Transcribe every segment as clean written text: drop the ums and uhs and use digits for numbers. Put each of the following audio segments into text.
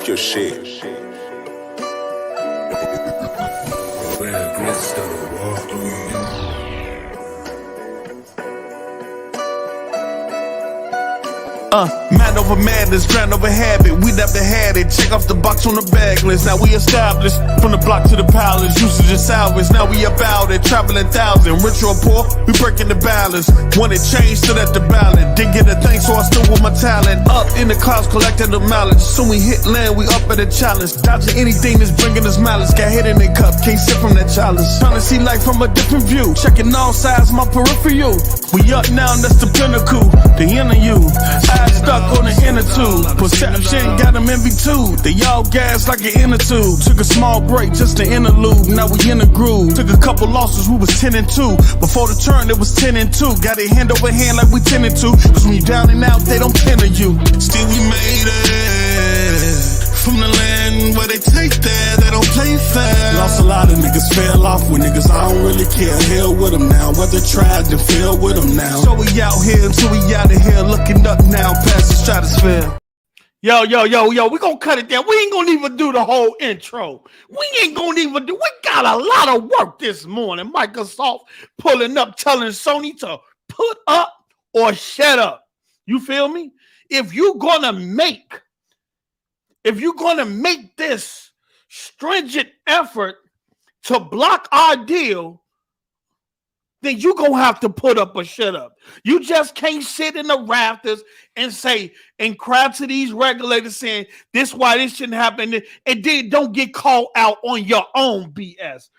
Talk your shit. Man over madness, grind over habit. We never had it. Check off the box on the bag list. Now we established from the block to the palace. Usage and salvage. Now we about it. Traveling thousand. Rich or poor, we breaking the balance. Wanted change, still at the ballot. Didn't get a thing, so I still with my talent. Up in the clouds, collecting the mileage. Soon we hit land, we up at the challenge. Dodging anything that's bringing us malice. Got hit in the cup, can't sip from that chalice. Trying to see life from a different view. Checking all sides, my peripheral. We up now, that's the pinnacle. The inner you. Eyes stuck on the inner tube. Perception got them in V2. They all gas like an inner tube. Took a small break, just an interlude. Now we in the groove. Took a couple losses, we was 10-2. Before the turn, it was 10-2. Got it hand over hand like we 10-2. Cause when you down and out, they don't pin you. Still we made it. From the land where they take that, they don't play fair. Lost a lot of niggas, fell off with niggas, I don't really care. Hell with them now, whether tried to feel with them now. So we out here until we out of here, looking up now past the stratosphere. Yo, we gonna cut it down. We ain't gonna even do the whole intro. We ain't gonna even do, we got a lot of work this morning. Microsoft pulling up, telling Sony to put up or shut up. You feel me? If you're gonna make this stringent effort to block our deal, then you're going to have to put up or shut up. You just can't sit in the rafters and say, and crap to these regulators saying, this why this shouldn't happen, and then don't get called out on your own BS.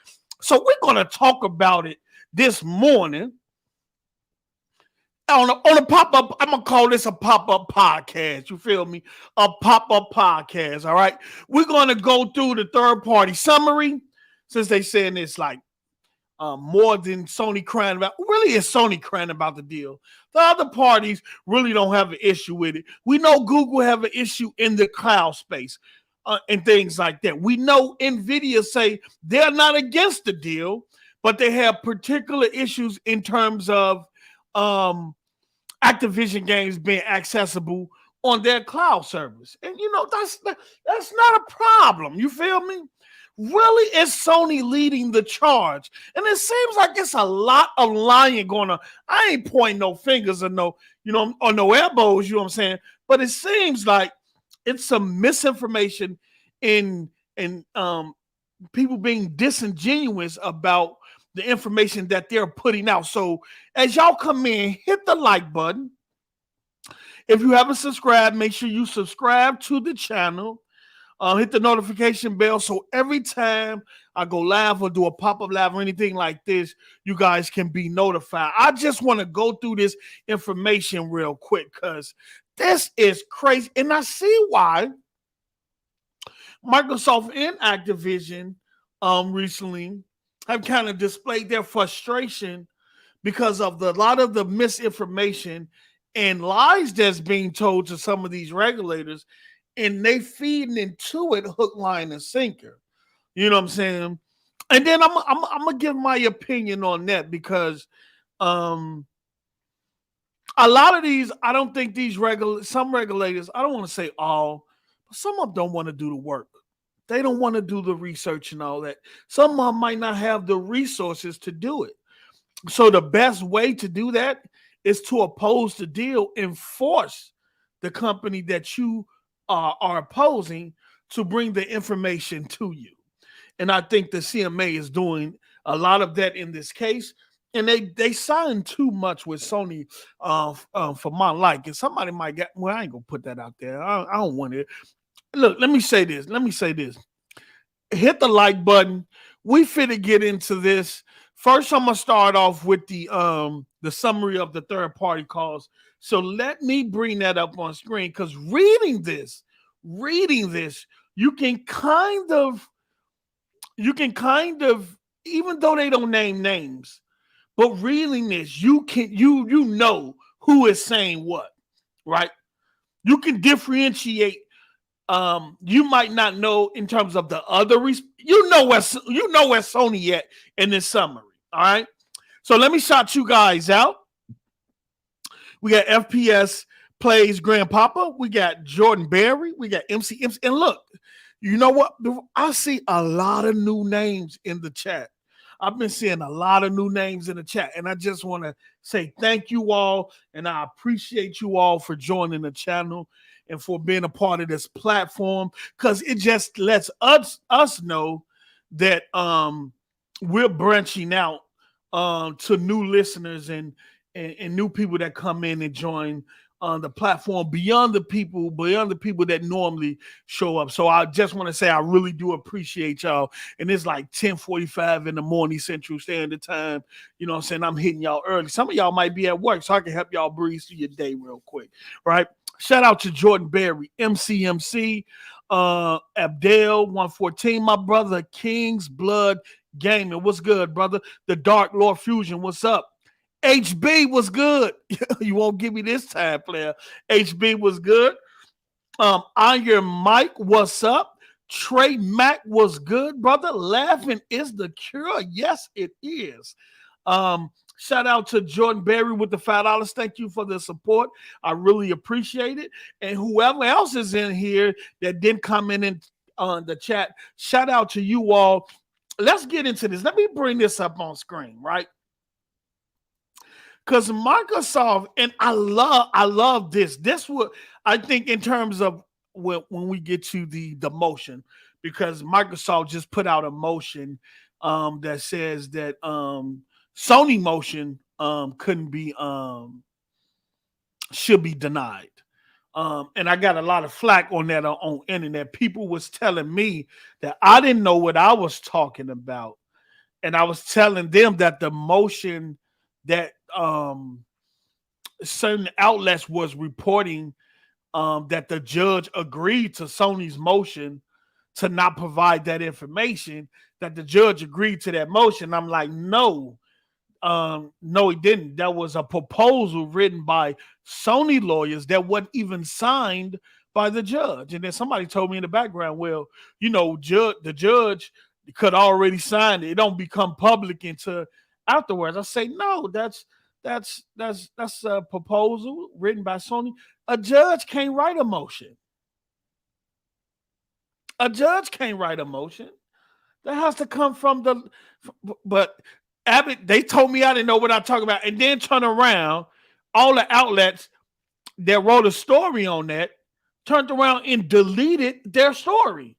So we're going to talk about it this morning. On a pop-up, I'm going to call this a pop-up podcast. You feel me? A pop-up podcast, all right? We're going to go through the third-party summary, since they saying it's like more than Sony crying about. Really, it's Sony crying about the deal. The other parties really don't have an issue with it. We know Google have an issue in the cloud space and things like that. We know NVIDIA say they're not against the deal, but they have particular issues in terms of Activision games being accessible on their cloud service. And you know, that's not a problem. You feel me? Really, is Sony leading the charge? And it seems like it's a lot of lying going on. I ain't pointing no fingers or no elbows, you know what I'm saying? But it seems like it's some misinformation and people being disingenuous about the information that they're putting out. So as y'all come in, hit the like button. If you haven't subscribed, make sure you subscribe to the channel. Hit the notification bell so every time I go live or do a pop-up live or anything like this, you guys can be notified. I just want to go through this information real quick because this is crazy. And I see why Microsoft and Activision recently have kind of displayed their frustration because of a lot of the misinformation and lies that's being told to some of these regulators, and they feeding into it hook, line, and sinker. You know what I'm saying? And then I'm gonna give my opinion on that because a lot of these, I don't think some regulators, I don't want to say all, but some of them don't want to do the work. They don't want to do the research and all that. Some of them might not have the resources to do it. So the best way to do that is to oppose the deal and force the company that you are opposing to bring the information to you. And I think the CMA is doing a lot of that in this case. And they signed too much with Sony for my liking. Somebody might get, well, I ain't going to put that out there. I don't want it. Look, let me say this. Hit the like button. We finna get into this. First, I'm gonna start off with the summary of the third party calls. So let me bring that up on screen because reading this, you can kind of, even though they don't name names, but reading this, you know who is saying what, right? You can differentiate. You might not know in terms of the other, you know where Sony at in this summary. All right. So let me shout you guys out. We got FPS Plays Grandpapa. We got Jordan Berry. We got MC. And look, you know what? I see a lot of new names in the chat. I've been seeing a lot of new names in the chat, and I just want to say thank you all, and I appreciate you all for joining the channel and for being a part of this platform, because it just lets us know that we're branching out to new listeners and new people that come in and join the platform beyond the people that normally show up. So I just want to say I really do appreciate y'all. And it's like 10:45 in the morning Central Standard Time. You know what I'm saying? I'm hitting y'all early. Some of y'all might be at work, so I can help y'all breeze through your day real quick. Right? Shout out to Jordan Berry, MCMC, Abdel 114, my brother, King's Blood Gaming. What's good, brother? The Dark Lord Fusion. What's up? HB was good. You won't give me this time, player. HB was good. Iron Mike, what's up? Trey Mack was good, brother. Laughing is the cure. Yes, it is. Shout out to Jordan Berry with the $5. Thank you for the support. I really appreciate it. And whoever else is in here that didn't come in on the chat, shout out to you all. Let's get into this. Let me bring this up on screen, right? Because Microsoft, and I love this. This would, I think, in terms of when we get to the motion, because Microsoft just put out a motion that says that Sony motion couldn't be should be denied. And I got a lot of flack on that on internet. People was telling me that I didn't know what I was talking about. And I was telling them that the motion that certain outlets was reporting that the judge agreed to Sony's motion to not provide that information, that the judge agreed to that motion. I'm like, no, he didn't. That was a proposal written by Sony lawyers that wasn't even signed by the judge. And then somebody told me in the background, well, you know, the judge could already sign it. It don't become public until afterwards. I say, no, that's a proposal written by Sony. A judge can't write a motion. A judge can't write a motion. That has to come from but Abbott, they told me I didn't know what I'm talking about. And then turn around, all the outlets that wrote a story on that turned around and deleted their story.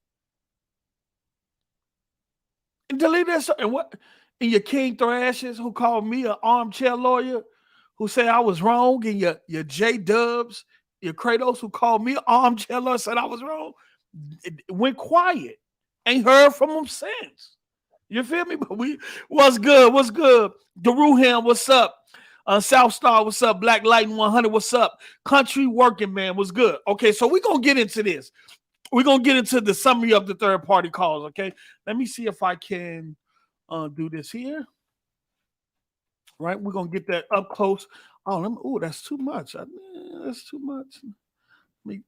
And deleted their story. And what? And your King Thrashes, who called me an armchair lawyer, who said I was wrong, and your J Dubs, your Kratos, who called me an armchair lawyer, said I was wrong, it went quiet. Ain't heard from them since. You feel me? But what's good? What's good? Daruham, what's up? South Star, what's up? Black Lightning 100, what's up? Country Working Man, what's good? Okay, so we're going to get into this. We're going to get into the summary of the third-party calls, okay? Let me see if I can do this here. Right? We're going to get that up close. Oh, that's too much. That's too much.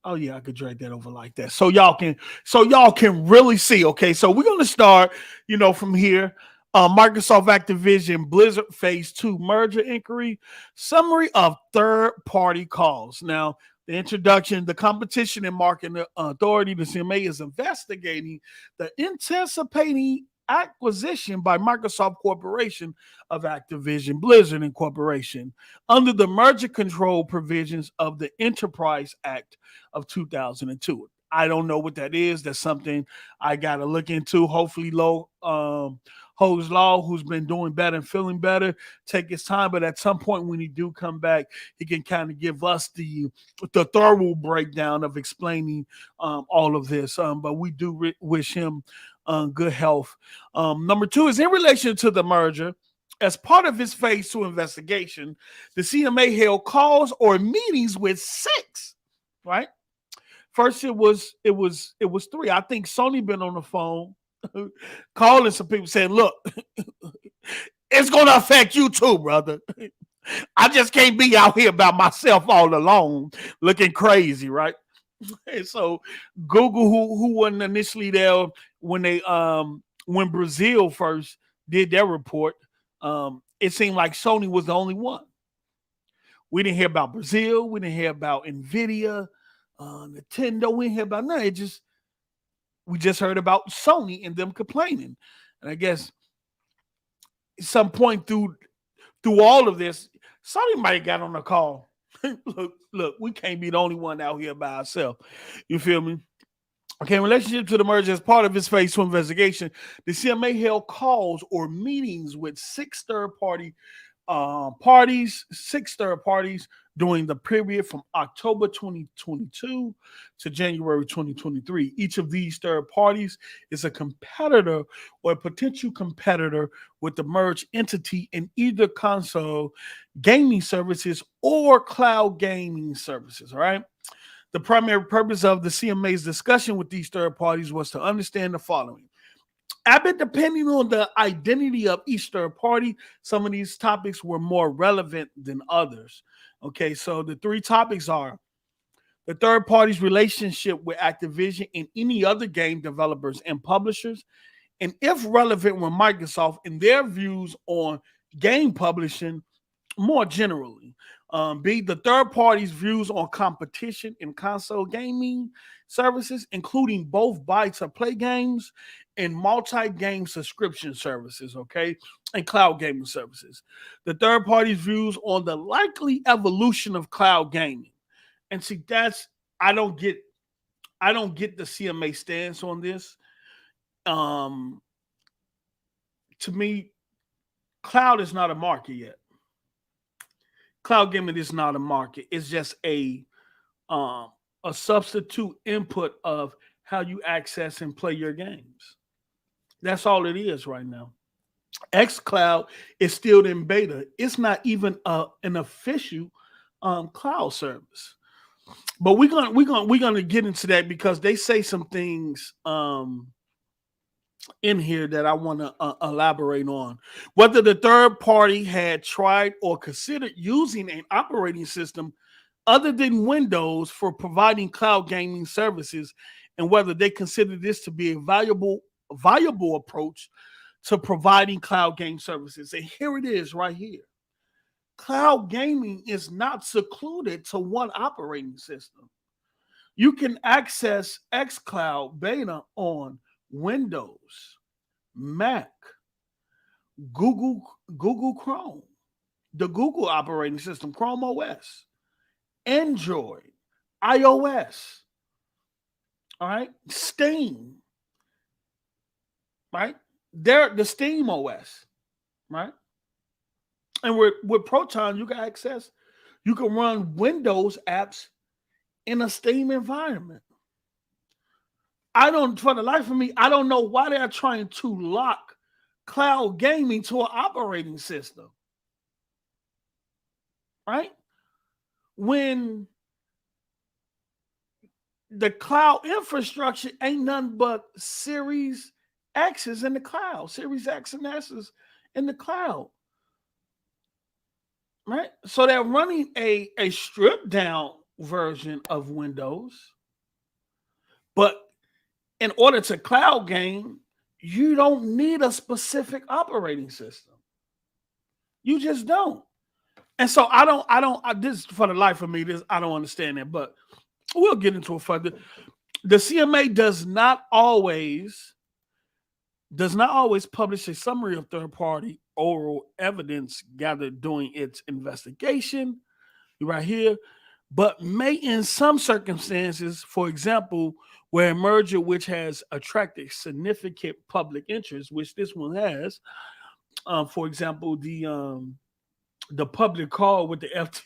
Oh yeah, I could drag that over like that, so y'all can really see. Okay, so we're gonna start, from here. Microsoft Activision Blizzard Phase 2 merger inquiry, summary of third-party calls. Now, the introduction, the Competition and Market Authority, the CMA, is investigating the anticipating acquisition by Microsoft Corporation of Activision Blizzard Incorporation under the merger control provisions of the Enterprise Act of 2002. I don't know what that is. That's something I got to look into. Hopefully, Ho's Law, who's been doing better and feeling better, take his time. But at some point when he do come back, he can kind of give us the thorough breakdown of explaining all of this. But we do wish him good health. Number two is in relation to the merger. As part of his Phase 2 investigation, the CMA held calls or meetings with 6. Right. First, it was 3. I think Sony been on the phone calling some people saying, "Look, it's gonna affect you too, brother. I just can't be out here by myself all alone, looking crazy, right?" And so Google, who wasn't initially there when they when Brazil first did their report, it seemed like Sony was the only one. We didn't hear about Brazil. We didn't hear about Nvidia, Nintendo. We didn't hear about none. We just heard about Sony and them complaining. And I guess at some point through all of this, Sony might have got on the call. Look, we can't be the only one out here by ourselves. You feel me? Okay, in relationship to the merger, as part of its phase 2 investigation, the CMA held calls or meetings with six third parties during the period from October 2022 to January 2023. Each of these third parties is a competitor or a potential competitor with the merged entity in either console gaming services or cloud gaming services. All right. The primary purpose of the CMA's discussion with these third parties was to understand the following. Depending on the identity of each third party, some of these topics were more relevant than others. Okay, so the three topics are the third party's relationship with Activision and any other game developers and publishers, and if relevant with Microsoft and their views on game publishing more generally. B, the third party's views on competition in console gaming services, including both buy to play games and multi-game subscription services, okay, and cloud gaming services. The third party's views on the likely evolution of cloud gaming. And see, I don't get the CMA stance on this. To me, cloud is not a market yet. Cloud gaming is not a market. It's just a substitute input of how you access and play your games. That's all it is right now. xCloud is still in beta. It's not even an official cloud service. But we're gonna get into that because they say some things in here that I want to elaborate on. Whether the third party had tried or considered using an operating system other than Windows for providing cloud gaming services, and whether they consider this to be a viable approach to providing cloud game services. And here it is right here. Cloud gaming is not secluded to one operating system. You can access xCloud beta on Windows, Mac, Google Chrome, the Google operating system, Chrome OS, Android, iOS, all right, Steam, right? They're the Steam OS, right? And with Proton, you can run Windows apps in a Steam environment. For the life of me, I don't know why they're trying to lock cloud gaming to an operating system. Right? When the cloud infrastructure ain't nothing but Series X's in the cloud, Series X and S's in the cloud. Right? So they're running a stripped down version of Windows, but in order to cloud game, you don't need a specific operating system. You just don't. And so this for the life of me, I don't understand that, but we'll get into it further. The CMA does not always publish a summary of third-party oral evidence gathered during its investigation, right here, but may in some circumstances, for example, where a merger which has attracted significant public interest, which this one has, for example, the public call with the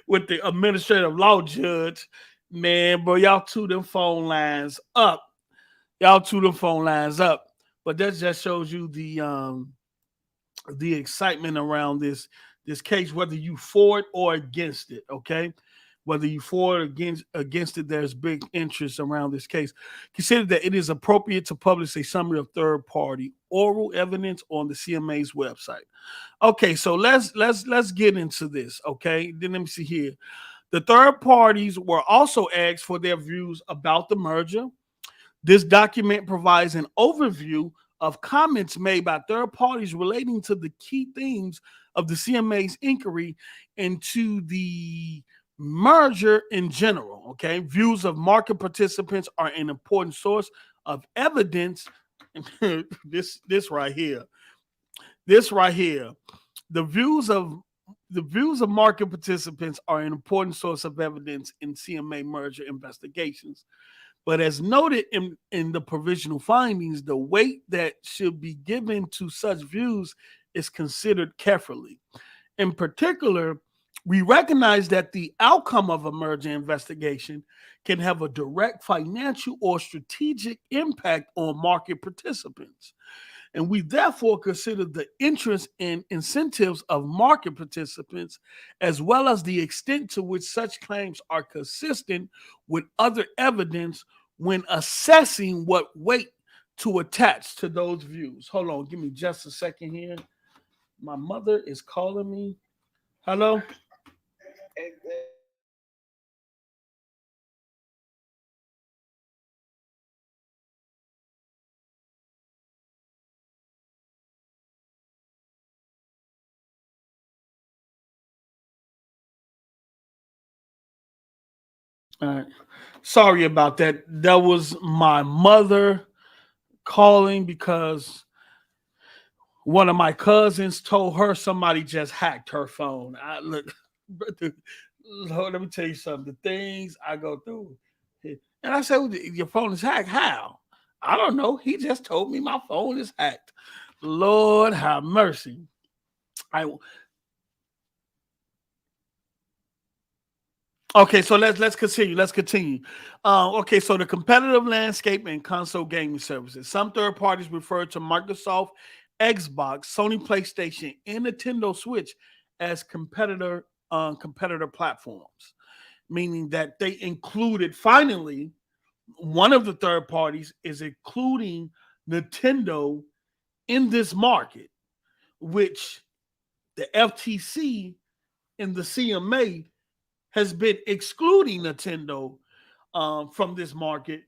with the administrative law judge, man, bro, y'all two them phone lines up. But that just shows you the excitement around this case, whether you for it or against it, okay? Whether you for it or against it, there's big interest around this case. Consider that it is appropriate to publish a summary of third-party oral evidence on the CMA's website. Okay, so let's get into this, okay? Then let me see here. The third parties were also asked for their views about the merger. This document provides an overview of comments made by third parties relating to the key themes of the CMA's inquiry into the merger in general. Okay, views of market participants are an important source of evidence. this right here, the views of market participants are an important source of evidence in CMA merger investigations. But as noted in the provisional findings, the weight that should be given to such views is considered carefully. In particular, we recognize that the outcome of a merger investigation can have a direct financial or strategic impact on market participants. And we therefore consider the interests and incentives of market participants, as well as the extent to which such claims are consistent with other evidence when assessing what weight to attach to those views. Hold on, give me just a second here. My mother is calling me. Hello? All right. Sorry about that. That was my mother calling because one of my cousins told her somebody just hacked her phone. I look, Lord, let me tell you something. The things I go through. And I said, well, your phone is hacked. How? I don't know. He just told me my phone is hacked. Lord have mercy. Okay, so let's continue. Okay, so the competitive landscape and console gaming services. Some third parties refer to Microsoft, Xbox, Sony PlayStation, and Nintendo Switch as competitor platforms, meaning that they included finally one of the third parties is including Nintendo in this market, which the FTC and the CMA has been excluding Nintendo from this market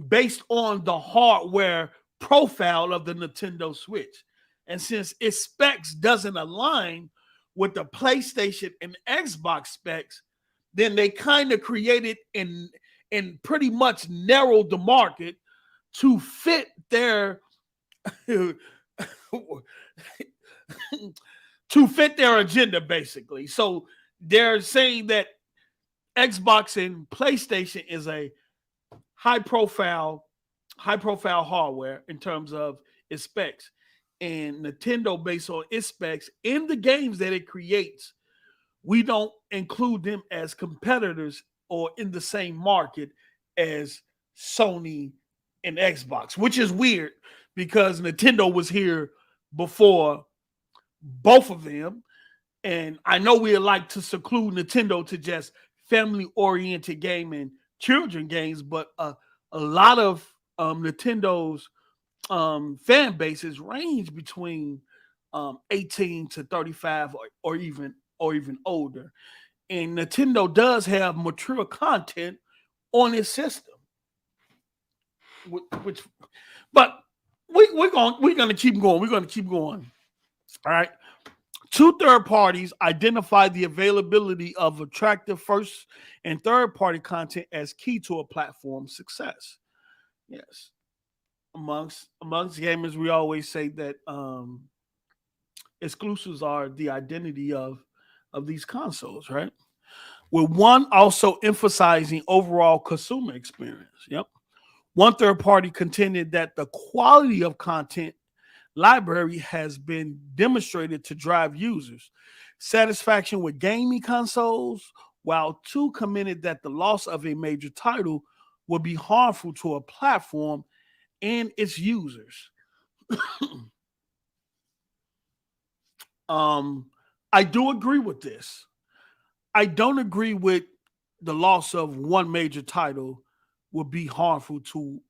based on the hardware profile of the Nintendo Switch. And since its specs doesn't align with the PlayStation and Xbox specs, then they kind of created and pretty much narrowed the market to fit their agenda, basically. So they're saying that Xbox and PlayStation is a high profile hardware in terms of its specs, and Nintendo, based on its specs in the games that it creates, we don't include them as competitors or in the same market as Sony and Xbox, which is weird because Nintendo was here before both of them. And I know we like to seclude Nintendo to just family-oriented gaming, children games, but a lot of Nintendo's fan bases range between 18 to 35 or even older. And Nintendo does have mature content on its system, which, but we're gonna keep going. We're gonna keep going. All right. Two third parties identify the availability of attractive first and third party content as key to a platform's success. Yes. Amongst gamers, we always say that exclusives are the identity of these consoles, right? With one also emphasizing overall consumer experience. Yep. One third party contended that the quality of content library has been demonstrated to drive users satisfaction with gaming consoles, while two commented that the loss of a major title would be harmful to a platform and its users. I do agree with this. I don't agree with the loss of one major title would be harmful to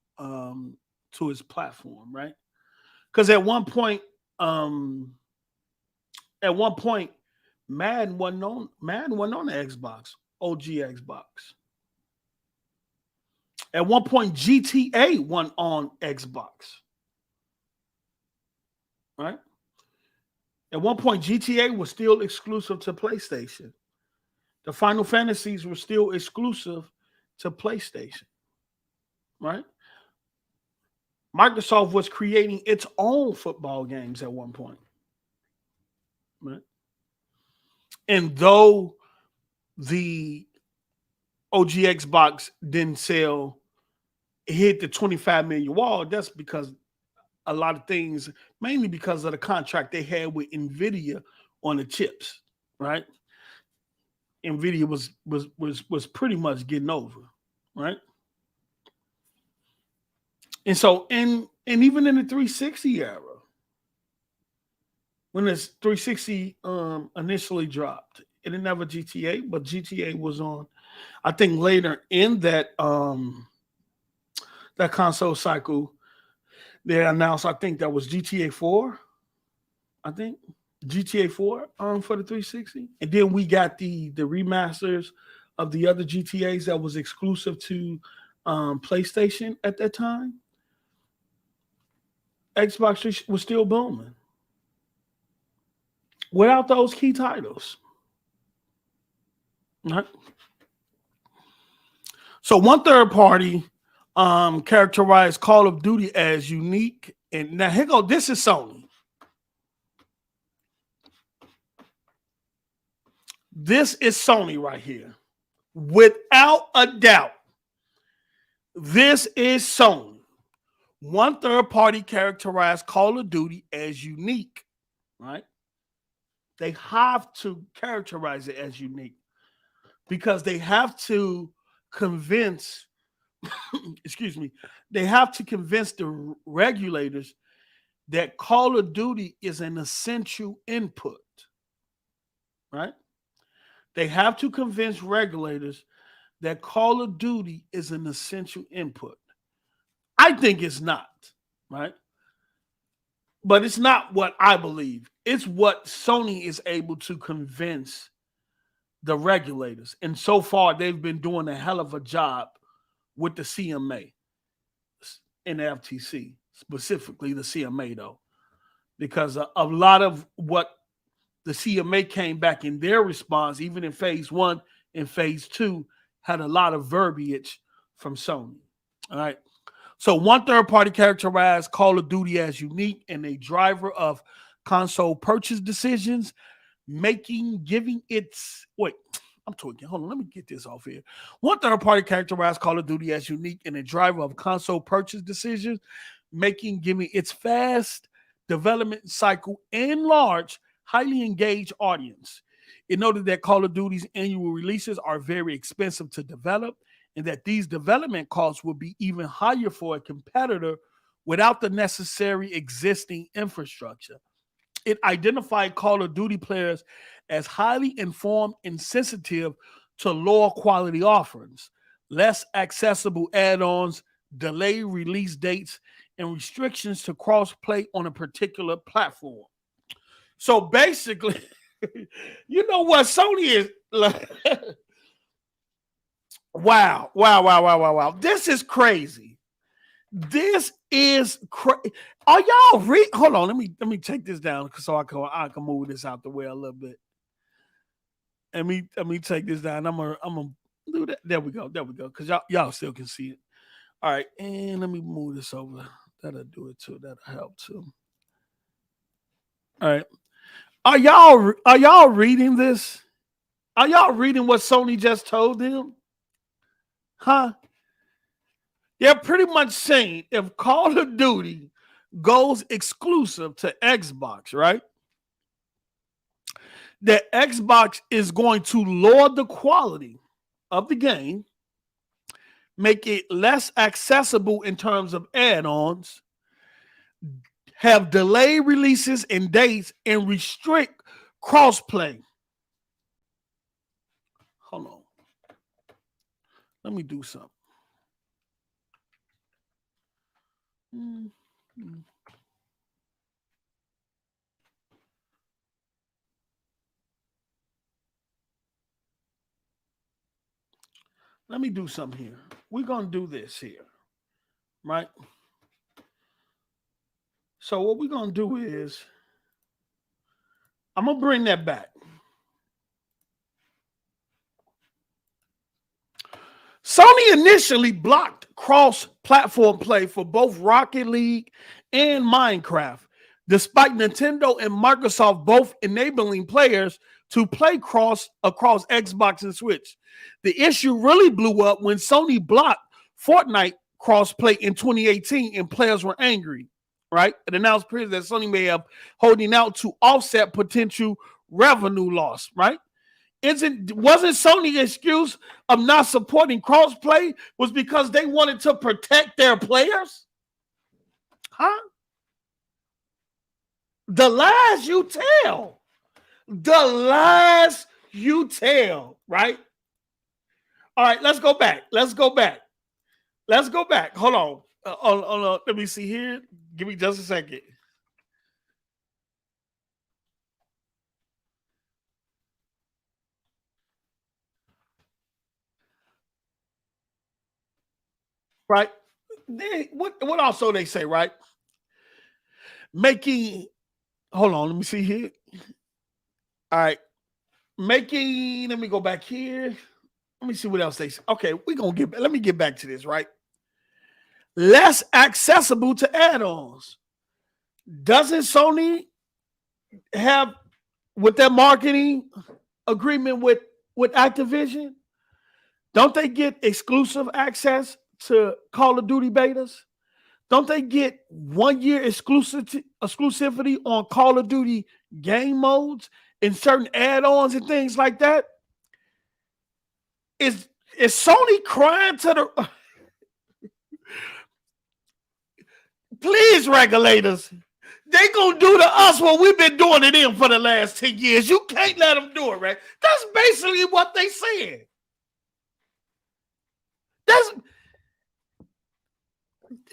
its platform, right? Because at one point, Madden wasn't on the Xbox, OG Xbox. At one point, GTA wasn't on Xbox. right? At one point, GTA was still exclusive to PlayStation. The Final Fantasies were still exclusive to PlayStation, right? Microsoft was creating its own football games at one point, right? And though the OG Xbox didn't sell, hit the 25 million wall, that's because a lot of things, mainly because of the contract they had with Nvidia on the chips, right? Nvidia was pretty much getting over, right? And so and even in the 360 era, when this 360 initially dropped, it didn't have a GTA, but GTA was on. I think later in that console cycle, they announced, I think that was GTA 4. I think GTA 4 for the 360. And then we got the remasters of the other GTAs that was exclusive to PlayStation at that time. Xbox was still booming without those key titles. Right? So one third party characterized Call of Duty as unique. And now here go, this is Sony. This is Sony right here. Without a doubt, this is Sony. One third party characterized Call of Duty as unique, right? They have to characterize it as unique because they have to convince, excuse me, they have to convince the regulators that Call of Duty is an essential input, right? They have to convince regulators that Call of Duty is an essential input. I think it's not, right? But it's not what I believe. It's what Sony is able to convince the regulators. And so far, they've been doing a hell of a job with the CMA and the FTC, specifically the CMA, though, because a lot of what the CMA came back in their response, even in phase 1 and phase 2, had a lot of verbiage from Sony. All right. So one third party characterized Call of Duty as unique and a driver of console purchase decisions, giving its I'm talking. Hold on, let me get this off here. One third party characterized Call of Duty as unique and a driver of console purchase decisions, giving its fast development cycle and large, highly engaged audience. It noted that Call of Duty's annual releases are very expensive to develop, and that these development costs will be even higher for a competitor without the necessary existing infrastructure. It identified Call of Duty players as highly informed and sensitive to lower quality offerings, less accessible add-ons, delayed release dates, and restrictions to cross-play on a particular platform. So basically, you know what Sony is like. Wow. This is crazy. This is crazy. Are y'all hold on, let me take this down so I can move this out the way a little bit. Let me take this down. I'm gonna do that. There we go. Because y'all still can see it. All right, and let me move this over. That'll do it too. That'll help too. All right. Are y'all reading this? Are y'all reading what Sony just told them? Huh? They're pretty much saying if Call of Duty goes exclusive to Xbox, right? That Xbox is going to lower the quality of the game, make it less accessible in terms of add-ons, have delayed releases and dates, and restrict crossplay. Hold on. Let me do something. Let me do something here. We're going to do this here, right? So what we're gonna do is I'm gonna bring that back. Sony initially blocked cross-platform play for both Rocket League and Minecraft, despite Nintendo and Microsoft both enabling players to play across Xbox and Switch. The issue really blew up when Sony blocked Fortnite cross-play in 2018 and players were angry, right? It announced previously that Sony may have holding out to offset potential revenue loss, right? Wasn't Sony's excuse of not supporting crossplay was because they wanted to protect their players? Huh? The lies you tell. The lies you tell, right? All right, let's go back. Hold on. Let me see here. Give me just a second. Right? What also they say, right? Hold on, let me see here. All right. Let me go back here. Let me see what else they say. Okay, let me get back to this, right? Less accessible to add-ons. Doesn't Sony have, with their marketing agreement with Activision, don't they get exclusive access to Call of Duty betas? Don't they get 1 year exclusivity on Call of Duty game modes and certain add-ons and things like that? Is Sony crying to the please, regulators? They gonna do to us what we've been doing to them for the last 10 years. You can't let them do it, right? That's basically what they said.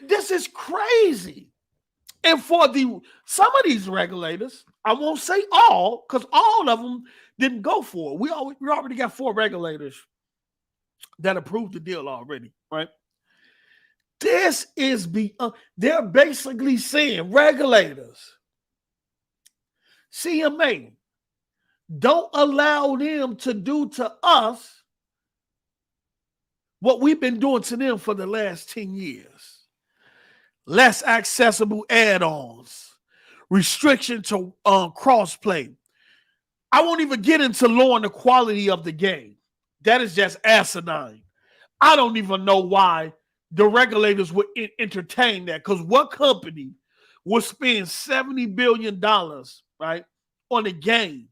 This is crazy. And for some of these regulators, I won't say all, because all of them didn't go for it. We already got 4 regulators that approved the deal already, right? This is they're basically saying, regulators, CMA, don't allow them to do to us what we've been doing to them for the last 10 years. Less accessible add-ons, restriction to cross-play. I won't even get into lowering the quality of the game. That is just asinine. I don't even know why the regulators would entertain that, because what company would spend $70 billion, right, on a game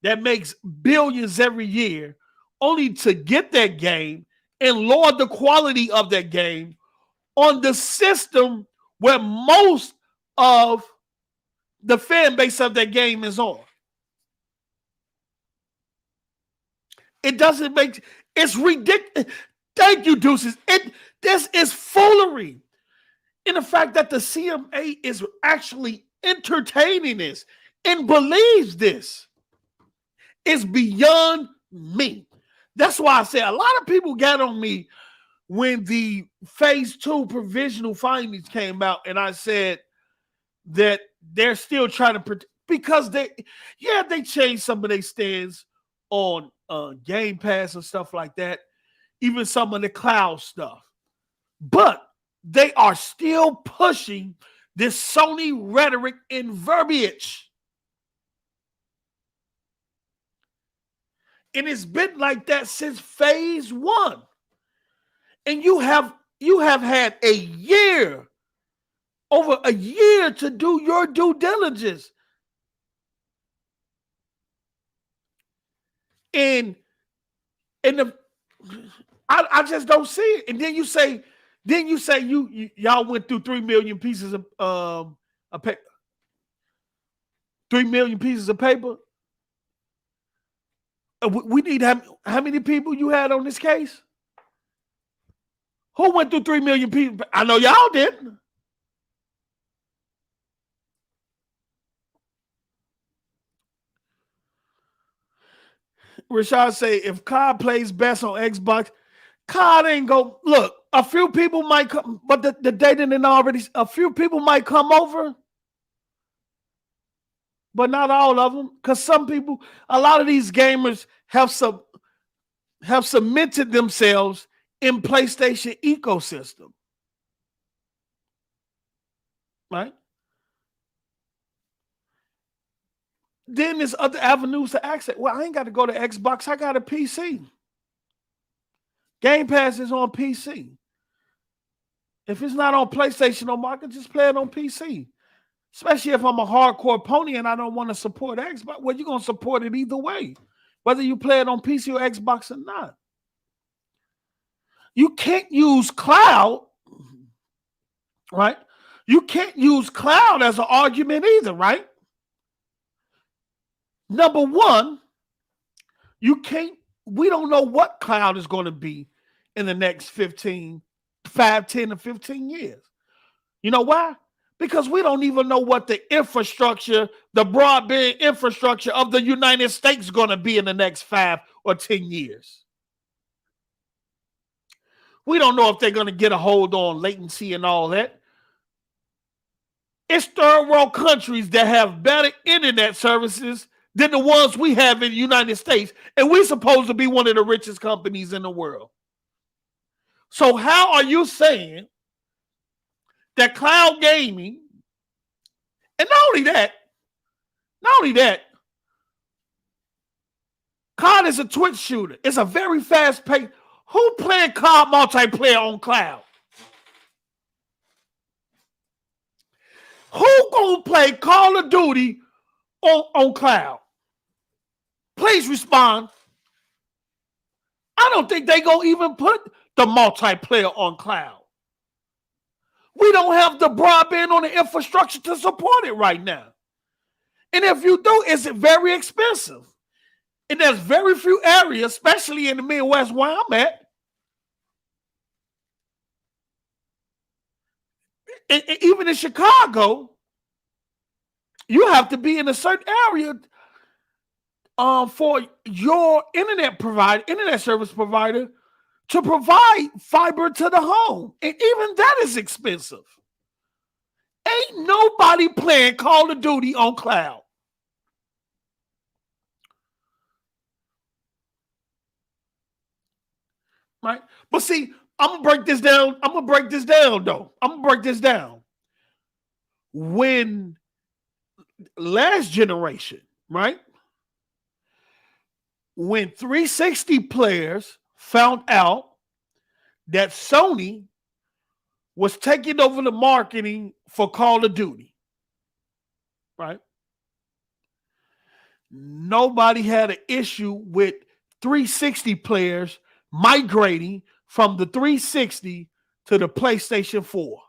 that makes billions every year only to get that game and lower the quality of that game on the system where most of the fan base of that game is on? It doesn't make, it's ridiculous. Thank you, Deuces. This is foolery. In the fact that the CMA is actually entertaining this and believes this is beyond me. That's why I say a lot of people got on me when the phase 2 provisional findings came out, and I said that they're still trying to because they changed some of their stands on Game Pass and stuff like that, even some of the cloud stuff. But they are still pushing this Sony rhetoric and verbiage. And it's been like that since phase 1. And you have had over a year to do your due diligence. And I just don't see it. And then you say y'all went through 3 million pieces of paper. 3 million pieces of paper. We need how many people you had on this case? Who went through 3 million people? I know y'all didn't. Rashad say, if COD plays best on Xbox, COD ain't go. Look, a few people might come, but the day didn't already. A few people might come over, but not all of them, because some people, a lot of these gamers have cemented themselves in PlayStation ecosystem, right? Then there's other avenues to access. Well, I ain't got to go to Xbox. I got a PC. Game Pass is on PC. If it's not on PlayStation no more, I can just play it on PC. Especially if I'm a hardcore pony and I don't want to support Xbox. Well, you're going to support it either way, whether you play it on PC or Xbox or not. You can't use cloud, right? You can't use cloud as an argument either, right? Number one, we don't know what cloud is going to be in the next 5, 10, or 15 years. You know why? Because we don't even know what the infrastructure, the broadband infrastructure of the United States is going to be in the next 5 or 10 years. We don't know if they're going to get a hold on latency and all that. It's third world countries that have better internet services than the ones we have in the United States. And we're supposed to be one of the richest companies in the world. So how are you saying that cloud gaming, and not only that, COD is a Twitch shooter. It's a very fast pace. Who playing COD multiplayer on cloud? Who gonna play Call of Duty on cloud? Please respond. I don't think they gonna even put the multiplayer on cloud. We don't have the broadband on the infrastructure to support it right now. And if you do, it's very expensive. And there's very few areas, especially in the Midwest where I'm at. Even in Chicago, you have to be in a certain area for your internet service provider to provide fiber to the home. And even that is expensive. Ain't nobody playing Call of Duty on cloud. Right? But see, I'm going to break this down. I'm going to break this down. When last generation, right? When 360 players found out that Sony was taking over the marketing for Call of Duty, right? Nobody had an issue with 360 players migrating from the 360 to the PlayStation 4.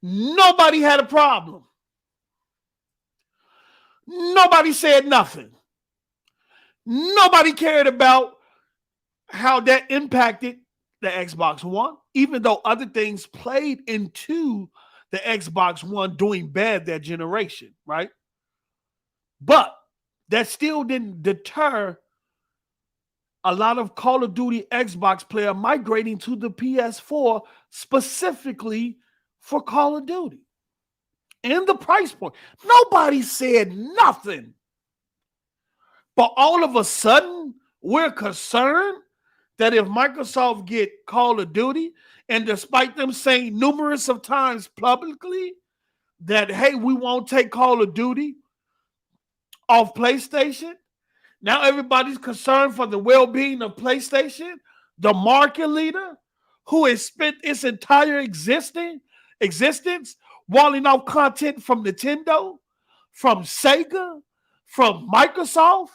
Nobody had a problem. Nobody said nothing. Nobody cared about how that impacted the Xbox One, even though other things played into the Xbox One doing bad that generation, right? But that still didn't deter a lot of Call of Duty Xbox player migrating to the PS4 specifically for Call of Duty. And the price point. Nobody said nothing. But all of a sudden, we're concerned that if Microsoft get Call of Duty, and despite them saying numerous of times publicly that, hey, we won't take Call of Duty off PlayStation, now everybody's concerned for the well-being of PlayStation, the market leader who has spent its entire existence walling off content from Nintendo, from Sega, from Microsoft.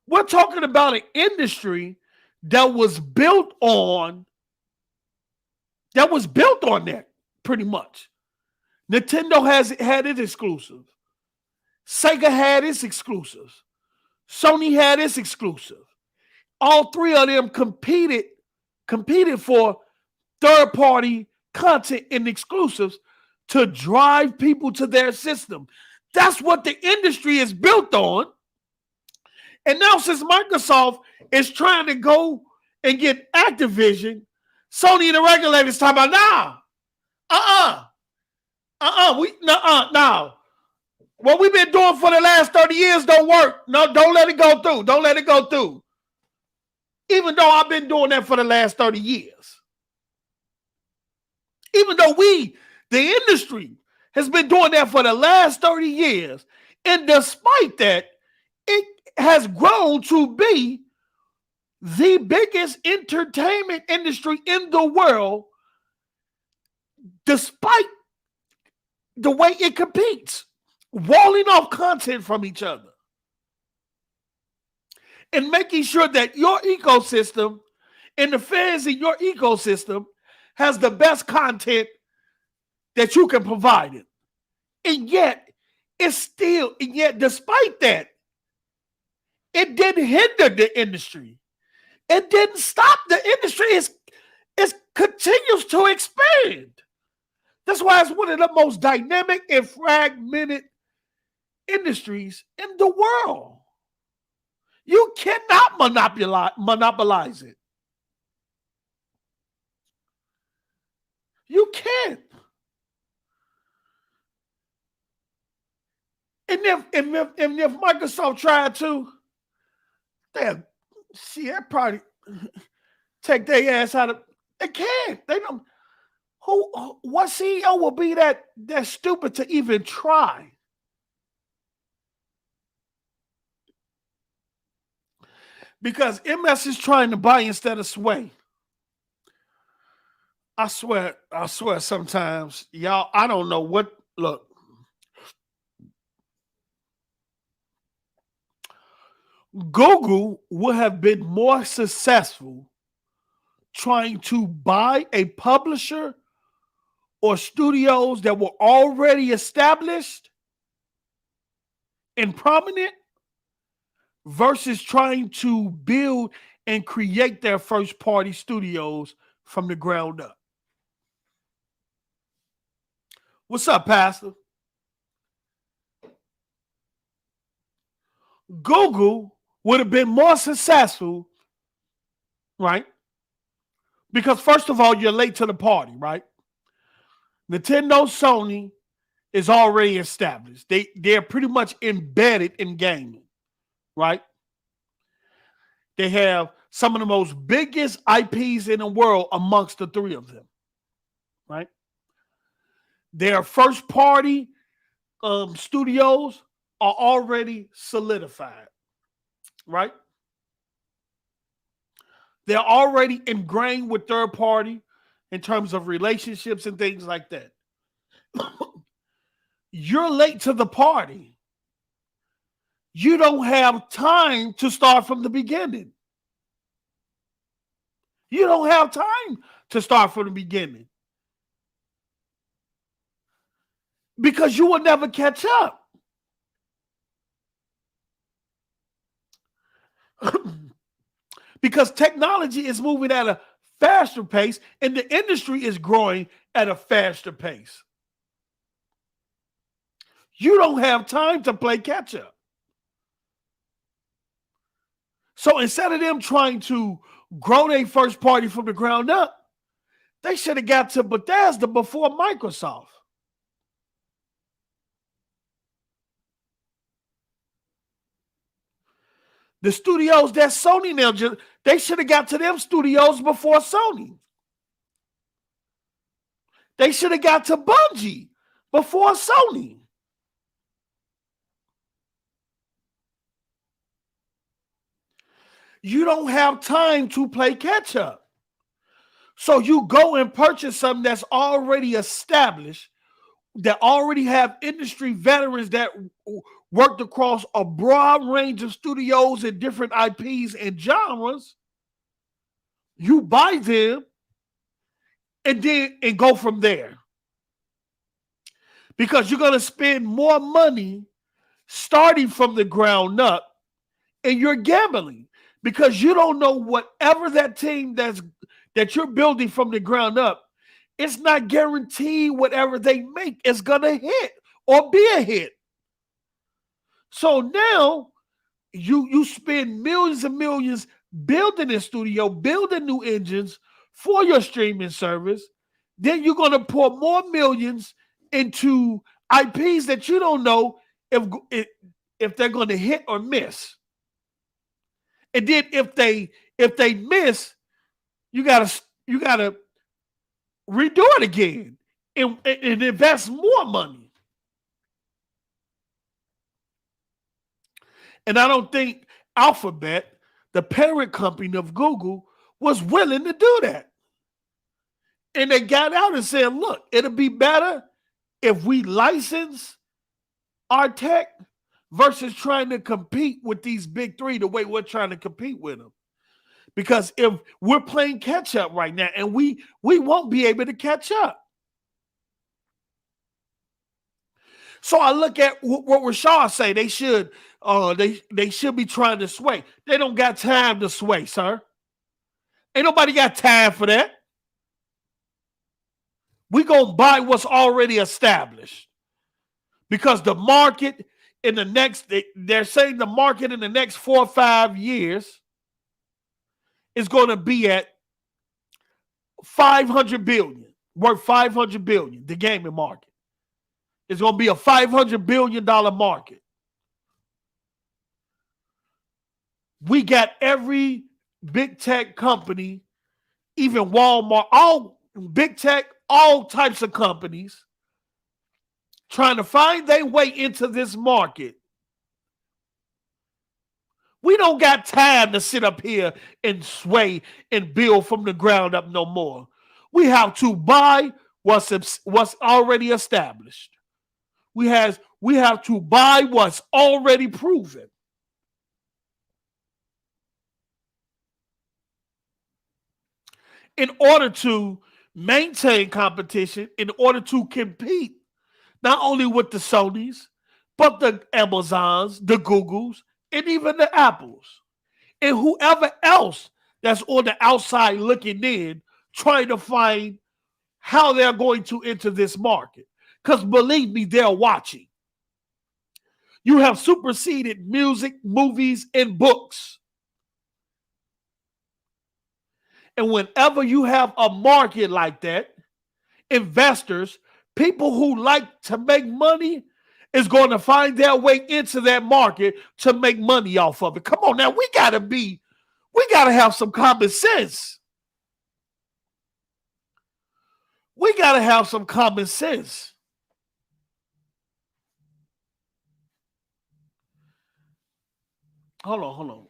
We're talking about an industry that was built on that pretty much. Nintendo had its exclusive. Sega had its exclusives. Sony had its exclusive. All three of them competed for third-party content and exclusives to drive people to their system. That's what the industry is built on. And now since Microsoft is trying to go and get Activision, Sony and the regulators talking about, no. What we've been doing for the last 30 years don't work. No, don't let it go through. Don't let it go through. Even though I've been doing that for the last 30 years. Even though the industry, has been doing that for the last 30 years. And despite that, it has grown to be the biggest entertainment industry in the world, despite the way it competes, walling off content from each other and making sure that your ecosystem and the fans in your ecosystem has the best content that you can provide it. And yet, despite that, it didn't hinder the industry. It didn't stop the industry. It continues to expand. That's why it's one of the most dynamic and fragmented industries in the world. You cannot monopolize it. You can't. And if Microsoft tried to, they'd probably take their ass out of. They can't. They don't. What CEO will be that stupid to even try? Because MS is trying to buy instead of sway. I swear sometimes, y'all, I don't know what, look. Google would have been more successful trying to buy a publisher or studios that were already established and prominent versus trying to build and create their first party studios from the ground up. What's up, Pastor? Google would have been more successful, right? Because first of all, you're late to the party, right? Nintendo, Sony is already established. They're pretty much embedded in gaming, right? They have some of the most biggest IPs in the world amongst the three of them, right? Their first party studios are already solidified, right? They're already ingrained with third party in terms of relationships and things like that. You're late to the party. You don't have time to start from the beginning. You don't have time to start from the beginning. Because you will never catch up. Because technology is moving at a faster pace and the industry is growing at a faster pace. You don't have time to play catch up. So instead of them trying to grow their first party from the ground up, they should have got to Bethesda before Microsoft. The studios that Sony now, they should have got to them studios before Sony. They should have got to Bungie before Sony. You don't have time to play catch up. So you go and purchase something that's already established, that already have industry veterans that worked across a broad range of studios and different IPs and genres. You buy them and go from there. Because you're going to spend more money starting from the ground up and you're gambling because you don't know whatever that team that you're building from the ground up, it's not guaranteed whatever they make is going to hit or be a hit. So now You spend millions and millions building a studio, building new engines for your streaming service. Then you're going to pour more millions into IPs that you don't know if they're going to hit or miss. And then if they miss, you gotta redo it again and invest more money. And I don't think Alphabet, the parent company of Google, was willing to do that. And they got out and said, look, it'll be better if we license our tech versus trying to compete with these big three the way we're trying to compete with them. Because if we're playing catch up right now, and we won't be able to catch up. So I look at what Rashad say. They should be trying to sway. They don't got time to sway, sir. Ain't nobody got time for that. We gonna buy what's already established. Because the market in the next, they're saying the market in the next 4 or 5 years is going to be at 500 billion, worth 500 billion. The gaming market is going to be a $500 billion market. We got every big tech company, even Walmart, all big tech, all types of companies trying to find their way into this market. We don't got time to sit up here and sway and build from the ground up no more. We have to buy what's already established. We have to buy what's already proven. In order to maintain competition, in order to compete, not only with the Sonys, but the Amazons, the Googles, and even the Apples, and whoever else that's on the outside looking in, trying to find how they're going to enter this market. Because believe me, they're watching. You have superseded music, movies, and books. And whenever you have a market like that, investors, people who like to make money, is going to find their way into that market to make money off of it. Come on now, we got to have some common sense. We got to have some common sense. Hold on.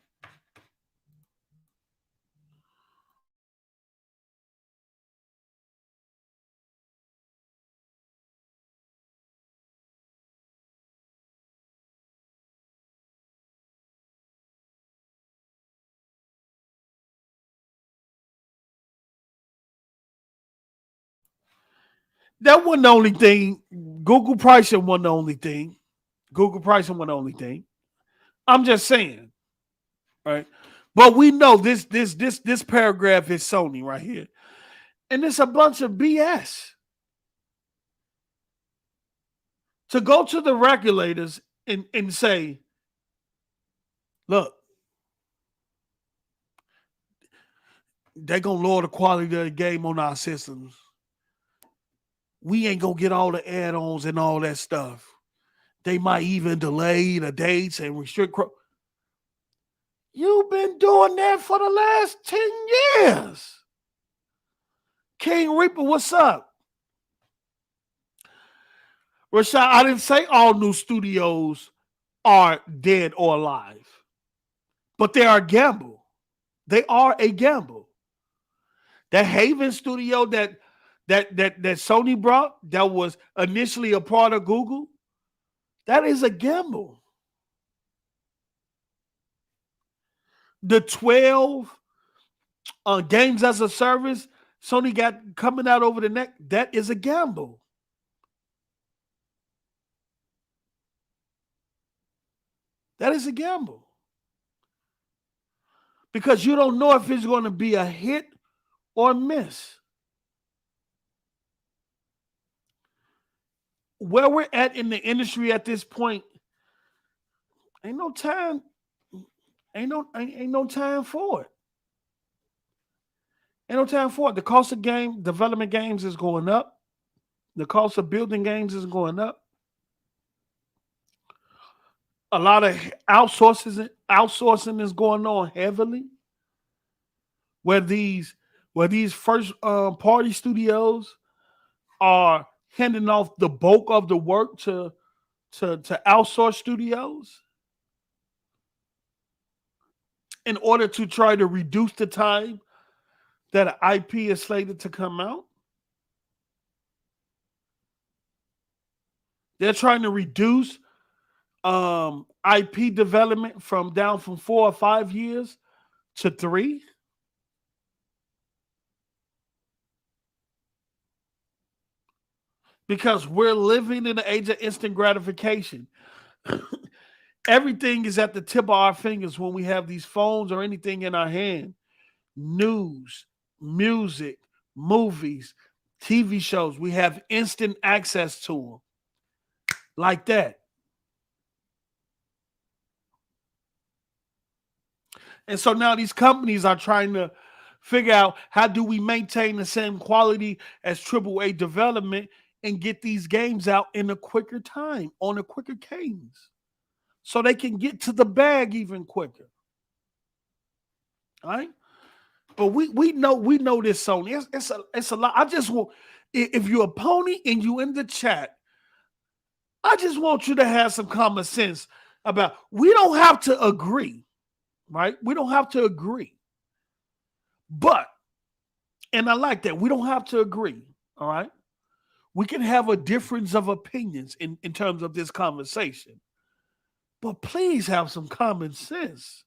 That wasn't the only thing. Google pricing wasn't the only thing. I'm just saying, right? But we know this paragraph is Sony right here, and it's a bunch of BS. To go to the regulators and say, look, they're gonna lower the quality of the game on our systems. We ain't gonna get all the add-ons and all that stuff. They might even delay the dates and restrict. You've been doing that for the last 10 years. King Reaper, what's up? Rashad, I didn't say all new studios are dead or alive, but they are a gamble. They are a gamble. That Haven studio that Sony brought, that was initially a part of Google, that is a gamble. The 12 games as a service Sony got coming out over the neck, that is a gamble. That is a gamble. Because you don't know if it's going to be a hit or miss. Where we're at in the industry at this point, ain't no time Ain't no time for it. Ain't no time for it. The cost of game development games is going up. The cost of building games is going up. A lot of outsourcing is going on heavily. Where these first party studios are handing off the bulk of the work to outsource studios in order to try to reduce the time that an IP is slated to come out. They're trying to reduce IP development from 4 or 5 years to 3. Because we're living in the age of instant gratification. Everything is at the tip of our fingers when we have these phones or anything in our hand. News, music, movies, TV shows. We have instant access to them. Like that. And so now these companies are trying to figure out how do we maintain the same quality as AAA development and get these games out in a quicker time, on a quicker cadence, so they can get to the bag even quicker. All right? But we know this, Sony. It's a lot. I just want, if you're a pony and you in the chat, I just want you to have some common sense about, we don't have to agree, right? We don't have to agree. But, and I like that, we don't have to agree, all right? We can have a difference of opinions in terms of this conversation. But please have some common sense.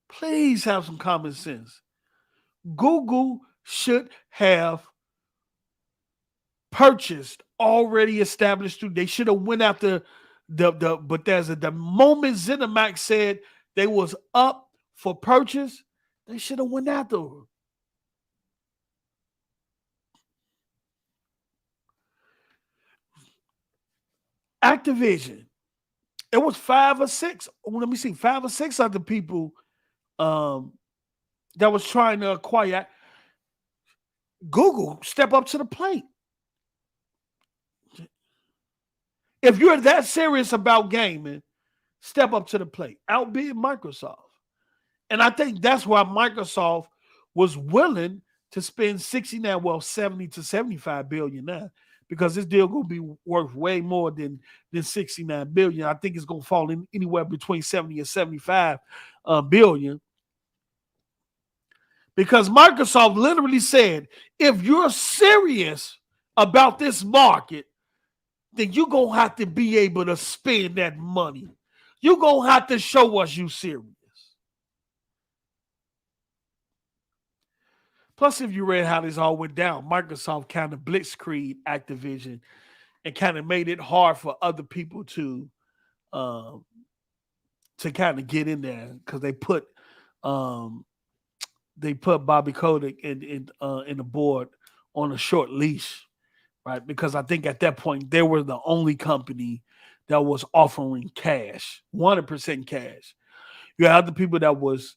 Please have some common sense. Google should have purchased already established. They should have went after the Bethesda. The moment ZeniMax said they was up for purchase, they should have went after her. Activision, it was 5 or 6. Let me see, 5 or 6 other people that was trying to acquire. Google, step up to the plate. If you're that serious about gaming, step up to the plate. Outbid Microsoft. And I think that's why Microsoft was willing to spend 70 to 75 billion now, because this deal gonna be worth way more than 69 billion. I think it's gonna fall in anywhere between 70 and 75 billion. Because Microsoft literally said, if you're serious about this market, then you're going to have to be able to spend that money. You're going to have to show us you serious. Plus, if you read how this all went down, Microsoft kind of blitzkrieg Activision and kind of made it hard for other people to kind of get in there, because they put Bobby Kotick in the board on a short leash, right? Because I think at that point they were the only company that was offering cash, 100% cash. You had other people that was,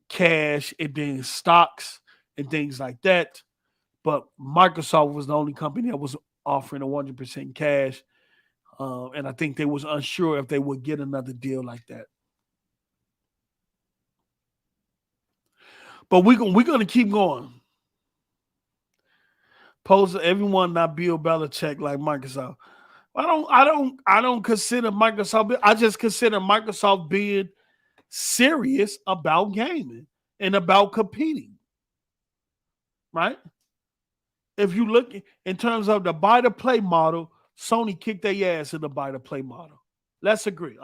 cash and then stocks and things like that. But Microsoft was the only company that was offering a 100% cash. And I think they was unsure if they would get another deal like that. But we're going to keep going. Pose everyone not Bill Belichick like Microsoft. I don't consider Microsoft. I just consider Microsoft being serious about gaming and about competing. Right? If you look in terms of the buy to play model, Sony kicked their ass in the buy to play model. Let's agree.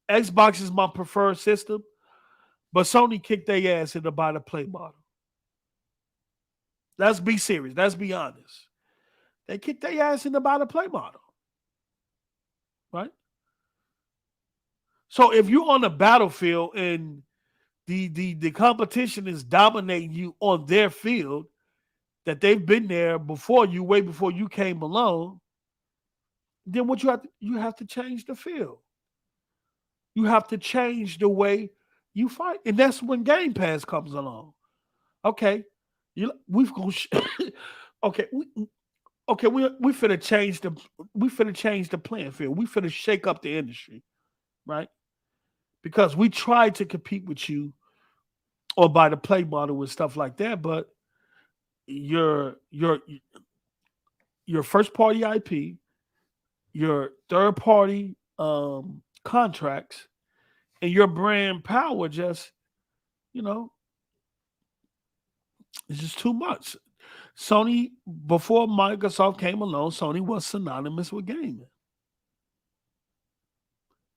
Xbox is my preferred system, but Sony kicked their ass in the buy to play model. Let's be serious. Let's be honest. They kicked their ass in the buy to play model. Right? So if you're on the battlefield and the competition is dominating you on their field, that they've been there before you, way before you came along, then what you have to change the field. You have to change the way you fight, and that's when Game Pass comes along. Okay, we've gonna okay we finna change the playing field. We finna shake up the industry, right? Because we tried to compete with you or by the play model and stuff like that, but your your your first party IP, your third party contracts, and your brand power just, you know, it's just too much. Sony, before Microsoft came along, Sony was synonymous with gaming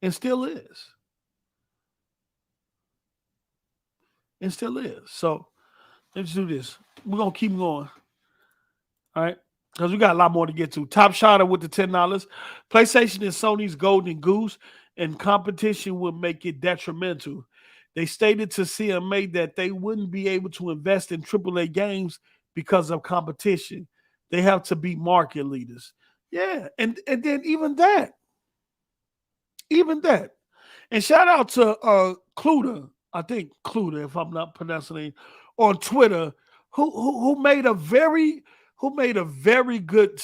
and still is. And still is. So let's do this. We're going to keep going. All right. Because we got a lot more to get to. Top shotter with the $10. PlayStation is Sony's golden goose, and competition would make it detrimental. They stated to CMA that they wouldn't be able to invest in AAA games because of competition. They have to be market leaders. Yeah, and then even that. And shout out to Cluda, I think Cluda, if I'm not pronouncing it, on Twitter, who made a very good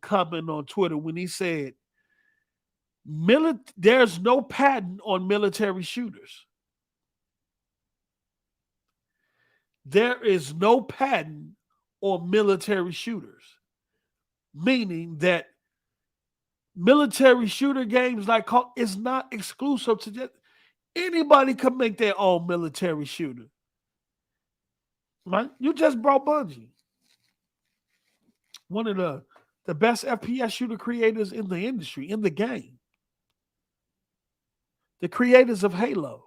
comment on Twitter when he said, there's no patent on military shooters. There is no patent on military shooters, meaning that military shooter games like Call is not exclusive to just anybody can make their own military shooter. Right? You just brought Bungie, one of the best FPS shooter creators in the industry, in the game. The creators of Halo.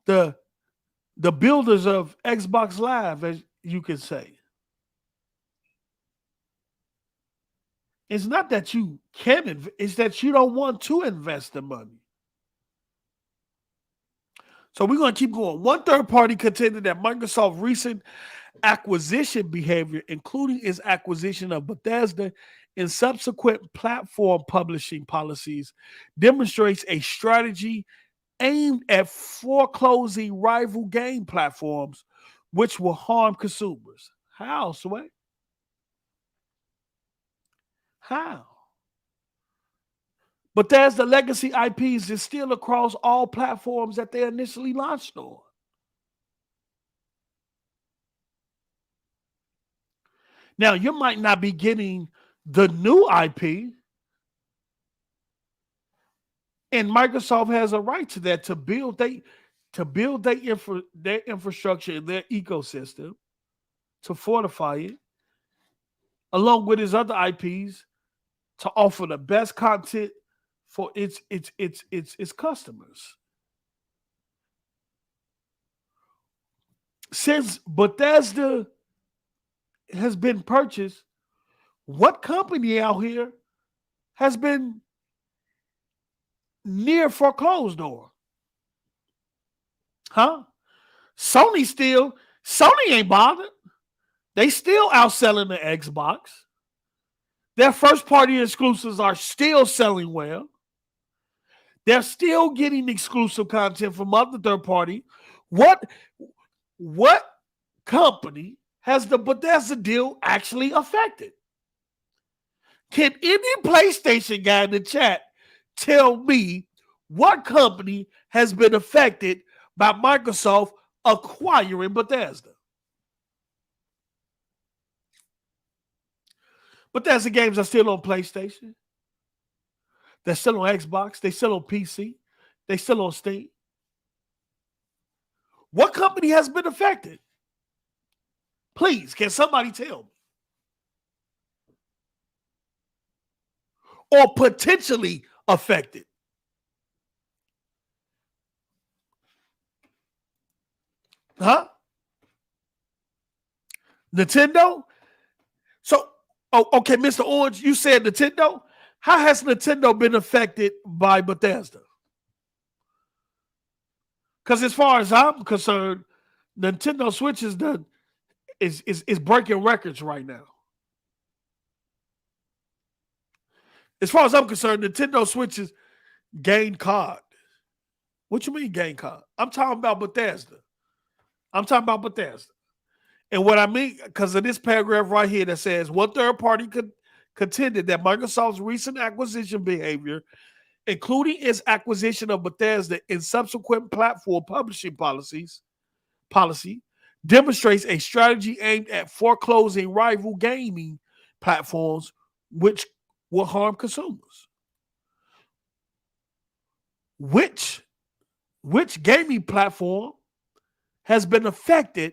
The builders of Xbox Live, as you can say. It's not that you can, it's that you don't want to invest the money. So we're going to keep going. One third party contended that Microsoft's recent acquisition behavior, including its acquisition of Bethesda and subsequent platform publishing policies, demonstrates a strategy aimed at foreclosing rival game platforms, which will harm consumers. How, Sway? How? Bethesda legacy IPs is still across all platforms that they initially launched on. Now, you might not be getting the new IP, and Microsoft has a right to that, to build their infrastructure and their ecosystem, to fortify it, along with his other IPs, to offer the best content for its customers. Since Bethesda has been purchased, what company out here has been near foreclosed door? Huh? Sony ain't bothered. They still outselling the Xbox. Their first party exclusives are still selling well. They're still getting exclusive content from other third party. What company has the Bethesda deal actually affected? Can any PlayStation guy in the chat tell me what company has been affected by Microsoft acquiring Bethesda? Bethesda games are still on PlayStation. They're still on Xbox. They're still on PC. They're still on Steam. What company has been affected? Please, can somebody tell me? Or potentially affected? Huh? Nintendo? So, okay, Mr. Orange, you said Nintendo? How has Nintendo been affected by Bethesda? Because as far as I'm concerned, Nintendo Switch is breaking records right now. As far as I'm concerned, Nintendo Switches gained COD. What you mean gained COD? I'm talking about Bethesda. And what I mean, because of this paragraph right here that says, one third party contended that Microsoft's recent acquisition behavior, including its acquisition of Bethesda and subsequent platform publishing policy, demonstrates a strategy aimed at foreclosing rival gaming platforms, which will harm consumers. Which gaming platform has been affected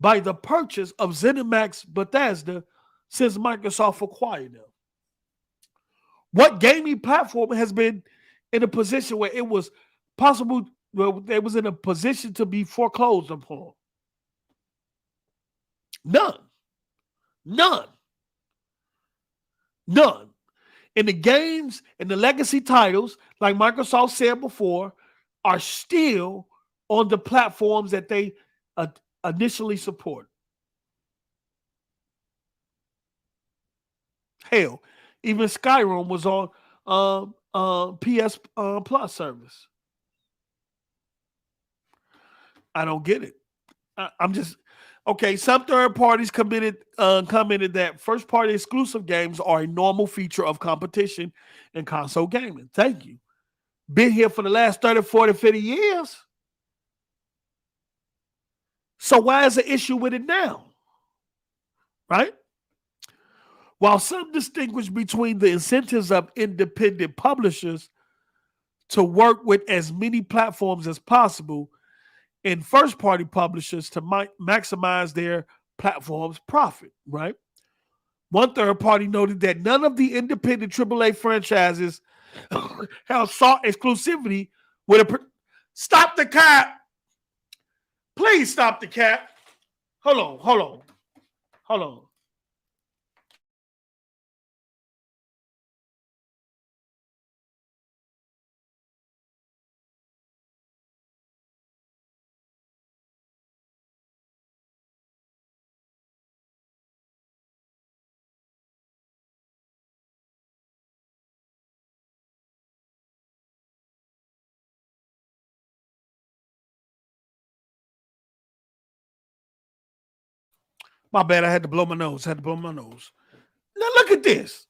by the purchase of ZeniMax Bethesda since Microsoft acquired them? What gaming platform has been in a position where it was possible, well, it was in a position to be foreclosed upon? None. None. None. And the games and the legacy titles, like Microsoft said before, are still on the platforms that they initially supported. Hell, even Skyrim was on PS Plus service. I don't get it. I'm just okay. Some third parties commented that first party exclusive games are a normal feature of competition in console gaming. Thank you. Been here for the last 30, 40, 50 years. So why is the issue with it now? Right? While some distinguish between the incentives of independent publishers to work with as many platforms as possible and first-party publishers to maximize their platform's profit, right? One third party noted that none of the independent AAA franchises have sought exclusivity with a... Stop the cap! Please stop the cap. Hold on. My bad, I had to blow my nose. Now look at this.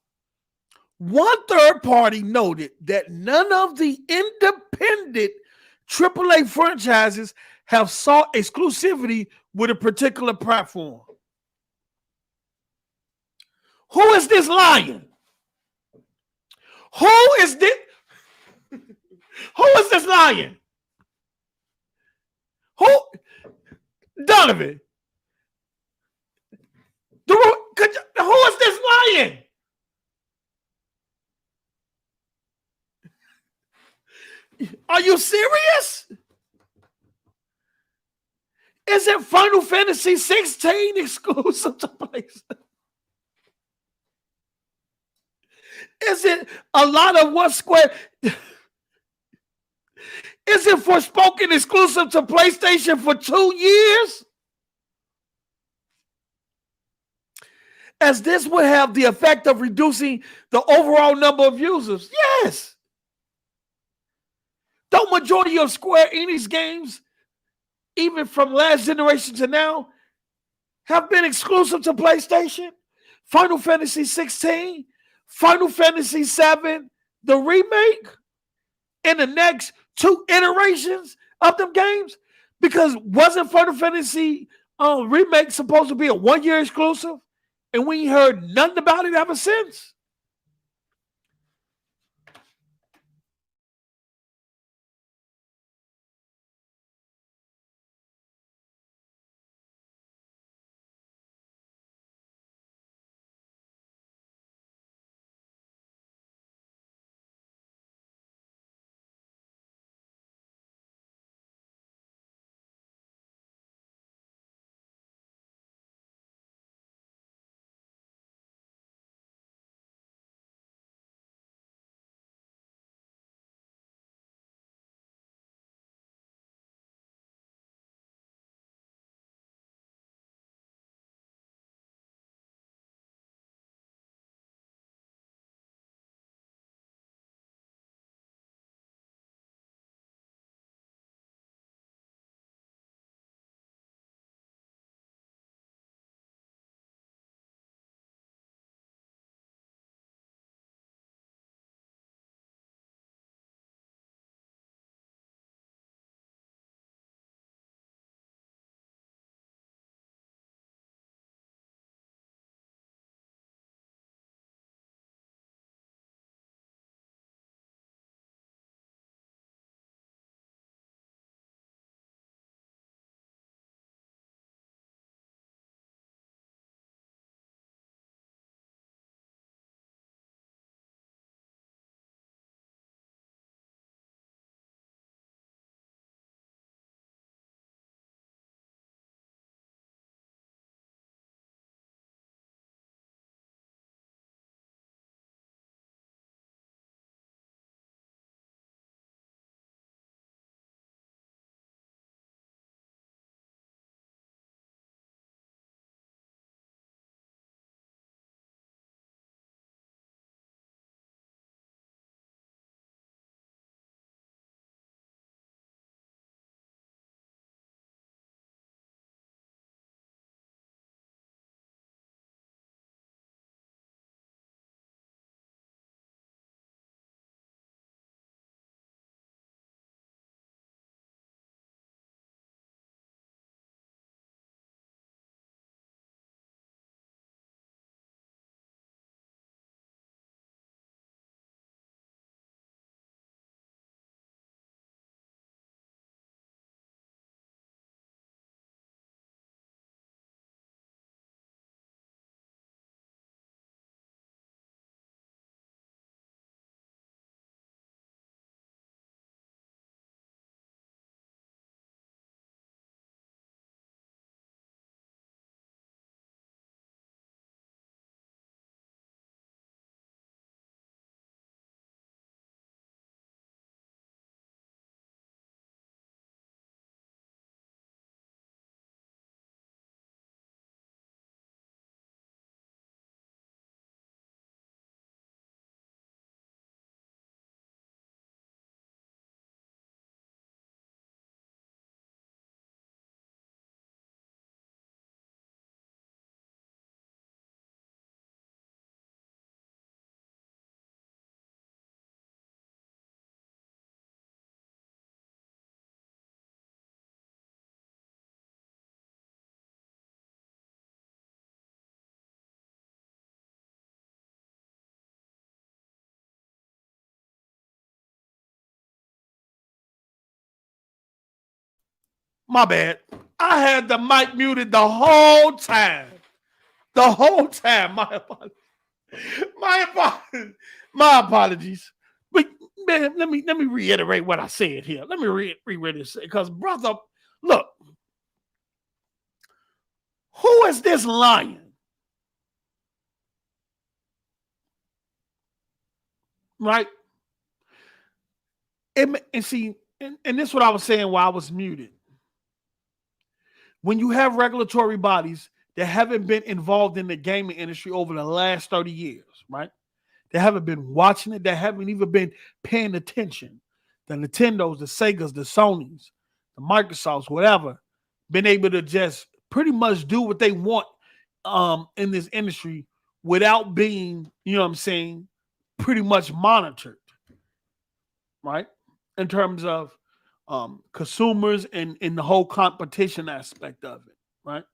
One third party noted that none of the independent AAA franchises have sought exclusivity with a particular platform. Who is this lying? Who is this lying? Who? Donovan. Who is this lying? Are you serious? Is it Final Fantasy 16 exclusive to PlayStation? Is it a lot of what Square? Is it Forspoken exclusive to PlayStation for 2 years? As this would have the effect of reducing the overall number of users. Yes. The majority of Square Enix games, even from last generation to now, have been exclusive to PlayStation. Final Fantasy 16, Final Fantasy 7, the remake, and the next 2 iterations of them games. Because wasn't Final Fantasy remake supposed to be a 1-year exclusive? And we ain't heard nothing about it ever since. My bad. I had the mic muted the whole time. The whole time. My apologies. My apologies. But man, let me reiterate what I said here. Let me reread this because brother, look, who is this lion? Right? And see, and this is what I was saying while I was muted. When you have regulatory bodies that haven't been involved in the gaming industry over the last 30 years, right? They haven't been watching it. They haven't even been paying attention. The Nintendos, the Segas, the Sonys, the Microsofts, whatever, been able to just pretty much do what they want in this industry without being, you know what I'm saying, pretty much monitored, right? In terms of consumers and the whole competition aspect of it, right?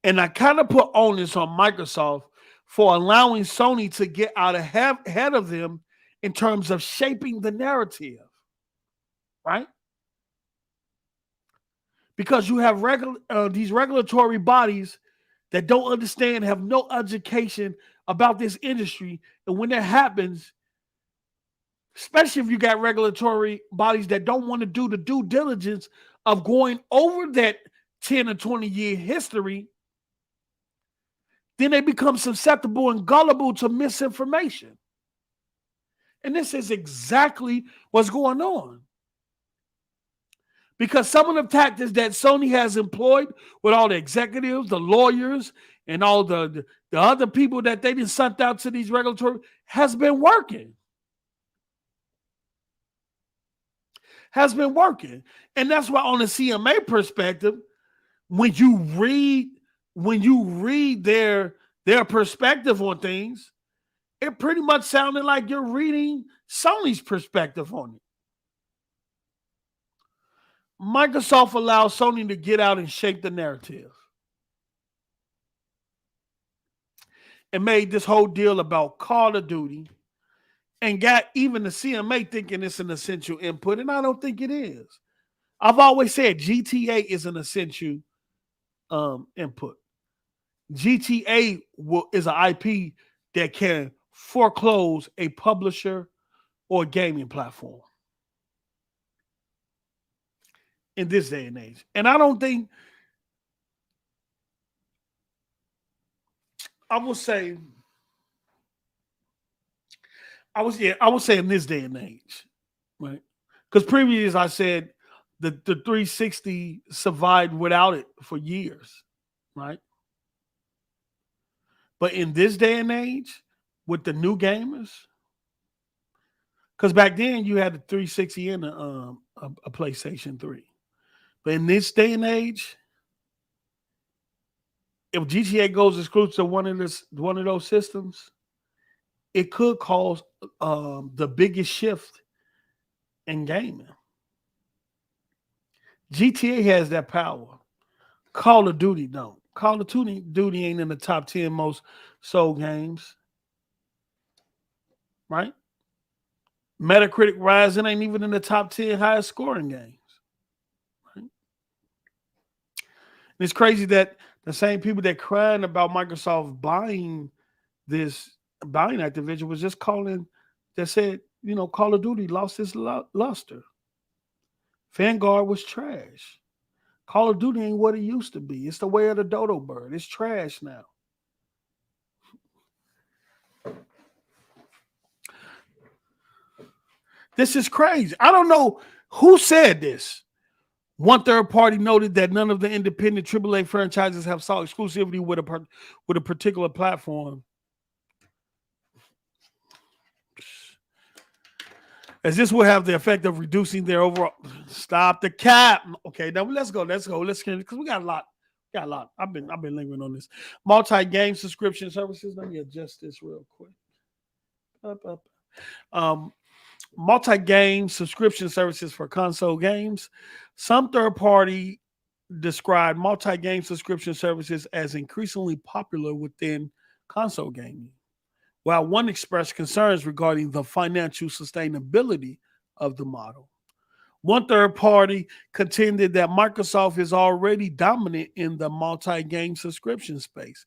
And I kind of put onus on Microsoft for allowing Sony to get out ahead of them in terms of shaping the narrative, right? Because you have these regulatory bodies that don't understand, have no education about this industry. And when that happens, especially if you got regulatory bodies that don't want to do the due diligence of going over that 10 or 20-year history, then they become susceptible and gullible to misinformation. And this is exactly what's going on. Because some of the tactics that Sony has employed with all the executives, the lawyers, and all the other people that they just sent out to these regulatory has been working. Has been working. And that's why on the CMA perspective, when you read their perspective on things, it pretty much sounded like you're reading Sony's perspective on it. Microsoft allows Sony to get out and shape the narrative. And made this whole deal about Call of Duty and got even the CMA thinking it's an essential input, and I don't think it is. I've always said GTA is an essential input. GTA is an IP that can foreclose a publisher or gaming platform in this day and age. And I don't think, I would say in this day and age, right? Because previously I said the 360 survived without it for years, right? But in this day and age, with the new gamers, because back then you had the 360 and a PlayStation 3. But in this day and age, if GTA goes exclusive to one of those systems, it could cause the biggest shift in gaming. GTA has that power. Call of Duty don't. Call of Duty ain't in the top 10 most sold games. Right? Metacritic Rising ain't even in the top 10 highest scoring games. Right? And it's crazy that the same people that crying about Microsoft buying Activision was just that said, Call of Duty lost its luster. Vanguard was trash. Call of Duty ain't what it used to be. It's the way of the dodo bird. It's trash now. This is crazy. I don't know who said this. One third party noted that none of the independent AAA franchises have sought exclusivity with a particular platform. As this will have the effect of reducing their overall. Stop the cap. Okay, now let's go. Let's get, because we got a lot. I've been lingering on this. Multi-game subscription services. Let me adjust this real quick. Multi-game subscription services for console games. Some third party describe multi-game subscription services as increasingly popular within console gaming, while one expressed concerns regarding the financial sustainability of the model. One third party contended that Microsoft is already dominant in the multi-game subscription space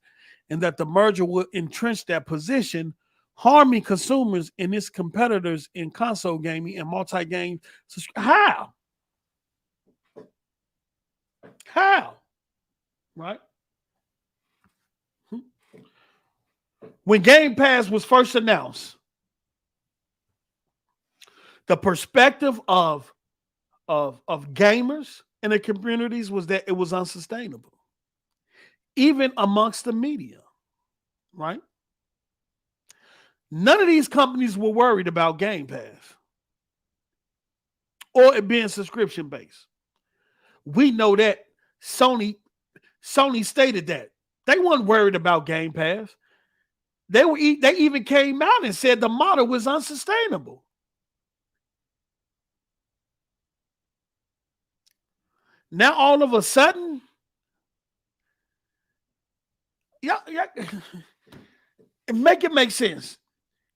and that the merger will entrench that position, harming consumers and its competitors in console gaming and multi-game. How? How? Right? When Game Pass was first announced, the perspective of gamers and the communities was that it was unsustainable, even amongst the media, right? None of these companies were worried about Game Pass or it being subscription based. We know that Sony stated that they weren't worried about Game Pass. They even came out and said the model was unsustainable. Now all of a sudden, yeah, make it make sense.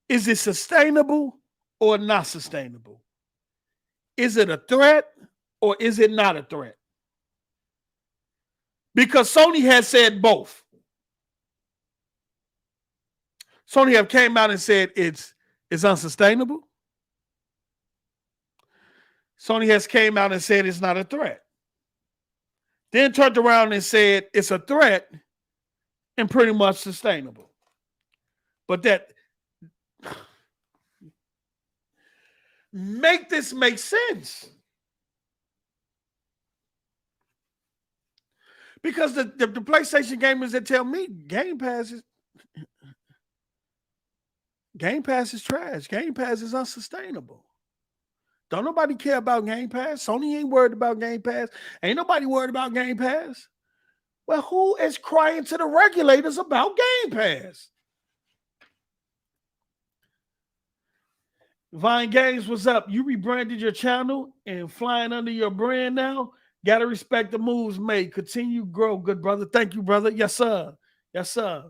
Is it sustainable or not sustainable? Is it a threat or is it not a threat? Because Sony has said both. Sony have came out and said it's unsustainable. Sony has came out and said it's not a threat. Then turned around and said it's a threat and pretty much sustainable. But that make this make sense. Because the PlayStation gamers that tell me Game Pass is trash. Game Pass is unsustainable. Don't nobody care about Game Pass. Sony ain't worried about Game Pass. Ain't nobody worried about Game Pass. Well, who is crying to the regulators about Game Pass? Vine Games, what's up? You rebranded your channel and flying under your brand now. Gotta respect the moves made. Continue to grow, good brother. Thank you, brother. Yes, sir. Yes, sir.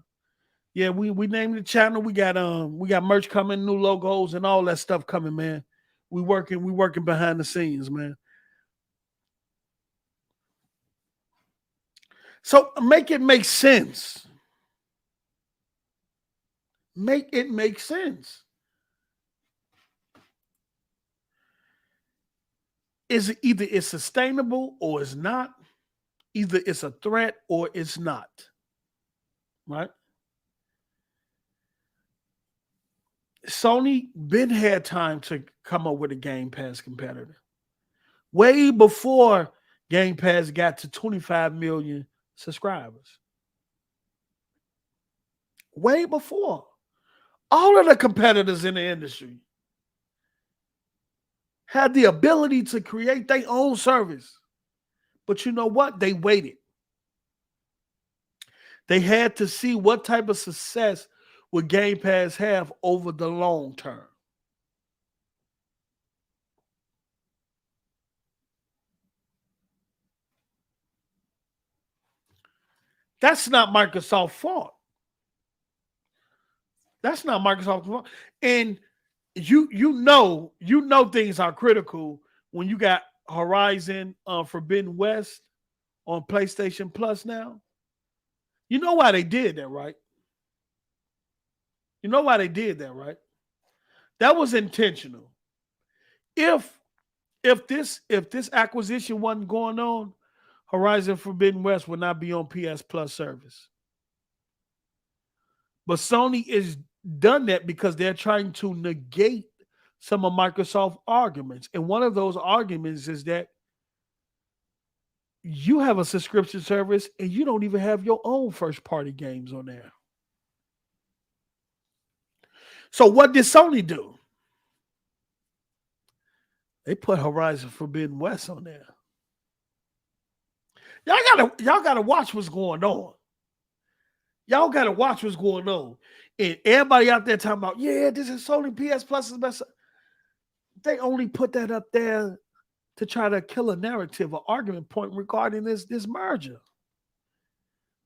Yeah, we named the channel. We got merch coming, new logos, and all that stuff coming, man. We working behind the scenes, man. So make it make sense. Make it make sense. Is it either it's sustainable or it's not? Either it's a threat or it's not. Right? Sony been had time to come up with a Game Pass competitor. Way before Game Pass got to 25 million subscribers. Way before. All of the competitors in the industry had the ability to create their own service. But you know what? They waited. They had to see what type of success would Game Pass have over the long term. That's not Microsoft's fault. That's not Microsoft's fault. And you know things are critical when you got Horizon Forbidden West on PlayStation Plus now. You know why they did that, right? You know why they did that, right? That was intentional. If this acquisition wasn't going on, Horizon Forbidden West would not be on PS Plus service. But Sony is done that because they're trying to negate some of Microsoft's arguments. And one of those arguments is that you have a subscription service and you don't even have your own first-party games on there. So what did Sony do? They put Horizon Forbidden West on there. Y'all gotta watch what's going on. Y'all gotta watch what's going on. And everybody out there talking about, yeah, this is Sony PS Plus is the best. They only put that up there to try to kill a narrative, an argument point regarding this merger.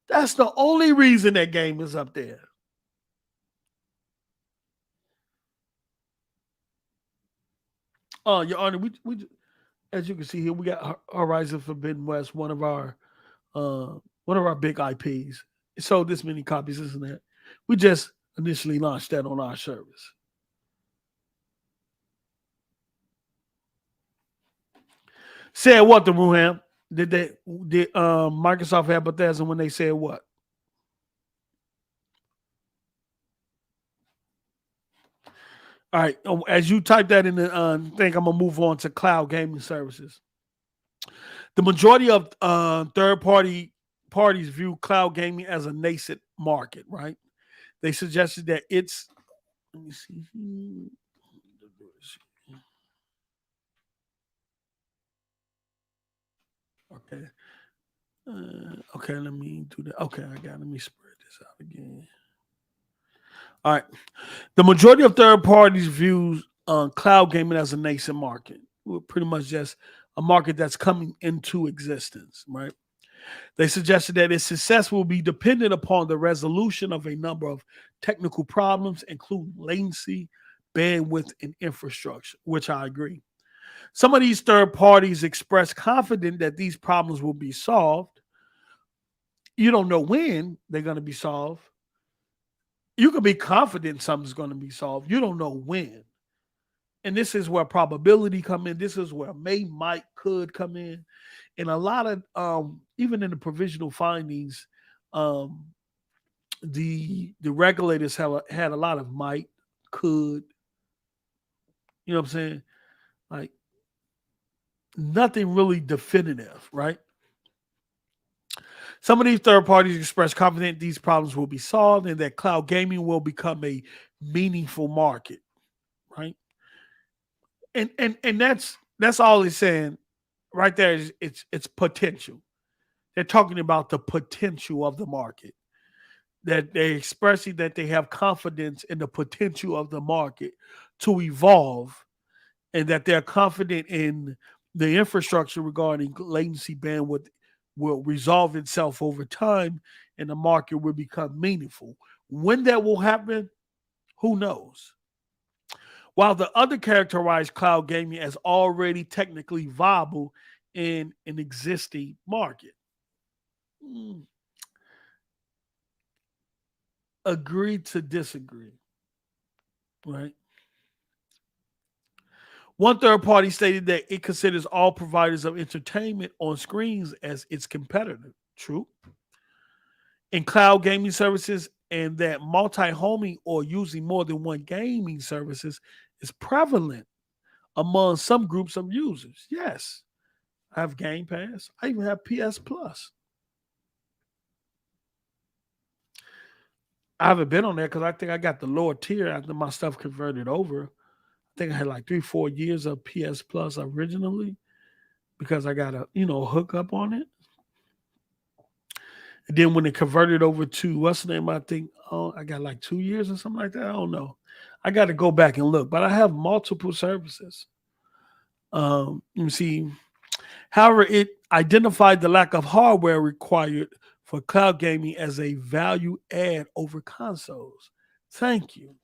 That's the only reason that game is up there. Your Honor, as you can see here, we got Horizon Forbidden West, one of our big IPs. It sold this many copies, isn't it? We just initially launched that on our service. Said what the Ruham? Did Microsoft have Bethesda when they said what? All right. As you type that in the thing, I'm gonna move on to cloud gaming services. The majority of third parties view cloud gaming as a nascent market, right? They suggested that it's. Let me see. Okay. Okay, let me do that. Okay, I got. Let me spread this out again. All right. The majority of third parties views cloud gaming as a nascent market. We're pretty much just a market that's coming into existence, right? They suggested that its success will be dependent upon the resolution of a number of technical problems, including latency, bandwidth, and infrastructure, which I agree. Some of these third parties express confidence that these problems will be solved. You don't know when they're going to be solved. You can be confident something's going to be solved. You don't know when. And this is where probability come in. This is where may, might, could come in. And a lot of even in the provisional findings, um, the regulators had a lot of might, could, you know what I'm saying? Like nothing really definitive, right? Some of these third parties express confidence these problems will be solved and that cloud gaming will become a meaningful market, right? And that's all it's saying right there is it's potential. They're talking about the potential of the market. That they expressing that they have confidence in the potential of the market to evolve and that they're confident in the infrastructure regarding latency bandwidth will resolve itself over time and the market will become meaningful. When that will happen, who knows? While the other characterized cloud gaming as already technically viable in an existing market. Mm, agree to disagree, right? One third party stated that it considers all providers of entertainment on screens as its competitor. True. In cloud gaming services, and that multi-homing or using more than one gaming services is prevalent among some groups of users. Yes, I have Game Pass. I even have PS Plus. I haven't been on there because I think I got the lower tier after my stuff converted over. I think I had like 3-4 years of PS Plus originally because I got a hook up on it. And then when it converted over to what's the name? I think I got like 2 years or something like that. I don't know. I got to go back and look, but I have multiple services. Let me see. However, it identified the lack of hardware required for cloud gaming as a value add over consoles. Thank you.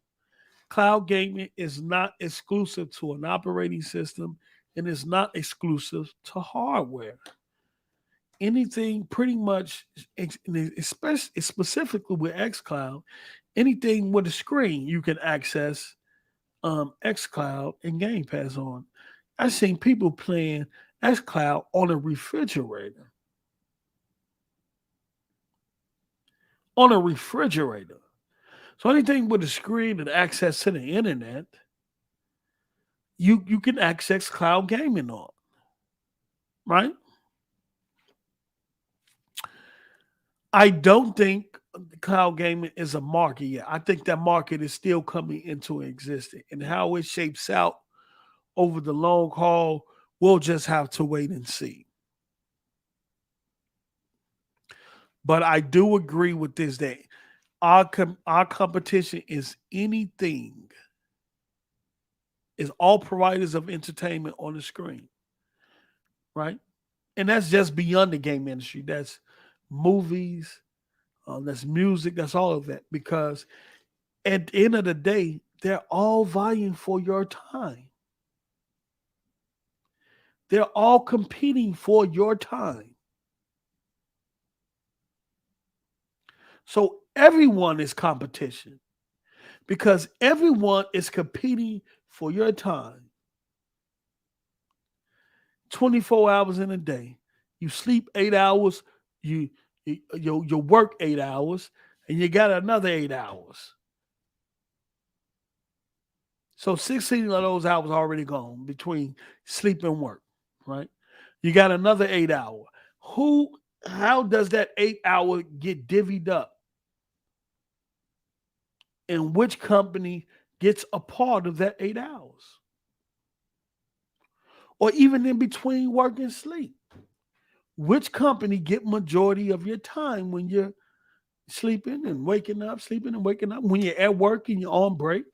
Cloud gaming is not exclusive to an operating system and is not exclusive to hardware. Anything pretty much, especially specifically with xCloud, anything with a screen you can access xCloud and Game Pass on. I've seen people playing xCloud on a refrigerator. On a refrigerator. So anything with a screen and access to the internet, you can access cloud gaming on, right? I don't think cloud gaming is a market yet. I think that market is still coming into existence. And how it shapes out over the long haul, we'll just have to wait and see. But I do agree with this that our competition is all providers of entertainment on the screen, right? And that's just beyond the game industry. That's movies, that's music, that's all of that. Because at the end of the day, they're all vying for your time. They're all competing for your time. So everyone is competition because everyone is competing for your time. 24 hours in a day. You sleep 8 hours, you work 8 hours, and you got another 8 hours. So 16 of those hours already gone between sleep and work, right? You got another 8 hour. Who how does that 8 hour get divvied up? And which company gets a part of that 8 hours? Or even in between work and sleep? Which company get majority of your time when you're sleeping and waking up, sleeping and waking up, when you're at work and you're on break?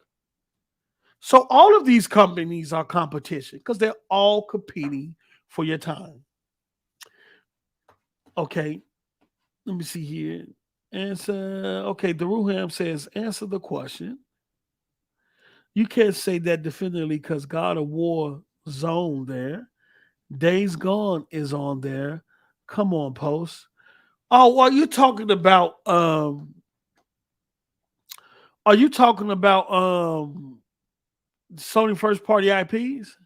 So all of these companies are competition because they're all competing for your time. Okay, let me see here. Answer. Okay, the Ruham says, answer the question. You can't say that definitively because God of War zone there. Days Gone is on there. Come on, post. Oh, are you talking about Sony first party IPs?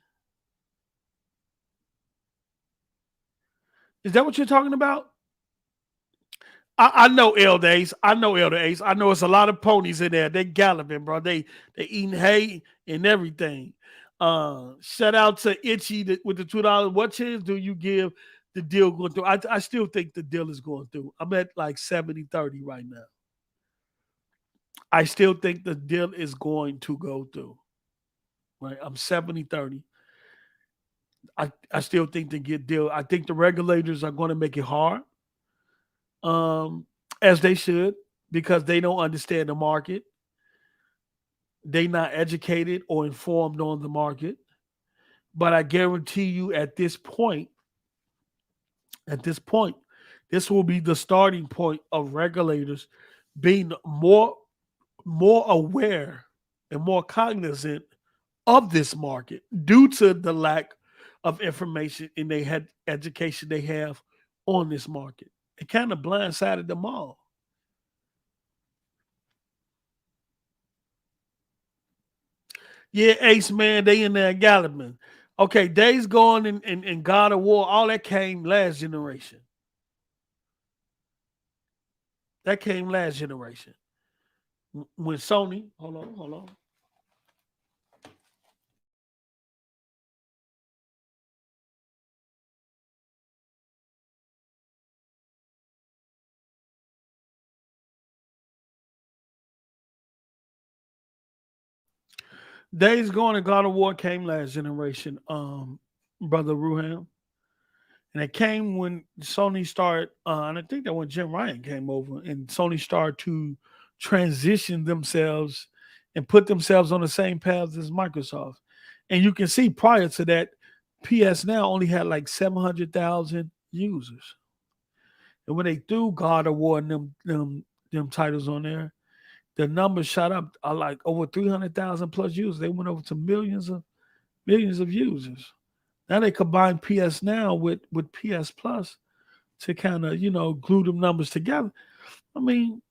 Is that what you're talking about? I know Elder Ace. I know Elder Ace. I know it's a lot of ponies in there. They galloping, bro. They eating hay and everything. Shout out to Itchy with the $2. What chance do you give the deal going through? I still think the deal is going through. I'm at like 70-30 right now. I still think the deal is going to go through. Right. I'm 70-30. I still think to get deal. I think the regulators are going to make it hard. As they should, because they don't understand the market. They not educated or informed on the market. But I guarantee you at this point, this will be the starting point of regulators being more aware and more cognizant of this market due to the lack of information in they had education they have on this market. It kind of blindsided them all. Yeah, Ace man, they in there galloping. Okay, Days Gone and God of War, all that came last generation. That came last generation. When Sony, hold on. Days Gone and God of War came last generation, brother Ruham. And it came when Sony started, and I think that when Jim Ryan came over and Sony started to transition themselves and put themselves on the same path as Microsoft. And you can see prior to that, PS Now only had like 700,000 users. And when they threw God of War and them titles on there, the numbers shot up like over 300,000 plus users. They went over to millions of users. Now they combine PS Now with PS Plus to kind of glue them numbers together. I mean,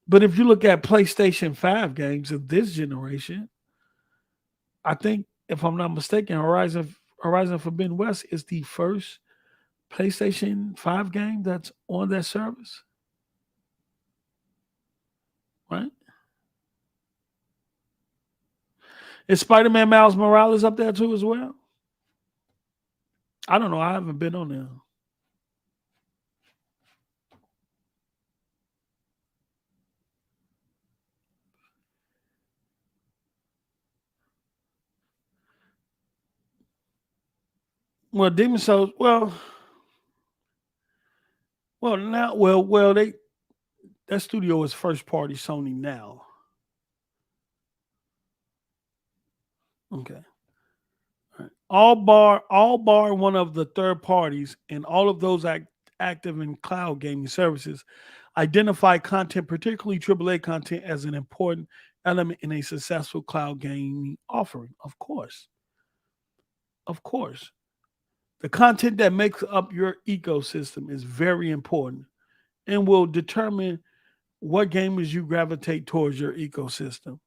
but if you look at PlayStation 5 games of this generation, I think if I'm not mistaken, Horizon Forbidden West is the first PlayStation 5 game that's on that service, right? Is Spider-Man Miles Morales up there too as well? I don't know. I haven't been on there. Well, Demon Souls. They that studio is first party Sony now. Okay. All right. All bar one of the third parties and all of those active in cloud gaming services identify content, particularly AAA content, as an important element in a successful cloud gaming offering. Of course. Of course. The content that makes up your ecosystem is very important and will determine what gamers you gravitate towards your ecosystem.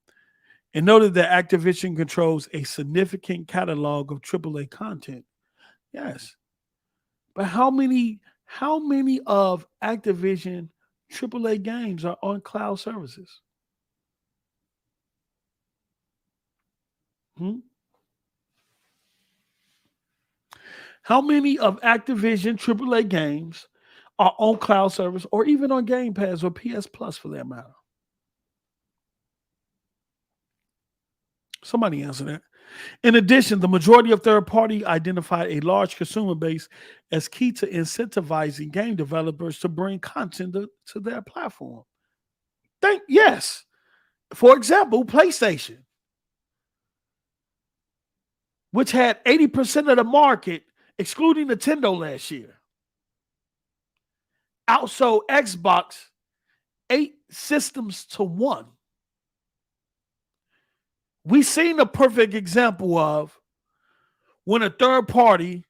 And noted that Activision controls a significant catalog of AAA content. Yes. But how many of Activision AAA games are on cloud services? Hmm? How many of Activision AAA games are on cloud service or even on Game Pass or PS Plus for that matter? Somebody answer that. In addition, the majority of third party identified a large consumer base as key to incentivizing game developers to bring content to their platform. Yes. For example, PlayStation, which had 80% of the market, excluding Nintendo last year, outsold Xbox 8 systems to 1. We've seen a perfect example of when a third party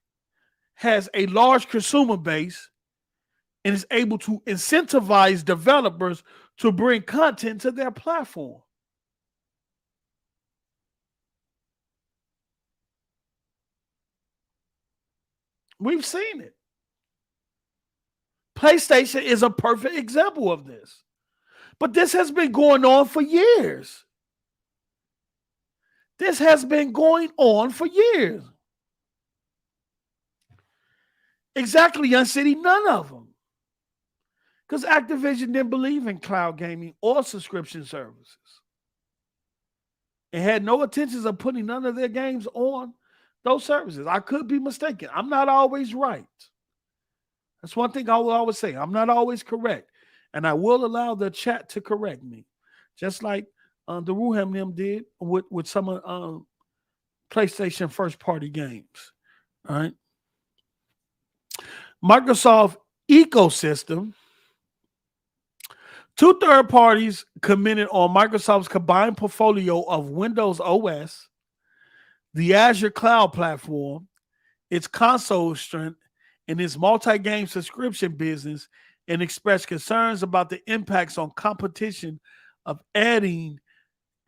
has a large consumer base and is able to incentivize developers to bring content to their platform. We've seen it. PlayStation is a perfect example of this. But this has been going on for years. This has been going on for years. Exactly, Young City, none of them. Because Activision didn't believe in cloud gaming or subscription services. And had no intentions of putting none of their games on those services. I could be mistaken. I'm not always right. That's one thing I will always say. I'm not always correct. And I will allow the chat to correct me. Just like the Ruham them did with some of PlayStation first party games. All right. Microsoft ecosystem. 2 third parties commented on Microsoft's combined portfolio of Windows OS, the Azure cloud platform, its console strength, and its multi-game subscription business, and expressed concerns about the impacts on competition of adding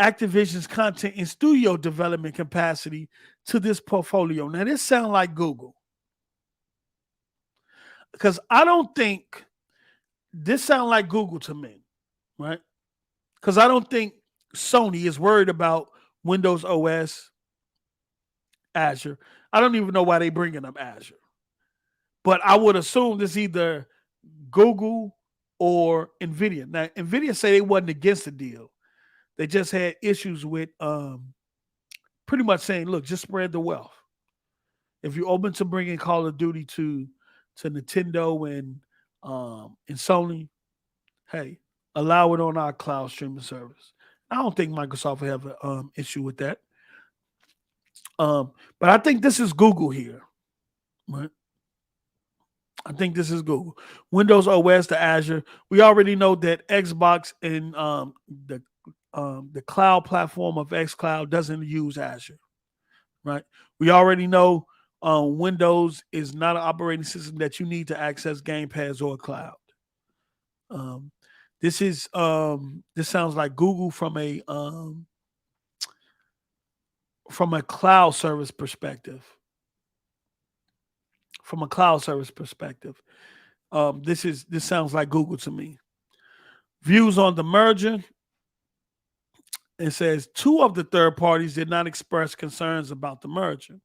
Activision's content and studio development capacity to this portfolio. Now, this sounds like Google. Because I don't think this sounds like Google to me, right? Because I don't think Sony is worried about Windows OS, Azure. I don't even know why they're bringing up Azure. But I would assume this either Google or NVIDIA. Now, NVIDIA say they wasn't against the deal. They just had issues with pretty much saying, look, just spread the wealth. If you're open to bringing Call of Duty to Nintendo and Sony, hey, allow it on our cloud streaming service. I don't think Microsoft will have an issue with that. But I think this is Google here, right? I think this is Google. Windows OS to Azure. We already know that Xbox and the cloud platform of xCloud doesn't use Azure, right? We already know Windows is not an operating system that you need to access Game Pass or cloud. This sounds like Google from a cloud service perspective. From a cloud service perspective, this sounds like Google to me. Views on the merger. It says 2 of the third parties did not express concerns about the merger,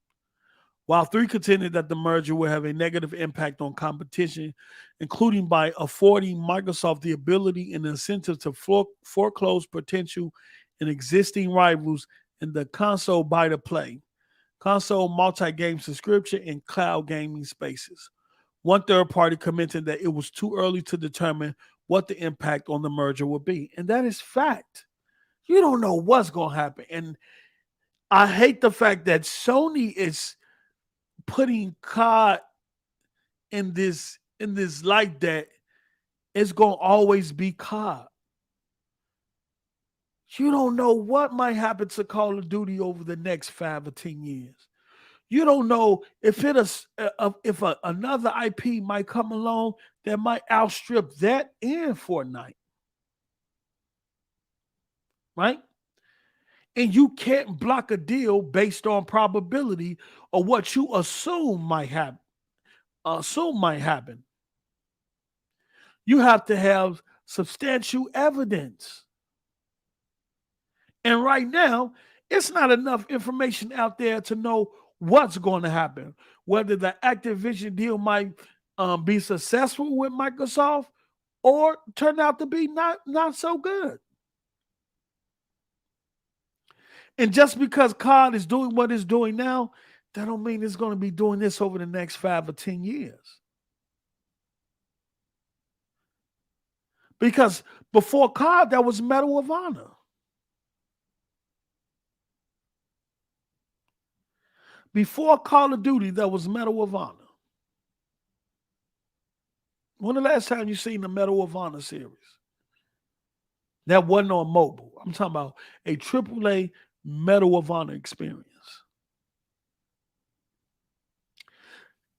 while 3 contended that the merger will have a negative impact on competition, including by affording Microsoft the ability and incentive to foreclose potential and existing rivals in the console buy-to-play, console multi-game subscription, and cloud gaming spaces. One third party commented that it was too early to determine what the impact on the merger would be. And that is fact. You don't know what's going to happen. And I hate the fact that Sony is putting COD in this light that it's going to always be COD. You don't know what might happen to Call of Duty over the next 5 or 10 years. You don't know if another IP might come along that might outstrip that and Fortnite, right? And you can't block a deal based on probability or what you assume might happen. You have to have substantial evidence. And right now, it's not enough information out there to know what's going to happen. Whether the Activision deal might be successful with Microsoft or turn out to be not so good. And just because COD is doing what it's doing now, that don't mean it's going to be doing this over the next 5 or 10 years. Because before COD, that was Medal of Honor. Before Call of Duty, that was Medal of Honor. When the last time you seen the Medal of Honor series? That wasn't on mobile. I'm talking about a AAA Medal of Honor experience.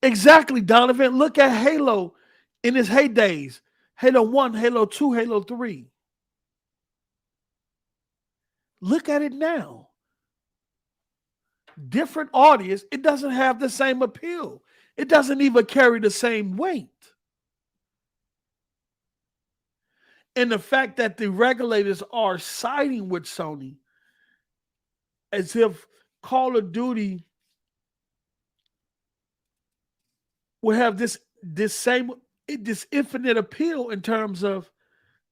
Exactly, Donovan. Look at Halo in its heydays. Halo 1, Halo 2, Halo 3. Look at it now. Different audience, it doesn't have the same appeal. It doesn't even carry the same weight. And the fact that the regulators are siding with Sony as if Call of Duty will have this infinite appeal in terms of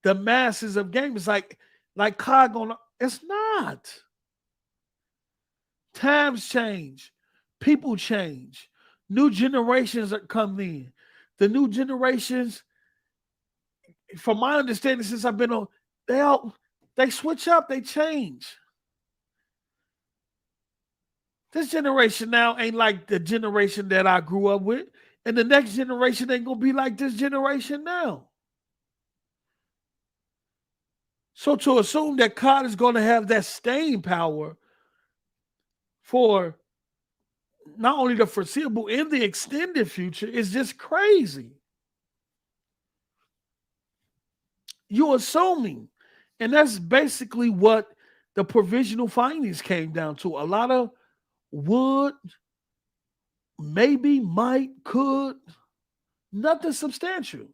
the masses of gamers, like COD going. It's not. Times change, people change, new generations are coming in. The new generations, from my understanding, since I've been on, they switch up, they change. This generation now ain't like the generation that I grew up with, and the next generation ain't gonna be like this generation now. So to assume that COD is gonna have that staying power for not only the foreseeable in the extended future is just crazy. You're assuming, and that's basically what the provisional findings came down to. A lot of would, maybe, might, could, nothing substantial.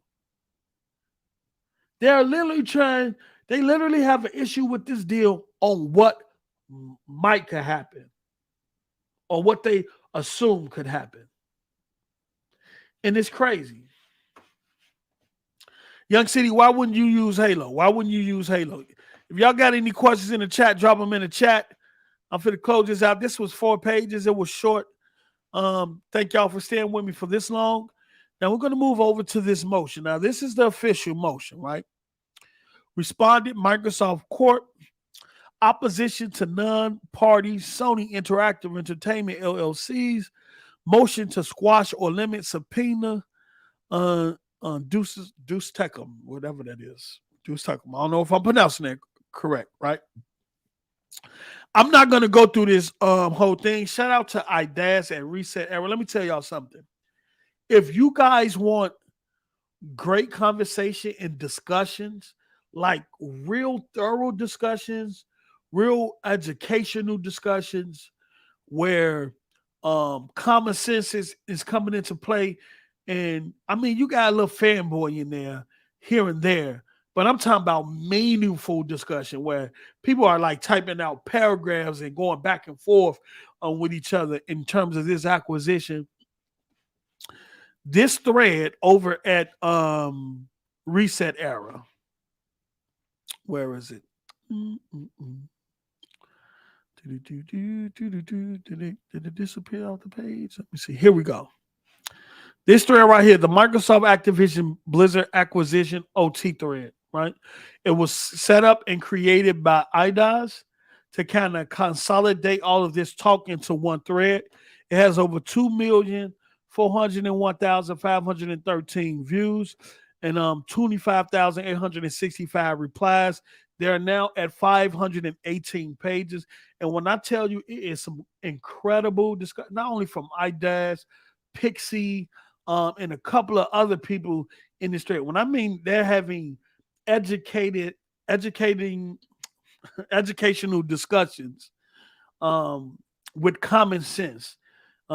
They literally have an issue with this deal on what might could happen or what they assume could happen. And it's crazy. Young City, why wouldn't you use Halo? Why wouldn't you use Halo? If y'all got any questions in the chat, drop them in the chat. I'm finna close this out. This was 4 pages. It was short. Thank y'all for staying with me for this long. Now we're going to move over to this motion. Now, this is the official motion, right? Responded Microsoft Court. Opposition to non-party Sony Interactive Entertainment LLC's motion to squash or limit subpoena Deuce Tecum, whatever that is. Deuce Tecum. I don't know if I'm pronouncing it correct, right? I'm not going to go through this whole thing. Shout out to IDAS and Reset Era. Let me tell y'all something. If you guys want great conversation and discussions, like real thorough discussions, real educational discussions where common sense is coming into play. And I mean, you got a little fanboy in there here and there, but I'm talking about meaningful discussion where people are like typing out paragraphs and going back and forth with each other in terms of this acquisition. This thread over at Reset Era. Where is it? Did it disappear off the page? Let me see. Here we go. This thread right here, the Microsoft Activision Blizzard acquisition OT thread, right? It was set up and created by IDAS to kind of consolidate all of this talk into one thread. It has over 2,401,513 views and 25,865 replies. They're now at 518 pages. And when I tell you, it is some incredible discussion, not only from iDash, Pixie, and a couple of other people in the street. When I mean they're having educated, educating, educational discussions with common sense,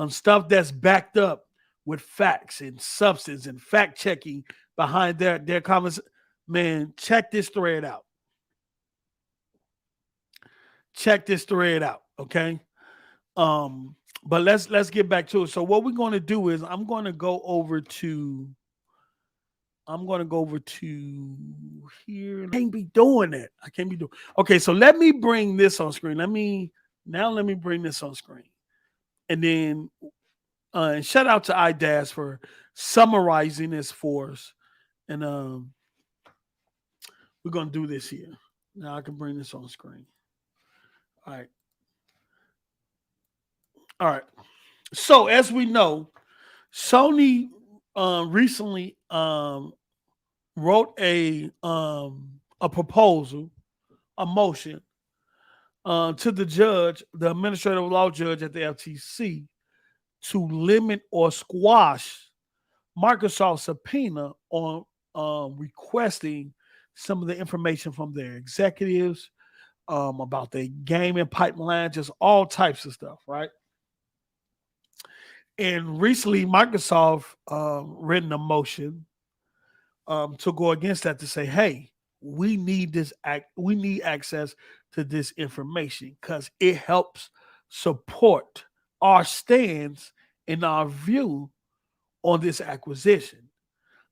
stuff that's backed up with facts and substance and fact checking behind their comments. Man, check this thread out. Check this thread out, okay? But let's get back to it. So what we're going to do is I'm going to go over to here. I can't be doing it. I can't be doing. Okay, so let me bring this on screen. Let me bring this on screen, and then and shout out to iDash for summarizing this for us. And we're gonna do this here. Now I can bring this on screen. All right. All right. So as we know, Sony recently wrote a proposal, a motion to the judge, the administrative law judge at the FTC, to limit or squash Microsoft's subpoena on requesting some of the information from their executives about their gaming pipeline, just all types of stuff, right? And recently, Microsoft written a motion to go against that, to say, "Hey, we need we need access to this information because it helps support our stance and our view on this acquisition."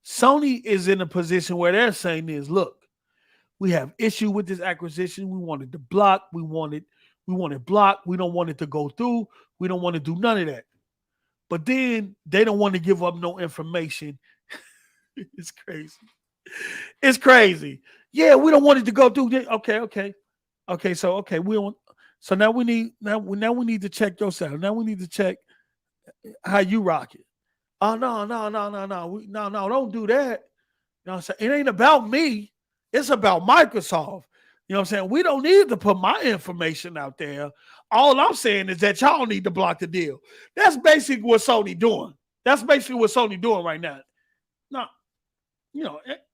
Sony is in a position where they're saying is, "Look, we have issue with this acquisition. We wanted to block. We want it blocked. We don't want it to go through. We don't want to do none of that." But then they don't want to give up no information. It's crazy. It's crazy. Yeah, we don't want it to go through. Okay. So we don't. So now we need to check yourself. Now we need to check how you rock it. Oh no, don't do that. You know what I'm saying? It ain't about me. It's about Microsoft. You know what I'm saying? We don't need to put my information out there. All I'm saying is that y'all need to block the deal. That's basically what Sony doing. That's basically what Sony doing right now. Now,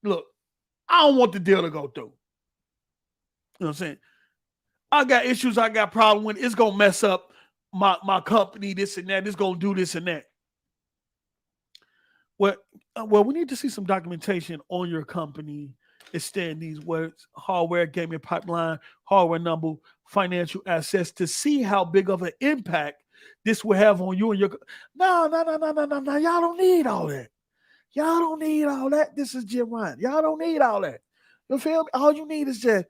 look, I don't want the deal to go through. You know what I'm saying? I got issues, I got problem with. It's gonna mess up my company, this and that. It's gonna do this and that. Well, we need to see some documentation on your company. It's staying these words: hardware, gaming pipeline, hardware number, financial assets, to see how big of an impact this will have on you and your. No. Y'all don't need all that. Y'all don't need all that. This is Jim Ryan. Y'all don't need all that. You feel me? All you need is just,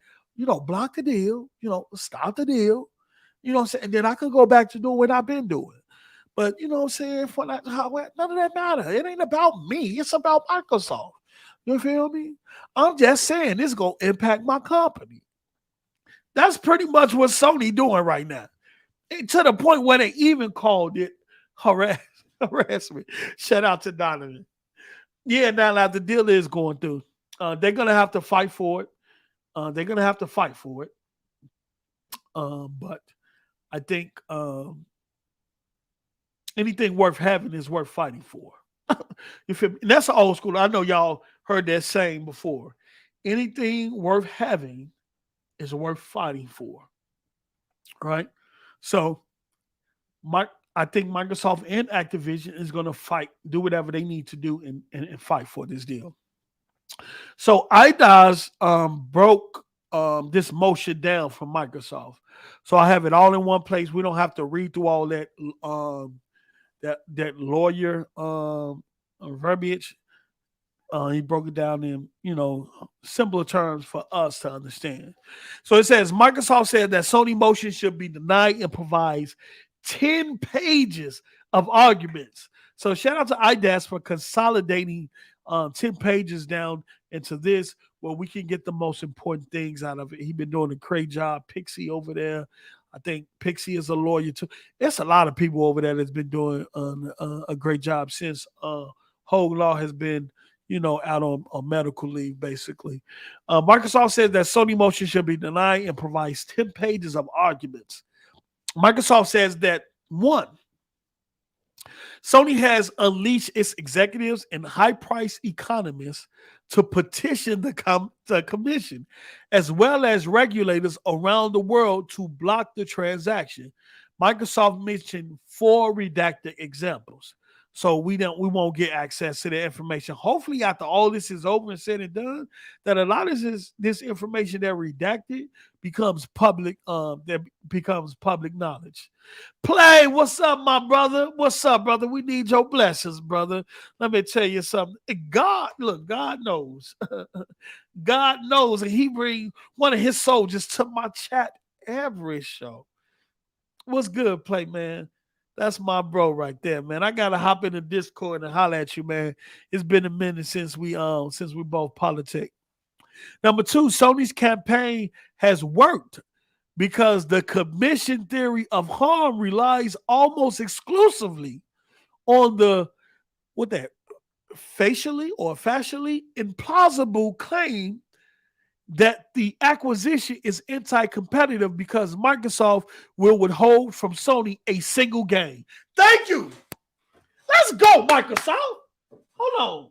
block the deal, stop the deal, what I'm saying? And then I can go back to doing what I've been doing. But, what I'm saying, for that hardware, none of that matter. It ain't about me. It's about Microsoft. You feel me? I'm just saying this is going to impact my company. That's pretty much what Sony doing right now. And to the point where they even called it harassment. Shout out to Donovan. Yeah, now the deal is going through. They're going to have to fight for it. But I think anything worth having is worth fighting for. You feel me? And that's old school. I know y'all heard that saying before. Anything worth having is worth fighting for. Right? So I think Microsoft and Activision is going to fight, do whatever they need to do and fight for this deal. So iDash broke this motion down from Microsoft. So I have it all in one place. We don't have to read through all that that lawyer verbiage. He broke it down in, simpler terms for us to understand. So it says, Microsoft said that Sony motion should be denied and provides 10 pages of arguments. So shout out to iDash for consolidating 10 pages down into this, where we can get the most important things out of it. He's been doing a great job. Pixie over there. I think Pixie is a lawyer too. There's a lot of people over there that's been doing a great job since Hogue Law has been, out on medical leave, basically. Microsoft says that Sony Motion should be denied and provides 10 pages of arguments. Microsoft says that one, Sony has unleashed its executives and high-priced economists to petition the commission, as well as regulators around the world to block the transaction. Microsoft mentioned 4 redacted examples, so we won't get access to the information. Hopefully, after all this is over and said and done, that a lot of this information that redacted becomes public. That becomes public knowledge. Play, what's up, my brother? What's up, brother? We need your blessings, brother. Let me tell you something. God knows. God knows, and he bring one of his soldiers to my chat every show. What's good, Play, man? That's my bro right there, man. I gotta hop in the Discord and holler at you, man. It's been a minute since we both politic. Number 2, Sony's campaign has worked because the commission theory of harm relies almost exclusively on the facially implausible claim that the acquisition is anti-competitive because Microsoft will withhold from Sony a single game. Thank you. Let's go, Microsoft. Hold on.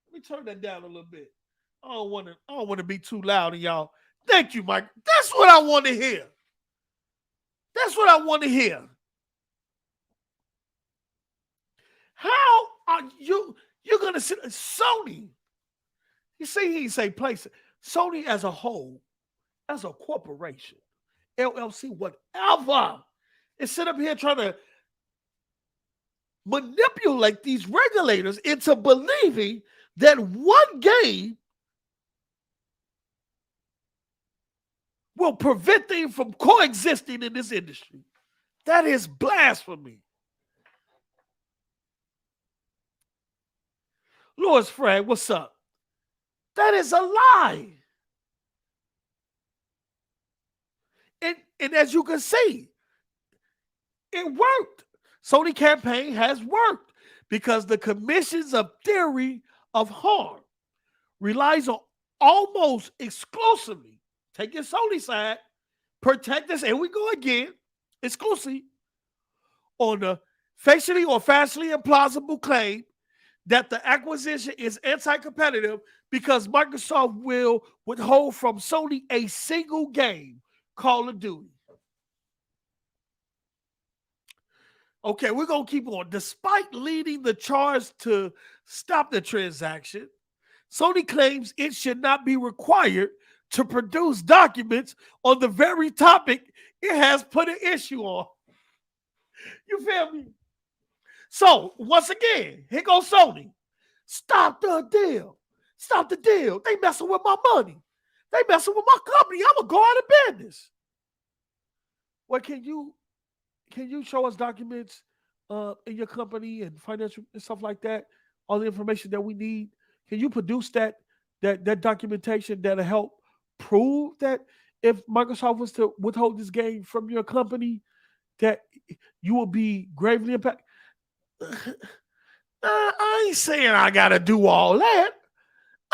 Let me turn that down a little bit. I don't want to be too loud, and y'all. Thank you, Mike. That's what I want to hear. That's what I want to hear. How are you're going to sit Sony? You see, he say place Sony as a whole, as a corporation, LLC, whatever, is sit up here trying to manipulate these regulators into believing that one game will prevent them from coexisting in this industry. That is blasphemy. Louis Frank, what's up? That is a lie. And as you can see, it worked. Sony campaign has worked because the commission's of theory of harm relies on almost exclusively, take your Sony side, protect us, and we go again, exclusively, on the facially or factually implausible claim that the acquisition is anti-competitive because Microsoft will withhold from Sony a single game, Call of Duty. Okay, we're going to keep on. Despite leading the charge to stop the transaction, Sony claims it should not be required to produce documents on the very topic it has put an issue on. You feel me? So, once again, here goes Sony. Stop the deal. Stop the deal. They messing with my money. They messing with my company. I'm going to go out of business. Well, can you show us documents in your company and financial and stuff like that? All the information that we need. Can you produce that documentation that'll help prove that if Microsoft was to withhold this game from your company, that you will be gravely impacted? I ain't saying I got to do all that.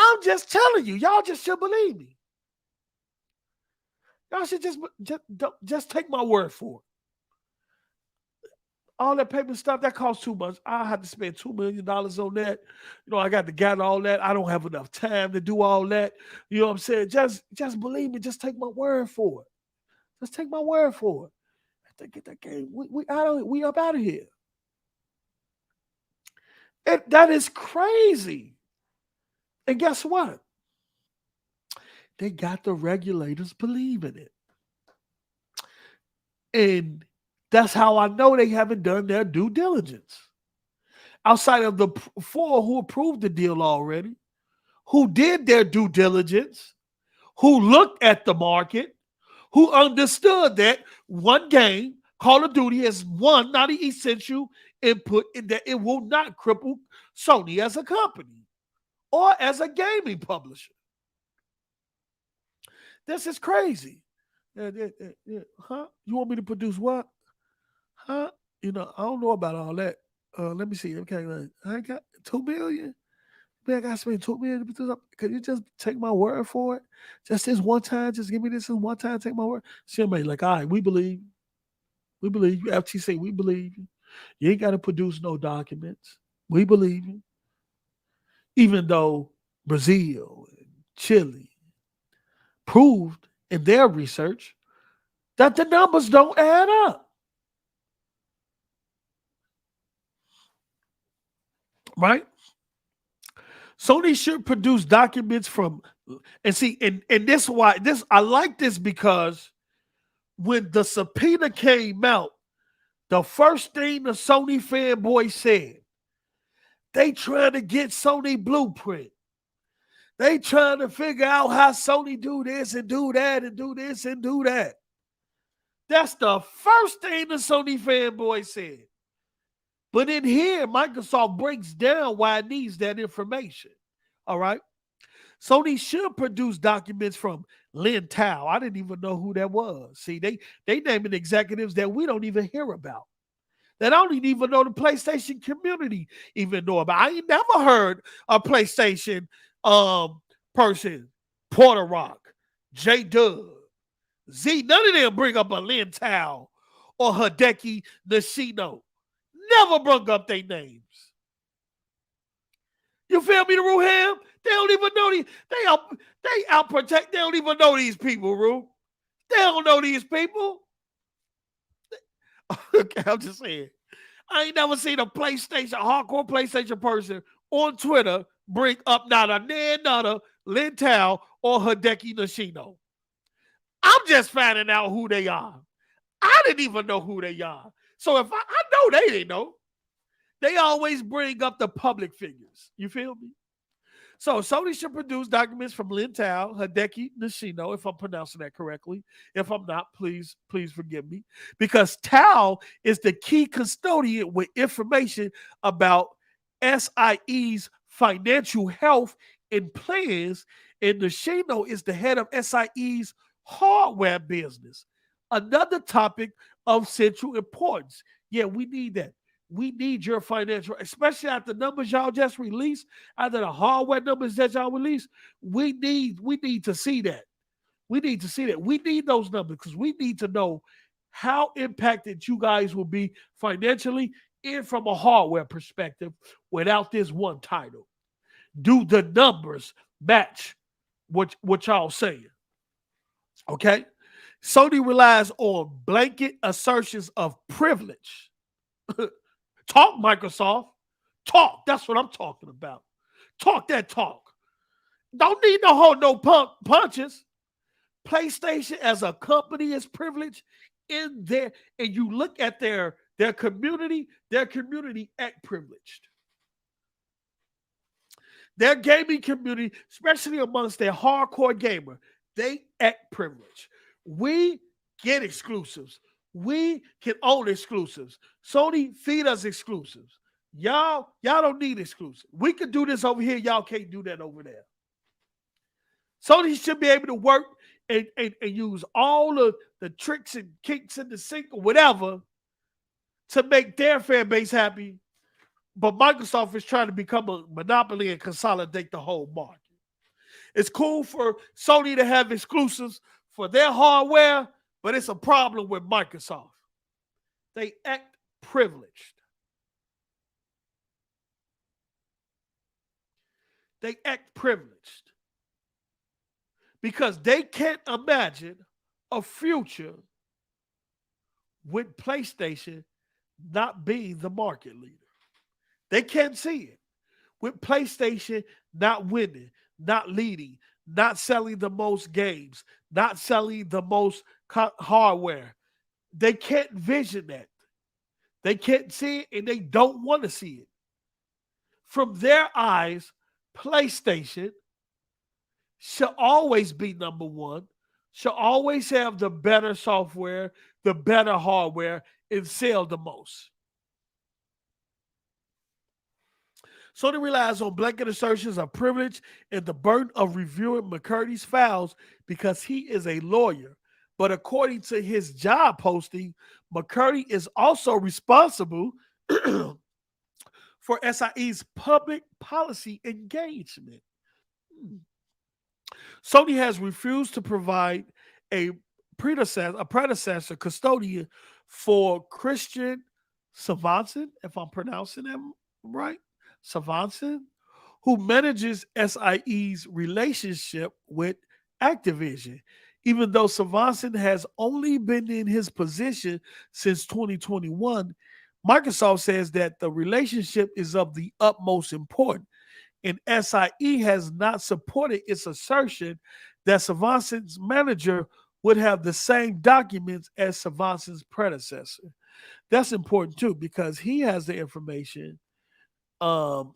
I'm just telling you. Y'all just should believe me. Y'all should just take my word for it. All that paper stuff, that costs too much. I have to spend $2 million on that. I got to gather all that. I don't have enough time to do all that. You know what I'm saying? Just believe me. Just take my word for it. Just take my word for it. Get that game. We up out of here. That is crazy. And guess what? They got the regulators believing it. And that's how I know they haven't done their due diligence. Outside of the 4 who approved the deal already, who did their due diligence, who looked at the market, who understood that one game, Call of Duty, is one, not an essential input, in that it will not cripple Sony as a company or as a gaming publisher. This is crazy. Huh? You want me to produce what? Huh? I don't know about all that. Let me see. Okay, I got 2 million. Man, I got to spend 2 million. Could you just take my word for it? Just this one time. Just give me this one time. Take my word. Somebody like, all right, we believe. We believe you. FTC, we believe you. You ain't got to produce no documents. We believe you. Even though Brazil and Chile proved in their research that the numbers don't add up. Right? Sony should produce documents from, and see, and this why this I like this because when the subpoena came out, the first thing the Sony fanboy said, they trying to get Sony blueprint. They trying to figure out how Sony do this and do that and do this and do that. That's the first thing the Sony fanboy said. But in here, Microsoft breaks down why it needs that information. All right. Sony should produce documents from Lin Tao. I didn't even know who that was. See, they naming executives that we don't even hear about. That I don't even know the PlayStation community even know about. I ain't never heard a PlayStation person, Porter Rock, J Dub, Z. None of them bring up a Lin Tao or Hideki Nishino. Never brought up their names. You feel me, Ruham? They don't even know these. They out protect. They don't even know these people, Ru. They don't know these people. Okay, I'm just saying. I ain't never seen a hardcore PlayStation person on Twitter bring up not a Lin Tao or Hideki Nishino. I'm just finding out who they are. I didn't even know who they are. So if I know they didn't know. They always bring up the public figures. You feel me? So Sony should produce documents from Lin Tao, Hideki Nishino, if I'm pronouncing that correctly. If I'm not, please forgive me. Because Tao is the key custodian with information about SIE's financial health and plans, and Nishino is the head of SIE's hardware business. Another topic of central importance. Yeah, we need that. We need your financial, especially after the numbers y'all just released, after the hardware numbers that y'all released. We need to see that. We need to see that. We need those numbers because we need to know how impacted you guys will be financially and from a hardware perspective without this one title. Do the numbers match what y'all saying? Okay? Sony relies on blanket assertions of privilege. Talk, Microsoft. Talk. That's what I'm talking about. Talk that talk. Don't need no hold no punches. PlayStation as a company is privileged in there, and you look at their community act privileged. Their gaming community, especially amongst their hardcore gamer, they act privileged. We get exclusives. We can own exclusives. Sony feed us exclusives. Y'all don't need exclusives. We can do this over here. Y'all can't do that over there. Sony should be able to work and use all of the tricks and kinks in the sink or whatever to make their fan base happy. But Microsoft is trying to become a monopoly and consolidate the whole market. It's cool for Sony to have exclusives for their hardware, but it's a problem with Microsoft. They act privileged. They act privileged because they can't imagine a future with PlayStation not being the market leader. They can't see it. With PlayStation not winning, not leading, not selling the most games, not selling the most hardware. They can't vision that. They can't see it and they don't want to see it. From their eyes, PlayStation should always be number one, should always have the better software, the better hardware, and sell the most. Sony relies on blanket assertions of privilege and the burden of reviewing McCurdy's files because he is a lawyer. But according to his job posting, McCurdy is also responsible for SIE's public policy engagement. Sony has refused to provide a predecessor custodian for Christian Savanson, if I'm pronouncing that right, Savanson, who manages SIE's relationship with Activision. Even though Savanson has only been in his position since 2021, Microsoft says that the relationship is of the utmost importance, and SIE has not supported its assertion that Savanson's manager would have the same documents as Savanson's predecessor. That's important too because he has the information.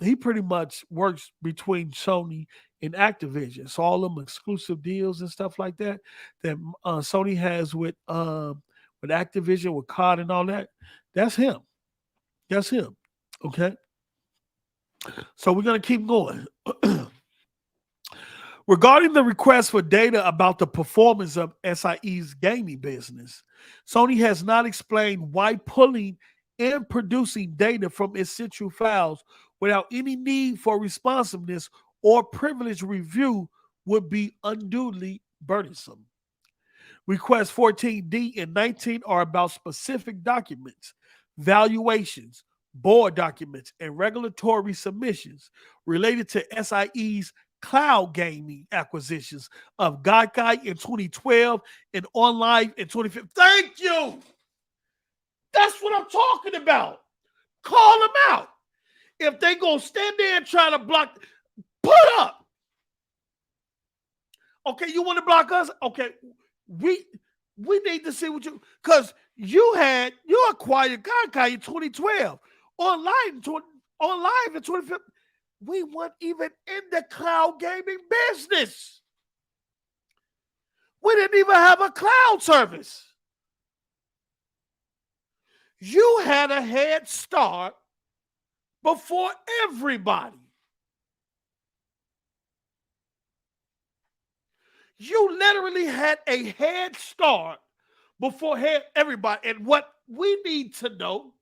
He pretty much works between Sony and Activision. So all them exclusive deals and stuff like that Sony has with Activision, with COD and all that, that's him. That's him. Okay. So we're gonna keep going. Regarding the request for data about the performance of SIE's gaming business, Sony has not explained why pulling and producing data from its central files without any need for responsiveness or privileged review would be unduly burdensome. Requests 14D and 19 are about specific documents, valuations, board documents, and regulatory submissions related to SIE's cloud gaming acquisitions of Gaikai in 2012 and OnLive in 2015. Thank you. That's what I'm talking about. Call them out. If they gonna stand there and try to block, put up. Okay, you want to block us? Okay, we need to see what you, because you acquired Gaikai in 2012, OnLive in 2015. We weren't even in the cloud gaming business. We didn't even have a cloud service. You had a head start before everybody. You literally had a head start before everybody. And what we need to know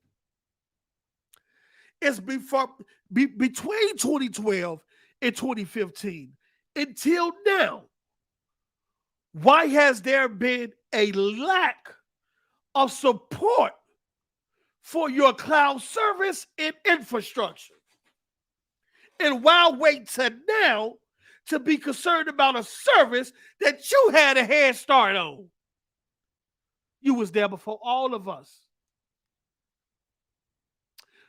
is between 2012 and 2015 until now, why has there been a lack of support for your cloud service and infrastructure? And why wait to now to be concerned about a service that you had a head start on? You was there before all of us.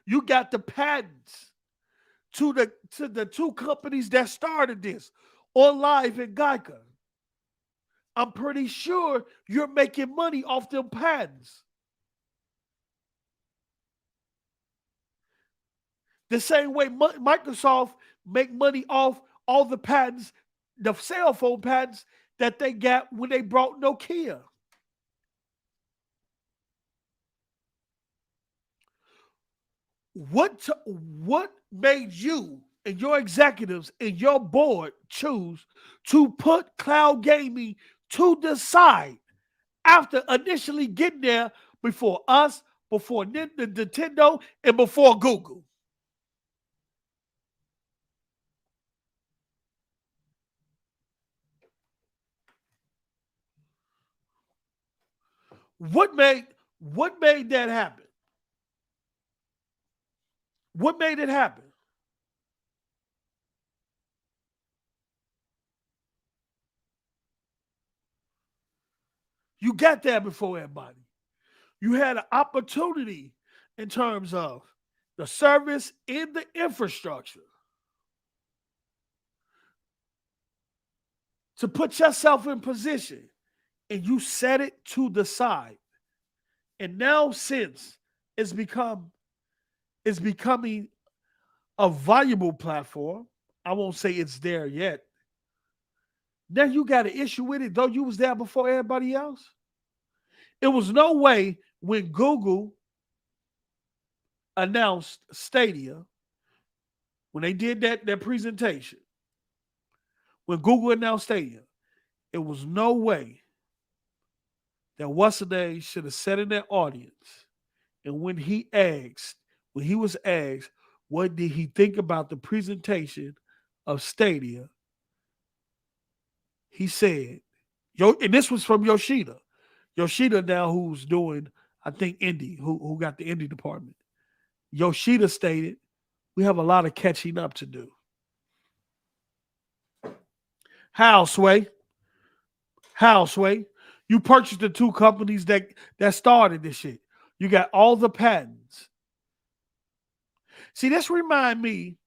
You got the patents to the two companies that started this, OnLive and Gaikai. I'm pretty sure you're making money off them patents. The same way Microsoft make money off all the patents, the cell phone patents that they got when they brought Nokia. What made you and your executives and your board choose to put cloud gaming to the side after initially getting there before us, before Nintendo, and before Google? What made that happen? What made it happen? You got there before everybody. You had an opportunity in terms of the service and the infrastructure to put yourself in position, and you set it to the side. And now, since it's becoming a valuable platform, I won't say it's there yet. Now you got an issue with it, though you was there before everybody else. It was no way when Google announced Stadia, when they did that presentation, when Google announced Stadia, it was no way that what's-the-name should have sat in that audience, and when he was asked, what did he think about the presentation of Stadia? He said, and this was from Yoshida. Yoshida now who's doing, I think, indie, who got the indie department. Yoshida stated, we have a lot of catching up to do. How, Sway? How, Sway? You purchased the two companies that started this shit. You got all the patents. See, this remind me,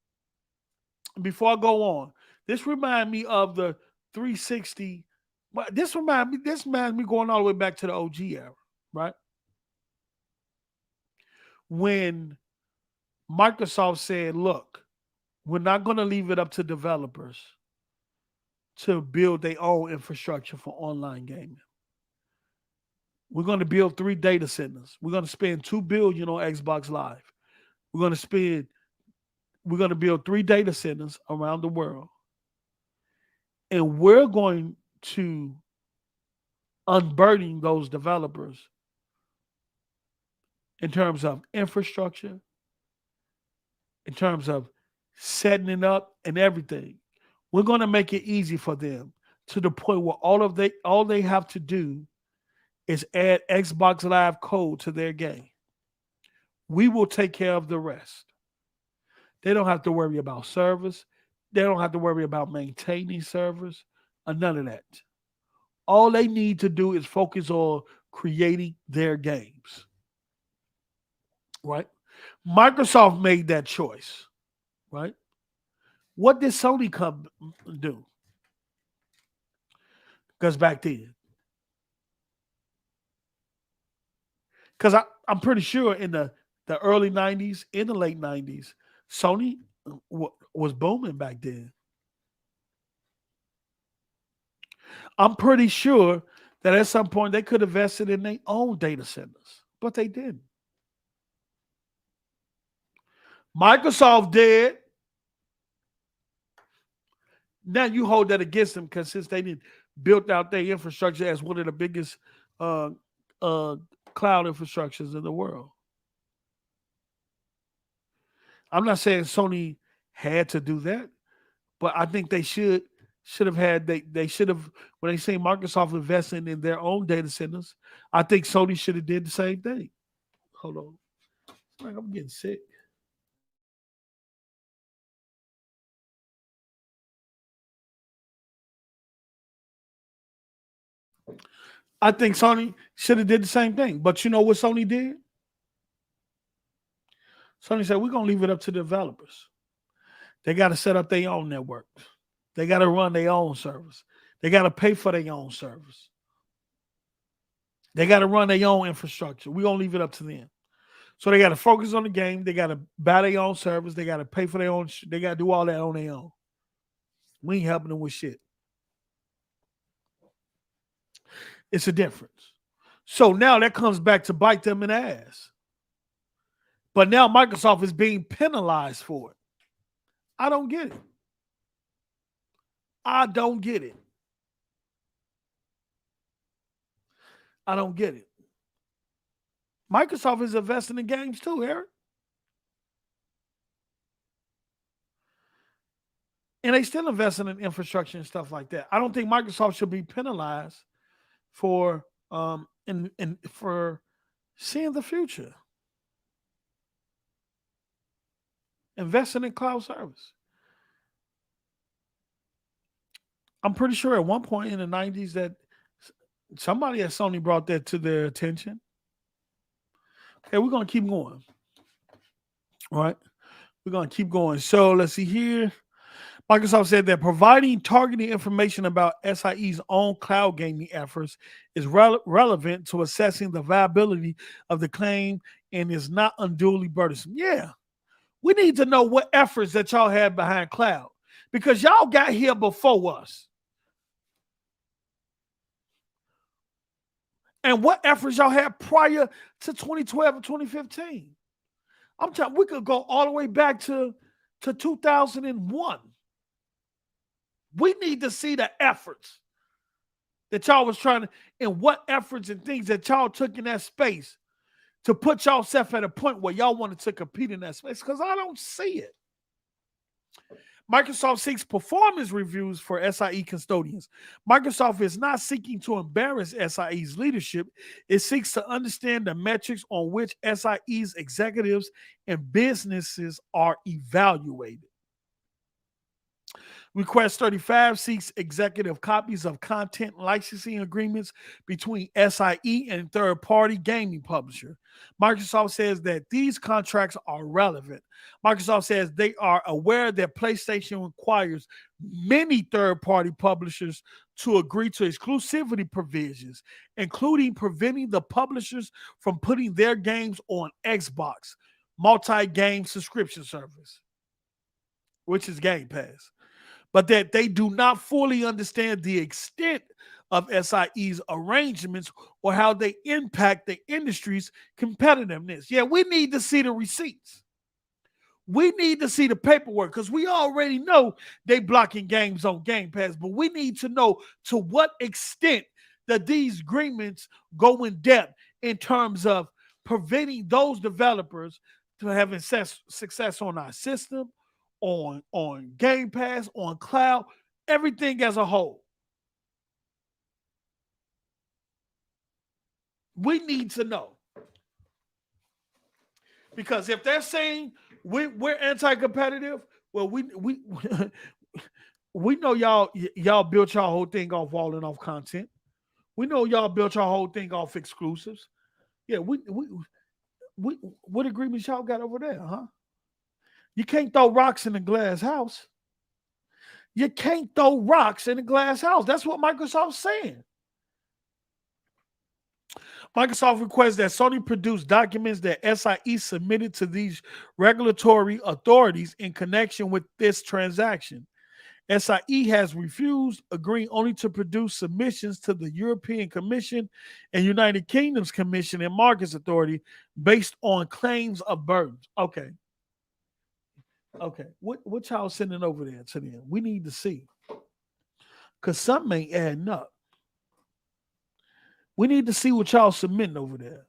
before I go on, this remind me of the 360. This reminds me going all the way back to the OG era, right? When Microsoft said, look, we're not going to leave it up to developers to build their own infrastructure for online gaming. We're going to build 3 data centers. We're going to spend $2 billion on Xbox Live. We're going to build 3 data centers around the world. And we're going to unburden those developers in terms of infrastructure, in terms of setting it up and everything. We're going to make it easy for them to the point where all they have to do is add Xbox Live code to their game. We will take care of the rest. They don't have to worry about servers. They don't have to worry about maintaining servers or none of that. All they need to do is focus on creating their games. Right? Microsoft made that choice. Right? What did Sony come do? Because back then. Because I'm pretty sure in the early 90s, in the late 90s, Sony was booming back then. I'm pretty sure that at some point they could have invested in their own data centers, but they didn't. Microsoft did. Now you hold that against them because since they didn't built out their infrastructure as one of the biggest cloud infrastructures in the world. I'm not saying Sony had to do that, but I think they should have had they should have, when they say Microsoft investing in their own data centers, I think Sony should have did the same thing. Hold on. Like I'm getting sick. I think Sony should have did the same thing. But you know what Sony did? Sony said, we're going to leave it up to the developers. They got to set up their own network. They got to run their own service. They got to pay for their own service. They got to run their own infrastructure. We're going to leave it up to them. So they got to focus on the game. They got to buy their own service. They got to pay for their own. They got to do all that on their own. We ain't helping them with shit. It's a difference. So now that comes back to bite them in the ass. But now Microsoft is being penalized for it. I don't get it. I don't get it. I don't get it. Microsoft is investing in games too, Eric. And they still investing in infrastructure and stuff like that. I don't think Microsoft should be penalized for for seeing the future. Investing in cloud service. I'm pretty sure at one point in the 90s that somebody at Sony brought that to their attention. Okay, we're going to keep going. All right. We're going to keep going. So let's see here. Microsoft said that providing targeted information about SIE's own cloud gaming efforts is relevant to assessing the viability of the claim and is not unduly burdensome. Yeah. We need to know what efforts that y'all had behind cloud because y'all got here before us. And what efforts y'all had prior to 2012 and 2015. I'm telling you, we could go all the way back to 2001. We need to see the efforts that y'all was trying to, and what efforts and things that y'all took in that space to put yourself at a point where y'all wanted to compete in that space? Because I don't see it. Microsoft seeks performance reviews for SIE custodians. Microsoft is not seeking to embarrass SIE's leadership. It seeks to understand the metrics on which SIE's executives and businesses are evaluated. Request 35 seeks executive copies of content licensing agreements between SIE and third-party gaming publisher. Microsoft says that these contracts are relevant. Microsoft says they are aware that PlayStation requires many third-party publishers to agree to exclusivity provisions, including preventing the publishers from putting their games on Xbox multi-game subscription service, which is Game Pass, but that they do not fully understand the extent of SIE's arrangements or how they impact the industry's competitiveness. Yeah, we need to see the receipts. We need to see the paperwork because we already know they blocking games on Game Pass, but we need to know to what extent that these agreements go in depth in terms of preventing those developers to having success on our system, on Game Pass, on cloud, everything as a whole. We need to know. Because if they're saying we're anti-competitive, well, we know y'all built your whole thing off walling off content. We know y'all built your whole thing off exclusives. Yeah, we what agreements y'all got over there, huh? You can't throw rocks in a glass house. You can't throw rocks in a glass house. That's what Microsoft's saying. Microsoft requests that Sony produce documents that SIE submitted to these regulatory authorities in connection with this transaction. SIE has refused, agreeing only to produce submissions to the European Commission and United Kingdom's Commission and Markets Authority based on claims of burdens. Okay. What y'all sending over there to them? We need to see. Because something ain't adding up. We need to see what y'all submitting over there.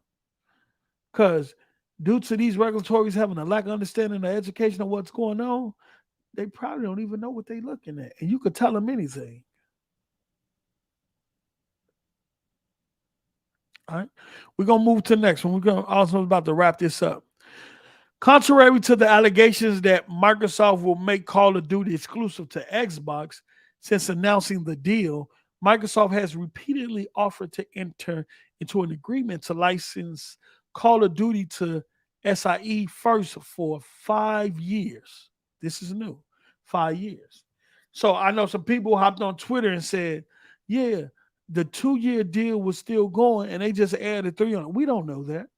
Because due to these regulatories having a lack of understanding of education of what's going on, they probably don't even know what they're looking at. And you could tell them anything. All right. We're going to move to the next one. We're going to also about to wrap this up. Contrary to the allegations that Microsoft will make Call of Duty exclusive to Xbox since announcing the deal, Microsoft has repeatedly offered to enter into an agreement to license Call of Duty to SIE first for 5 years. This is new, 5 years. So I know some people hopped on Twitter and said, yeah, the 2-year deal was still going and they just added 3 on it. We don't know that.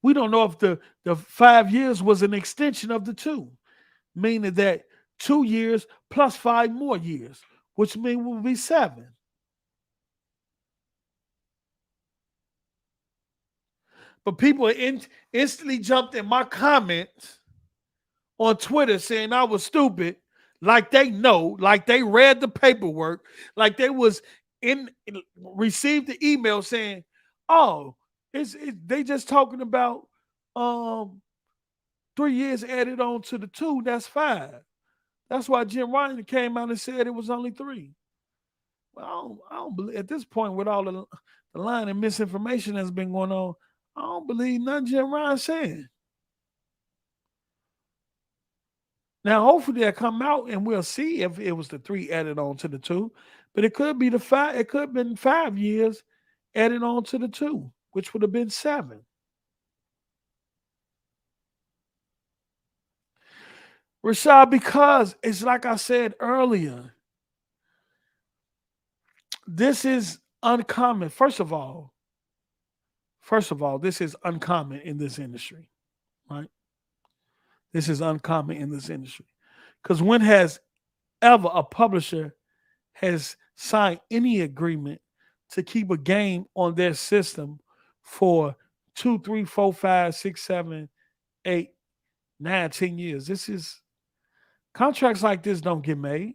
We don't know if the 5 years was an extension of the 2, meaning that 2 years plus 5 more years, which means will be 7. But people instantly jumped in my comments on Twitter saying I was stupid, like they know, like they read the paperwork, like they was received the email saying, oh, they just talking about 3 years added on to the 2, that's 5. That's why Jim Ryan came out and said it was only 3. Well, I don't believe at this point with all the line and misinformation that's been going on, I don't believe nothing Jim Ryan said. Now, hopefully they'll come out and we'll see if it was the 3 added on to the 2. But it could be the 5, it could have been 5 years added on to the 2, which would have been 7. Rashad, because it's like I said earlier, this is uncommon. First of all, this is uncommon in this industry, right? This is uncommon in this industry. Because when has ever a publisher has signed any agreement to keep a game on their system for 2, 3, 4, 5, 6, 7, 8, 9, 10 years? This is contracts like this don't get made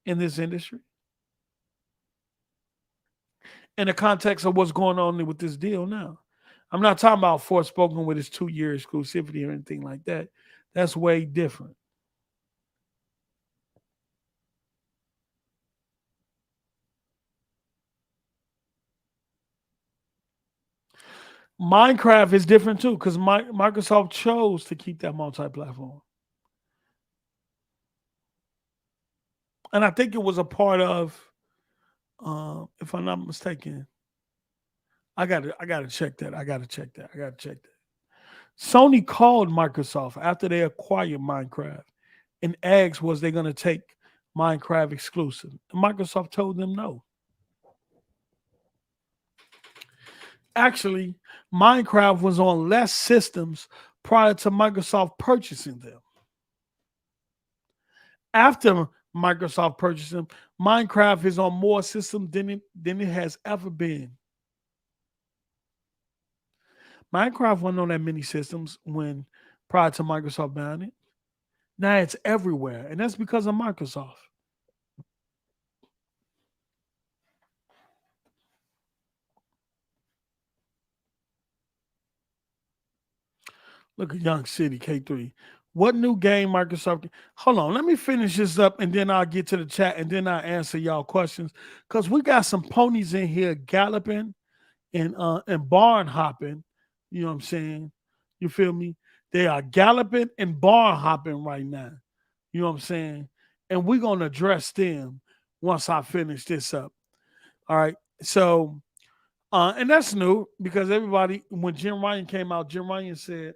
in this industry. in the context of what's going on with this deal now. I'm not talking about Forspoken with its 2-year exclusivity or anything like that. That's way different. Minecraft is different too because Microsoft chose to keep that multi-platform, and I think it was a part of, if I'm not mistaken, I gotta check that. I gotta check that. I gotta check that. Sony called Microsoft after they acquired Minecraft and asked was they going to take Minecraft exclusive. And Microsoft told them no. Actually, Minecraft was on less systems prior to Microsoft purchasing them. After Microsoft purchased them, Minecraft is on more systems than it has ever been. Minecraft wasn't on that many systems when prior to Microsoft buying it. Now it's everywhere, and that's because of Microsoft. Look at Young City K3. What new game Microsoft? Hold on, let me finish this up and then I'll get to the chat and then I'll answer y'all questions. Because we got some ponies in here galloping and barn hopping. You know what I'm saying? You feel me? They are galloping and barn hopping right now. You know what I'm saying? And we're gonna address them once I finish this up. All right. So and that's new because everybody, when Jim Ryan came out, Jim Ryan said,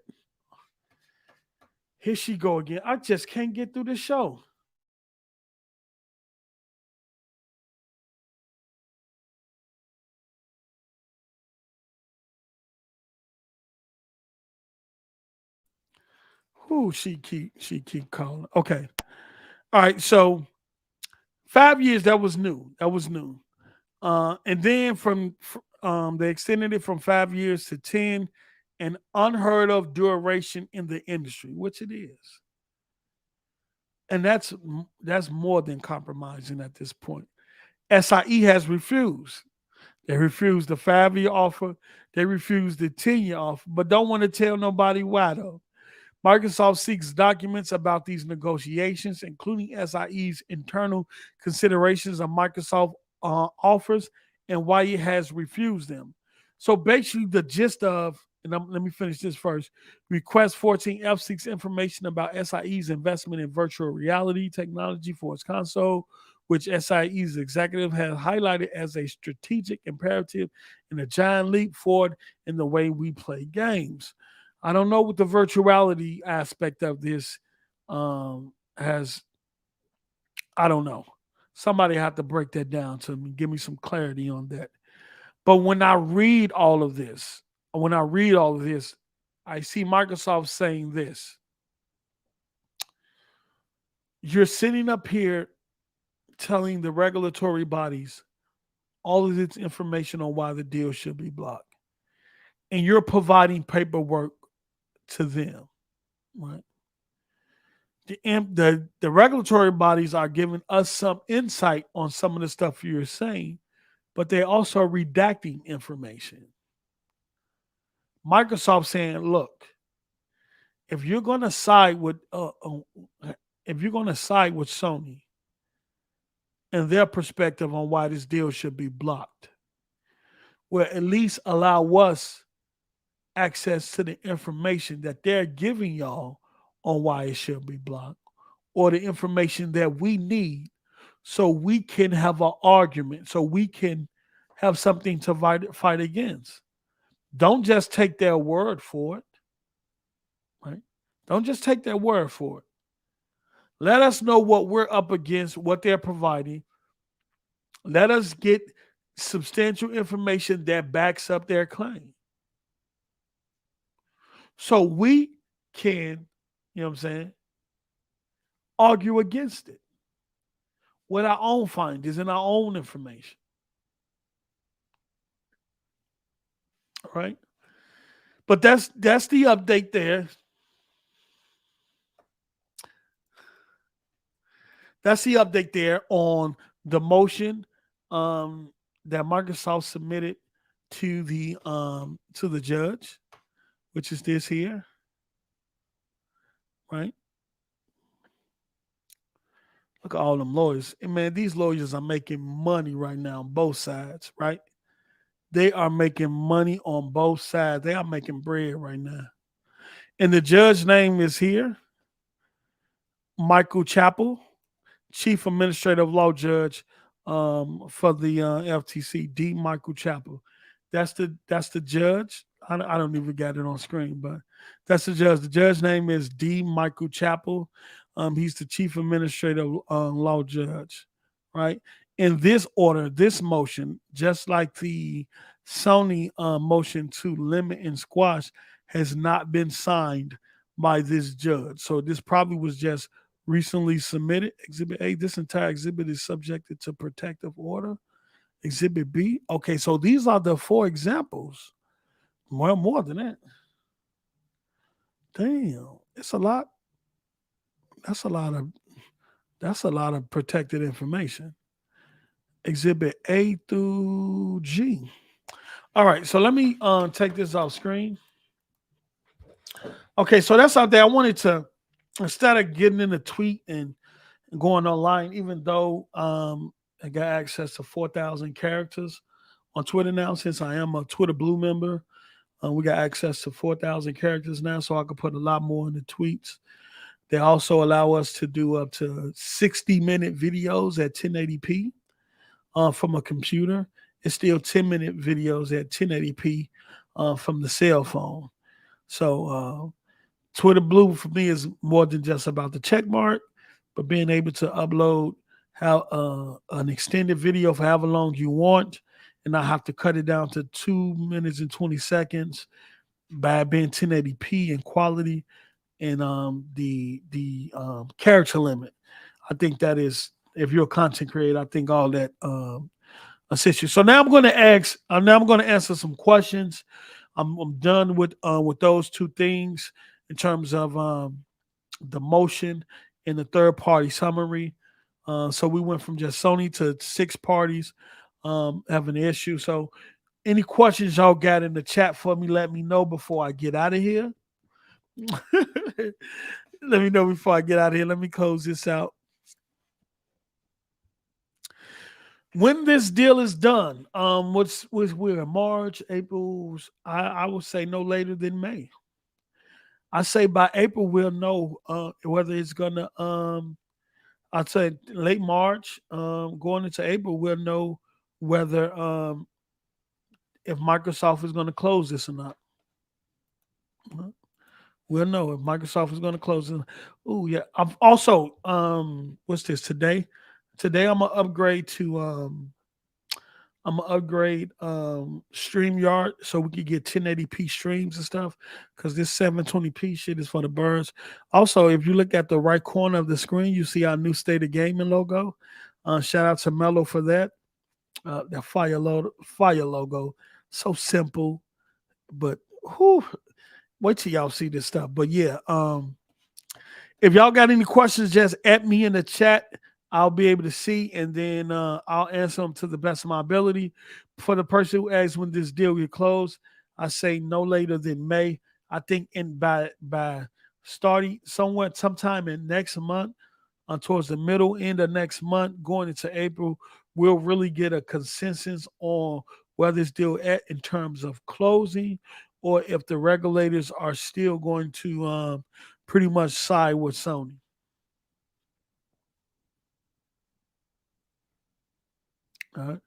here she go again. I just can't get through the show. Who she keep calling. Okay. All right. So 5 years, that was new. That was new. And then they extended it from 5 years to 10, an unheard of duration in the industry, which it is. And that's more than compromising at this point. SIE has refused. They refused the 5-year offer. They refused the 10-year offer, but don't want to tell nobody why though. Microsoft seeks documents about these negotiations, including SIE's internal considerations of Microsoft offers and why it has refused them. So basically, the gist of, and let me finish this first. Request 14F seeks information about SIE's investment in virtual reality technology for its console, which SIE's executive has highlighted as a strategic imperative and a giant leap forward in the way we play games. I don't know what the virtuality aspect of this has. I don't know. Somebody had to break that down to me, give me some clarity on that. But when I read all of this, I see Microsoft saying this. You're sitting up here telling the regulatory bodies all of this information on why the deal should be blocked. And you're providing paperwork to them, right? The regulatory bodies are giving us some insight on some of the stuff you're saying, but they're also redacting information. Microsoft saying, look, if you're going to side with if you're going to side with Sony and their perspective on why this deal should be blocked, well, at least allow us access to the information that they're giving y'all on why it should be blocked, or the information that we need so we can have an argument, so we can have something to fight against. Don't just take their word for it, right? Don't just take their word for it. Let us know what we're up against, what they're providing. Let us get substantial information that backs up their claim. So we can, you know what I'm saying, argue against it with our own findings and our own information. All right. But that's the update there. That's the update there on the motion. that Microsoft submitted to the judge, which is this here, right? Look at all them lawyers. And man, these lawyers are making money right now on both sides, right? They are making money on both sides. They are making bread right now. And the judge name is here, Michael Chappell, Chief Administrative Law Judge for the FTC, D. Michael Chappell. That's the judge. I don't even got it on screen, but that's the judge. The judge name is D. Michael Chappell. He's the Chief Administrative Law Judge, right? In this order, this motion, just like the Sony motion to limit and squash, has not been signed by this judge. So this probably was just recently submitted. Exhibit A, this entire exhibit is subjected to protective order. Exhibit B, okay, so these are the 4 examples. Well, more than that. Damn, it's a lot. That's a lot of protected information. Exhibit A through G. All right, so let me take this off screen. Okay, so that's out there. I wanted to, instead of getting in the tweet and going online, even though I got access to 4,000 characters on Twitter now, since I am a Twitter Blue member, we got access to 4,000 characters now, so I could put a lot more in the tweets. They also allow us to do up to 60-minute videos at 1080p from a computer. It's still 10-minute videos at 1080p from the cell phone. So Twitter Blue for me is more than just about the check mark, but being able to upload an extended video for however long you want, and I have to cut it down to 2 minutes and 20 seconds by being 1080p in quality and the character limit. I think that is, if you're a content creator, I think all that assists you. So now I'm going to answer some questions. I'm done with those 2 things in terms of the motion and the third party summary. So we went from just Sony to 6 parties having an issue. So any questions y'all got in the chat for me, let me know before I get out of here. Let me know before I get out of here. Let me close this out. When this deal is done, we're in March, April, I would say no later than May. I say by April we'll know whether it's gonna I'd say late March, going into April, we'll know whether if Microsoft is going to close this or not. We'll know if Microsoft is going to close it. Oh yeah. I've also what's this today? Today I'm gonna upgrade to StreamYard so we can get 1080p streams and stuff, because this 720p shit is for the birds. Also, if you look at the right corner of the screen, you see our new State of Gaming logo. Shout out to Mello for that. That fire logo. So simple, but wait till y'all see this stuff. But yeah, if y'all got any questions, just at me in the chat. I'll be able to see, and then I'll answer them to the best of my ability. For the person who asks when this deal get closed, I say no later than May. I think by starting sometime in next month, towards the middle end of next month, going into April, we'll really get a consensus on where this deal at in terms of closing, or if the regulators are still going to pretty much side with Sony. All right.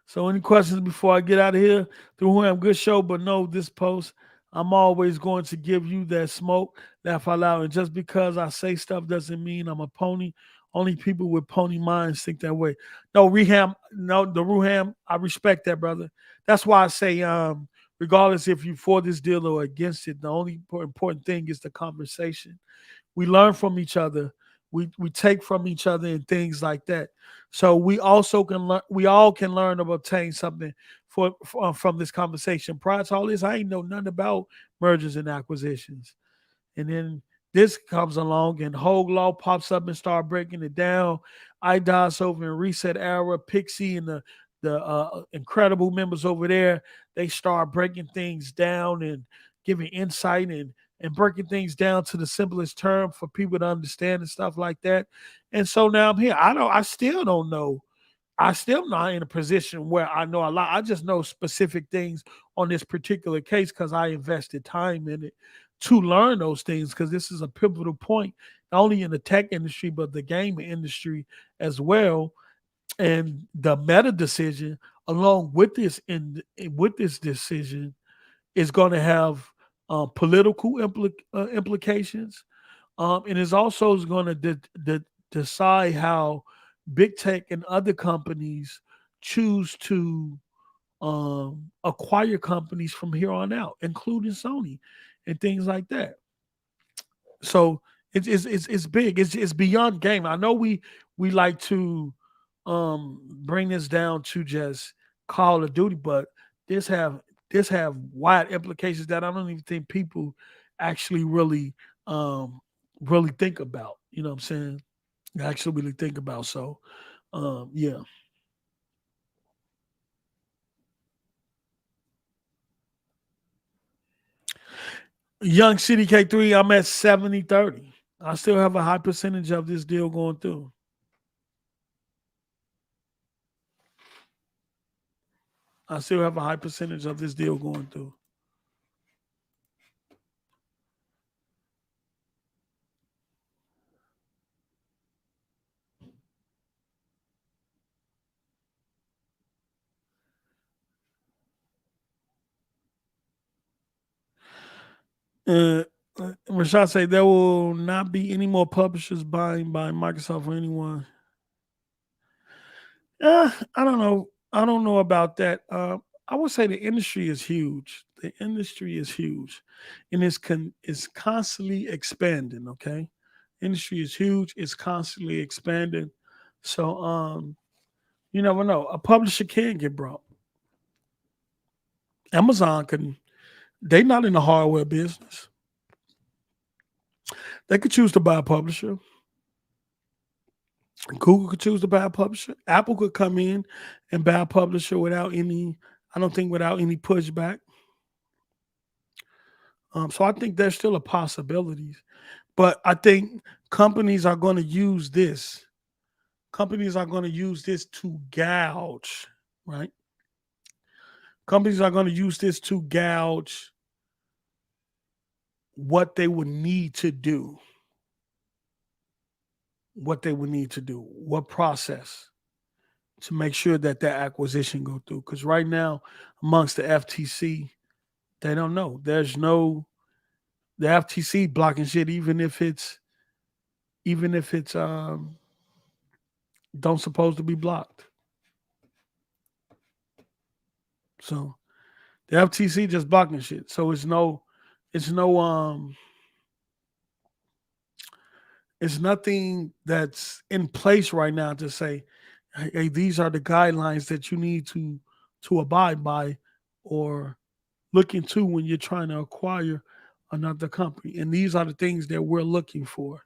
So any questions before I get out of here? Through Wham, good show, but no, this post, I'm always going to give you that smoke, laugh out loud. And just because I say stuff doesn't mean I'm a pony. Only people with pony minds think that way. No, Ruham, I respect that, brother. That's why I say, regardless if you're for this deal or against it, the only important thing is the conversation. We learn from each other. We take from each other and things like that. So we also can learn. We all can learn or obtain something from this conversation. Prior to all this, I ain't know nothing about mergers and acquisitions. And then this comes along, and Hogue Law pops up and start breaking it down. IDOS over in Reset Era, Pixie, and the incredible members over there, they start breaking things down and giving insight and breaking things down to the simplest term for people to understand and stuff like that. And so now I'm here. I still don't know. I still not in a position where I know a lot. I just know specific things on this particular case because I invested time in it to learn those things because this is a pivotal point, not only in the tech industry, but the gaming industry as well. And the meta decision, along with with this decision, is going to have political implications, and is also going to decide how big tech and other companies choose to acquire companies from here on out, including Sony and things like that. So it's big. It's beyond game. I know we like to bring this down to just Call of Duty, but this have this have wide implications that I don't even think people actually um really think about. You know what I'm saying? Actually really think about. So yeah. Young City K3, I'm at 70-30. I still have a high percentage of this deal going through. I still have a high percentage of this deal going through. Uh, Rashad say there will not be any more publishers buying by Microsoft or anyone. I don't know. I don't know about that. I would say the industry is huge. The industry is huge, and it's constantly expanding. Okay, industry is huge. It's constantly expanding. So you never know. A publisher can get brought. Amazon can. They're not in the hardware business. They could choose to buy a publisher. Google could choose to buy a publisher. Apple could come in and buy a publisher without any, I don't think, without any pushback. So I think there's still a possibility. But I think companies are going to use this. Companies are going to use this to gouge, right? Companies are going to use this to gouge what they would need to do. What they would need to do. What process to make sure that that acquisition go through. Because right now, amongst the FTC, they don't know. There's no the FTC blocking shit, even if it's don't supposed to be blocked. So the FTC just blocking shit. So it's no it's nothing that's in place right now to say, hey, these are the guidelines that you need to abide by or look into when you're trying to acquire another company. And these are the things that we're looking for.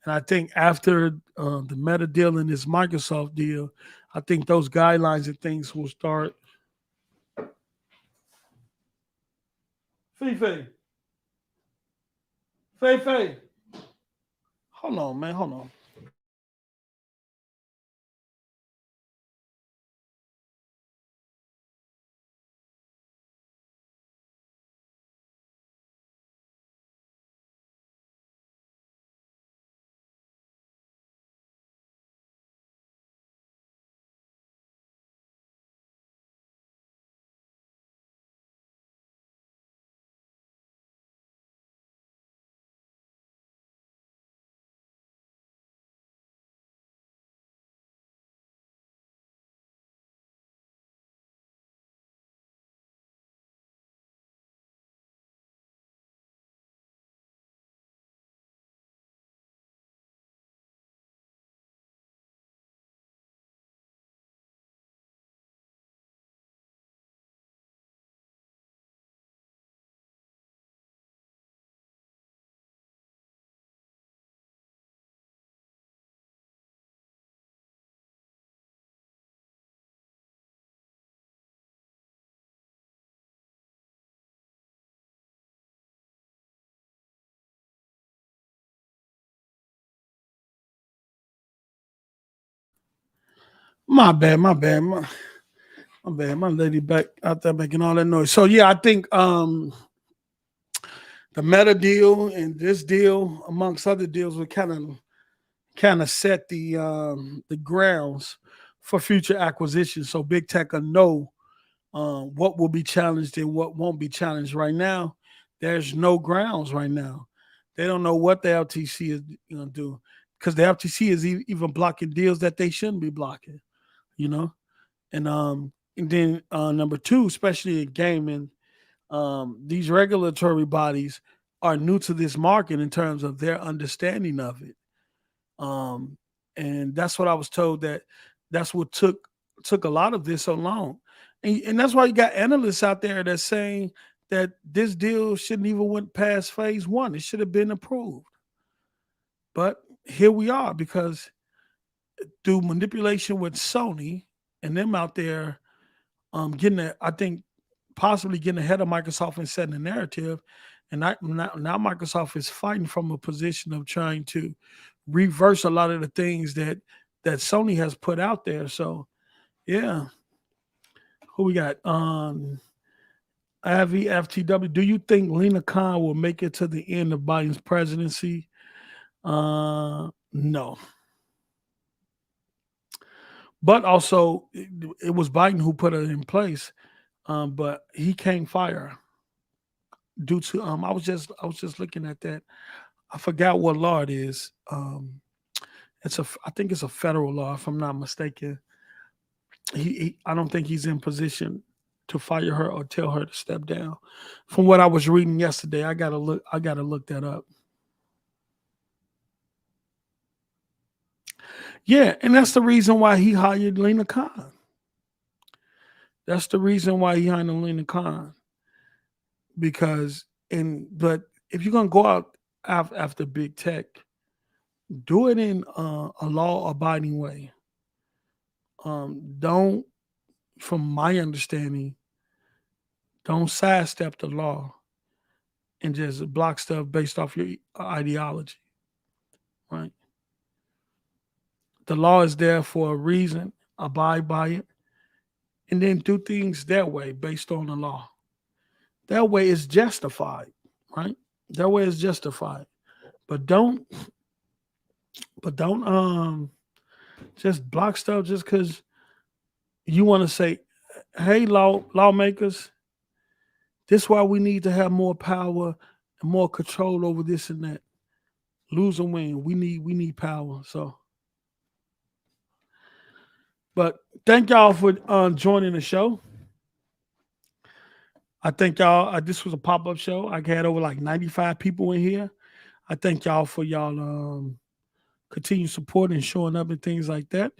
And I think after the Meta deal and this Microsoft deal, I think those guidelines and things will start. Fefe, Fefe, hold on, man, hold on. My bad, my bad, my bad. My lady back out there making all that noise. So yeah, I think the Meta deal and this deal, amongst other deals, would kind of set the grounds for future acquisitions. So big tech will know what will be challenged and what won't be challenged. Right now, there's no grounds. Right now, they don't know what the LTC is going to do because the FTC is even blocking deals that they shouldn't be blocking. You know, and then number two, especially in gaming, these regulatory bodies are new to this market in terms of their understanding of it. Um, and that's what I was told that that's what took a lot of this so long. And that's why you got analysts out there that's saying that this deal shouldn't even went past phase one. It should have been approved. But here we are because through manipulation with Sony and them out there getting I think possibly getting ahead of Microsoft and setting a narrative. And now Microsoft is fighting from a position of trying to reverse a lot of the things that Sony has put out there. So yeah, who we got? Avi FTW. Do you think Lena Khan will make it to the end of Biden's presidency? No. But also, it was Biden who put it in place. But he can't fire due to I was just looking at that. I forgot what law it is. I think it's a federal law if I'm not mistaken. I don't think he's in position to fire her or tell her to step down. From what I was reading yesterday, I gotta look that up. Yeah, and that's the reason why he hired Lena Khan. That's the reason why he hired Lena Khan. Because but if you're gonna go out after big tech, do it in a law abiding way. Don't, from my understanding, don't sidestep the law and just block stuff based off your ideology, right? The law is there for a reason. Abide by it, and then do things that way based on the law. That way it's justified, right? That way it's justified. But don't just block stuff just because you want to say, hey, lawmakers, this is why we need to have more power and more control over this and that. Lose or win, we need power. So, but thank y'all for joining the show. I thank y'all. This was a pop up show. I had over like 95 people in here. I thank y'all for y'all continued support and showing up and things like that.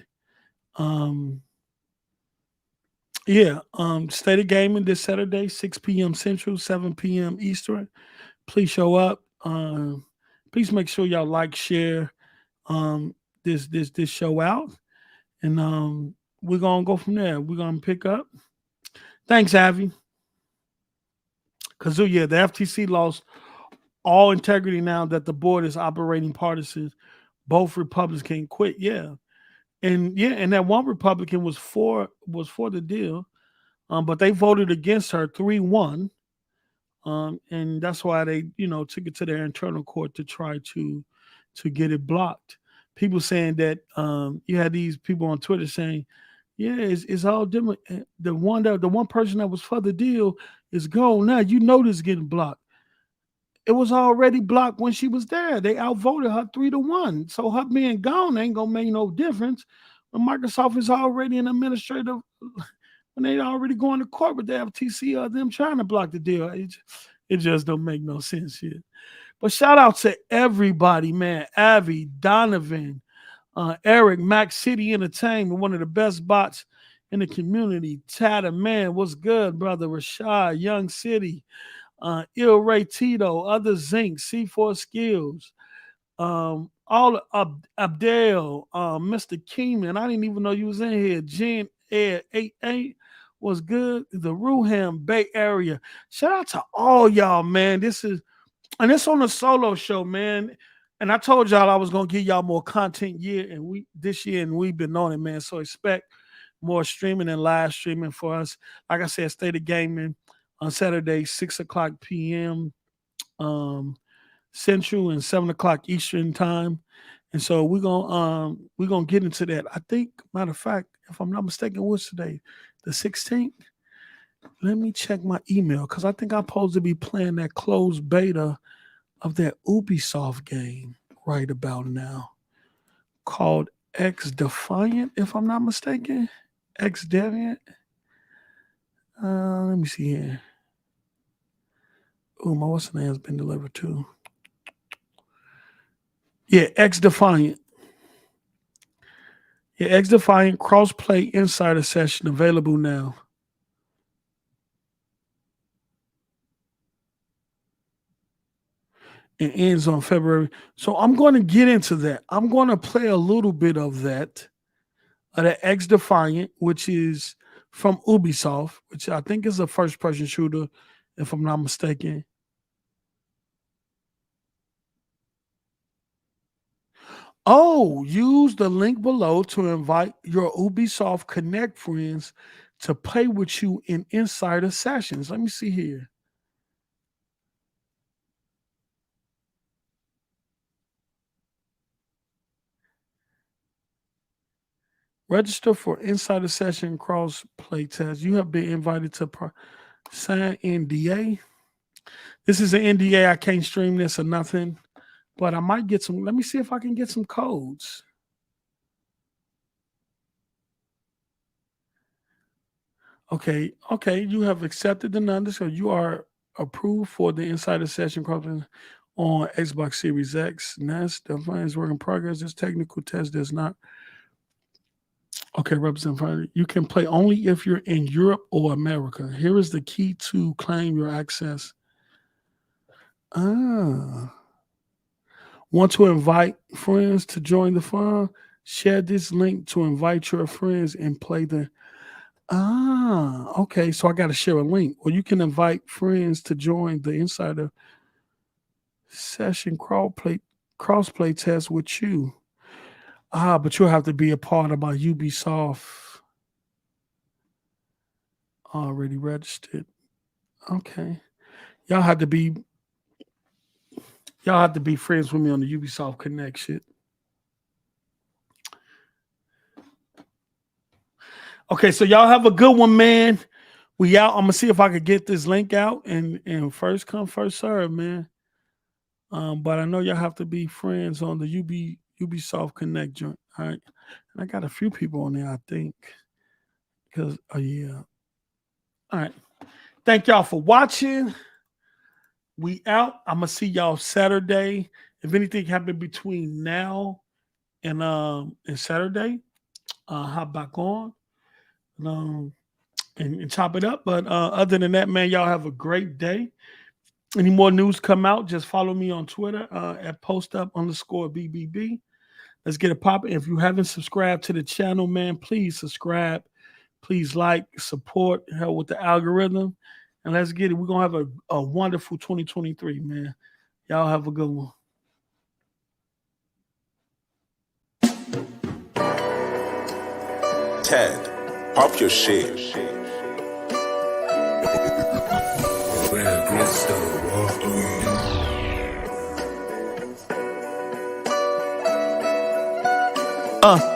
Um, yeah, State of Gaming this Saturday, 6 p.m. Central, 7 p.m. Eastern. Please show up. Please make sure y'all like, share this show out, and we're gonna go from there. We're gonna pick up. Thanks, Avi. Because yeah, the FTC lost all integrity now that the board is operating partisan. Both Republicans can quit. Yeah, and that one Republican was for the deal, but they voted against her 3-1. And that's why they, took it to their internal court to try to get it blocked. People saying that you had these people on Twitter saying, "Yeah, it's all different. The one person that was for the deal is gone now. This is getting blocked. It was already blocked when she was there. They outvoted her 3-1. So her being gone ain't gonna make no difference. When Microsoft is already an administrative, when they already going to court with the FTC or them trying to block the deal, it just don't make no sense here. But shout out to everybody, man. Avi, Donovan, Eric, Mac City Entertainment, one of the best bots in the community. Tatter, man, what's good, brother? Rashad, Young City, Il Ray Tito, other Zinc, C4 Skills, all Abdel, Mr. Keenan. I didn't even know you was in here. Jen Ed 88 was good. The Ruham Bay Area. Shout out to all y'all, man. This is on a solo show, man. And I told y'all I was gonna give y'all more content this year, and we've been on it, man. So expect more streaming and live streaming for us. Like I said, State of Gaming on Saturday, 6:00 p.m. Central and 7:00 Eastern time. And so we're gonna get into that. I think, matter of fact, if I'm not mistaken, what's today? The 16th. Let me check my email because I think I'm supposed to be playing that closed beta of that Ubisoft game right about now called X Defiant, if I'm not mistaken. X Deviant. Let me see here. Oh, my what's the name has been delivered too. Yeah, X Defiant. Yeah, X Defiant cross-play insider session available now. It ends on February. So I'm going to get into that. I'm going to play a little bit of that. The X Defiant, which is from Ubisoft, which I think is a first-person shooter, if I'm not mistaken. Oh, use the link below to invite your Ubisoft Connect friends to play with you in insider sessions. Let me see here. Register for insider session cross play test. You have been invited to sign NDA. This is an NDA. I can't stream this or nothing, but I might get some. Let me see if I can get some codes. Okay. You have accepted the numbers, so you are approved for the insider session cross on Xbox Series X. NES. The file is work in progress. This technical test does not. Okay, Representative, you can play only if you're in Europe or America. Here is the key to claim your access. Want to invite friends to join the fun? Share this link to invite your friends and play the. Okay. So I got to share a link. Or you can invite friends to join the insider session cross-play test with you. But you'll have to be a part of my Ubisoft already registered. Okay. Y'all have to be friends with me on the Ubisoft Connection. Okay, so y'all have a good one, man. We out. I'm gonna see if I could get this link out and first come, first serve, man. But I know y'all have to be friends on the Ubisoft Connect joint. All right. And I got a few people on there, I think. Because, yeah. All right. Thank y'all for watching. We out. I'm going to see y'all Saturday. If anything happened between now and Saturday, hop back on and chop it up. But other than that, man, y'all have a great day. Any more news come out, just follow me on Twitter at postup_BBB. Let's get it popping. If you haven't subscribed to the channel, man, please subscribe. Please like, support, help with the algorithm. And let's get it. We're going to have a wonderful 2023, man. Y'all have a good one. Ted, pop your shit.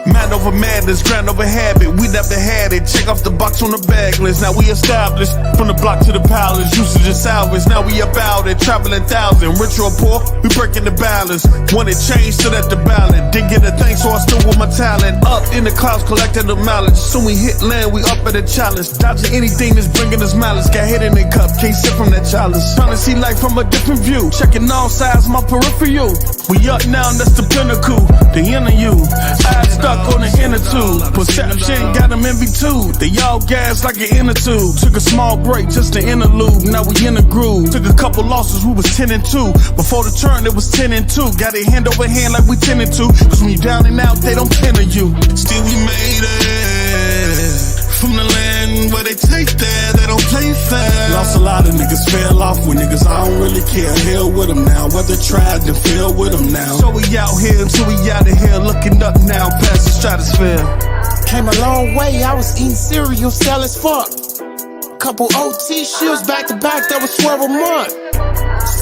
Man over madness, grand over habit. We never had it. Check off the box on the bag list. Now we established from the block to the palace. Usage and salvage. Now we about it. Traveling thousand. Rich or poor, we breaking the balance. When it changed, still at the ballot. Didn't get a thing, so I still with my talent. Up in the clouds, collecting the mileage. Soon we hit land, we up at the challenge. Dodging anything that's bringing us malice. Got hit in the cup, can't sip from that chalice. Trying to see life from a different view. Checking all sides, my peripheral. We up now, and that's the pinnacle. The inner you. Eyes stuck on the inner tube. Perception got them in V2. They all gas like an inner tube. Took a small break, just an interlude. Now we in the groove. Took a couple losses, we was 10-2. Before the turn, it was 10-2. Got it hand over hand like we 10-2. Cause when you down and out, they don't tend to you. Still we made it. From the land where they take that, they don't play fair. saying? Lost a lot of niggas, fell off with niggas, I don't really care. Hell with them now, whether tried to feel with them now. So we out here until we out of here, looking up now past the stratosphere. Came a long way, I was eating cereal, sell as fuck. Couple OT shifts back to back, that was 12 a month.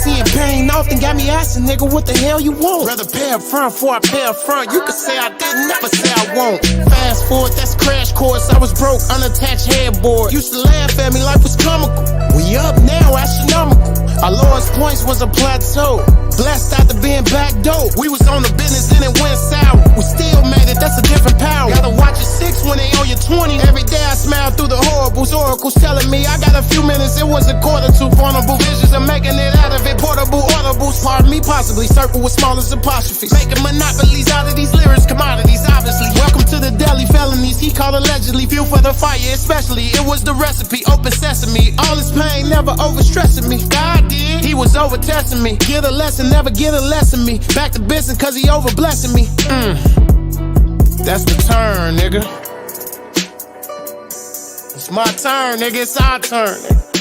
Seeing pain often got me asking, nigga, what the hell you want? Rather pay up front before I pay up front. You can say I didn't, never say I won't. Fast forward, that's crash course. I was broke, unattached headboard. Used to laugh at me, life was comical. We up now, astronomical. Our lowest points was a plateau. Blessed after being back dope. We was on the business and it went sour. We still made it, that's a different power. Gotta watch your 6 when they on your 20. Every day I smile through the horribles. Oracles telling me I got a few minutes. It was a quarter to vulnerable visions of making it out of it. Portable audibles, pardon me, possibly. Circle with smallest apostrophes. Making monopolies out of these lyrics, commodities, obviously. Welcome to the deli felonies. He called allegedly. Fuel for the fire, especially. It was the recipe, open sesame. All this pain never overstressing me. God did, he was over testing me. Get a lesson, never get a lesson me. Back to business cause he over blessing me. That's the turn, nigga. It's my turn, nigga, it's our turn, nigga.